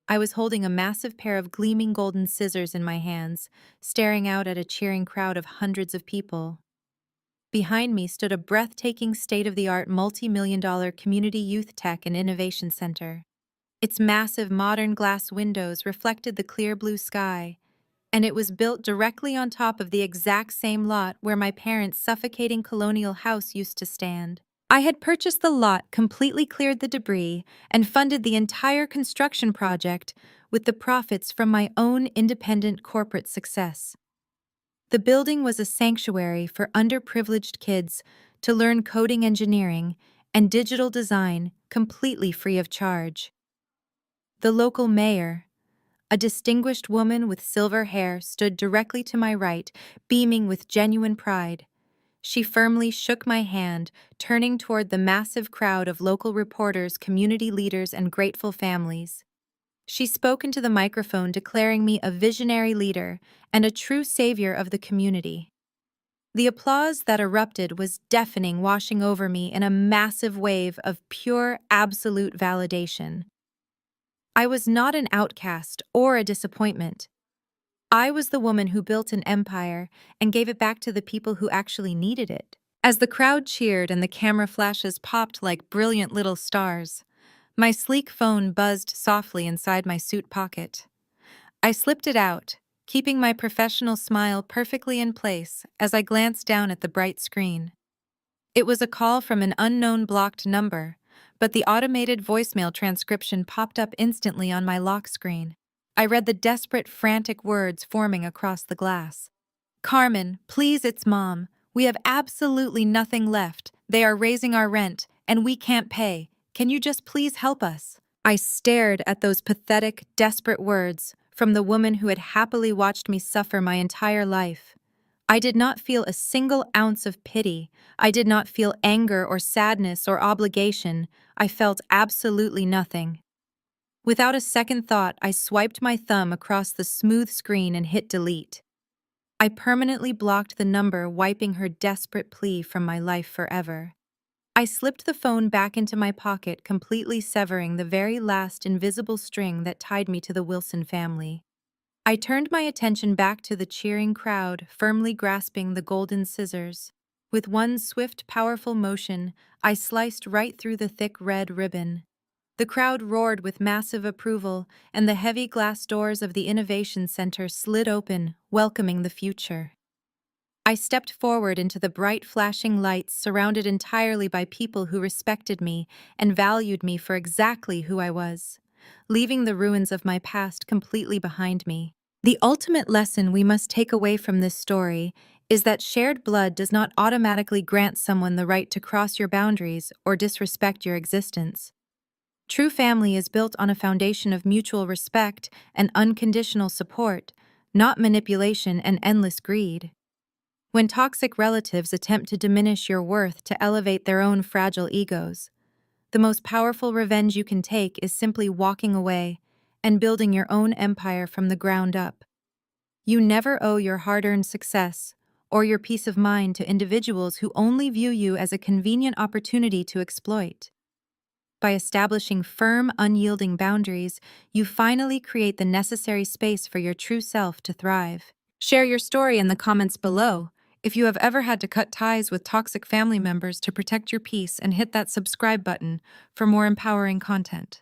I was holding a massive pair of gleaming golden scissors in my hands, staring out at a cheering crowd of hundreds of people. Behind me stood a breathtaking state-of-the-art multi-million-dollar community youth tech and innovation center. Its massive modern glass windows reflected the clear blue sky, and it was built directly on top of the exact same lot where my parents' suffocating colonial house used to stand. I had purchased the lot, completely cleared the debris, and funded the entire construction project with the profits from my own independent corporate success. The building was a sanctuary for underprivileged kids to learn coding engineering and digital design completely free of charge. The local mayor, a distinguished woman with silver hair, stood directly to my right, beaming with genuine pride. She firmly shook my hand, turning toward the massive crowd of local reporters, community leaders, and grateful families. She spoke into the microphone, declaring me a visionary leader and a true savior of the community. The applause that erupted was deafening, washing over me in a massive wave of pure, absolute validation. I was not an outcast or a disappointment. I was the woman who built an empire and gave it back to the people who actually needed it. As the crowd cheered and the camera flashes popped like brilliant little stars, my sleek phone buzzed softly inside my suit pocket. I slipped it out, keeping my professional smile perfectly in place as I glanced down at the bright screen. It was a call from an unknown blocked number, but the automated voicemail transcription popped up instantly on my lock screen. I read the desperate, frantic words forming across the glass. "Carmen, please, it's Mom. We have absolutely nothing left. They are raising our rent, and we can't pay. Can you just please help us?" I stared at those pathetic, desperate words from the woman who had happily watched me suffer my entire life. I did not feel a single ounce of pity. I did not feel anger or sadness or obligation. I felt absolutely nothing. Without a second thought, I swiped my thumb across the smooth screen and hit delete. I permanently blocked the number, wiping her desperate plea from my life forever. I slipped the phone back into my pocket, completely severing the very last invisible string that tied me to the Wilson family. I turned my attention back to the cheering crowd, firmly grasping the golden scissors. With one swift, powerful motion, I sliced right through the thick red ribbon. The crowd roared with massive approval, and the heavy glass doors of the Innovation Center slid open, welcoming the future. I stepped forward into the bright flashing lights, surrounded entirely by people who respected me and valued me for exactly who I was, leaving the ruins of my past completely behind me. The ultimate lesson we must take away from this story is that shared blood does not automatically grant someone the right to cross your boundaries or disrespect your existence. True family is built on a foundation of mutual respect and unconditional support, not manipulation and endless greed. When toxic relatives attempt to diminish your worth to elevate their own fragile egos, the most powerful revenge you can take is simply walking away and building your own empire from the ground up. You never owe your hard-earned success or your peace of mind to individuals who only view you as a convenient opportunity to exploit. By establishing firm, unyielding boundaries, you finally create the necessary space for your true self to thrive. Share your story in the comments below if you have ever had to cut ties with toxic family members to protect your peace, and hit that subscribe button for more empowering content.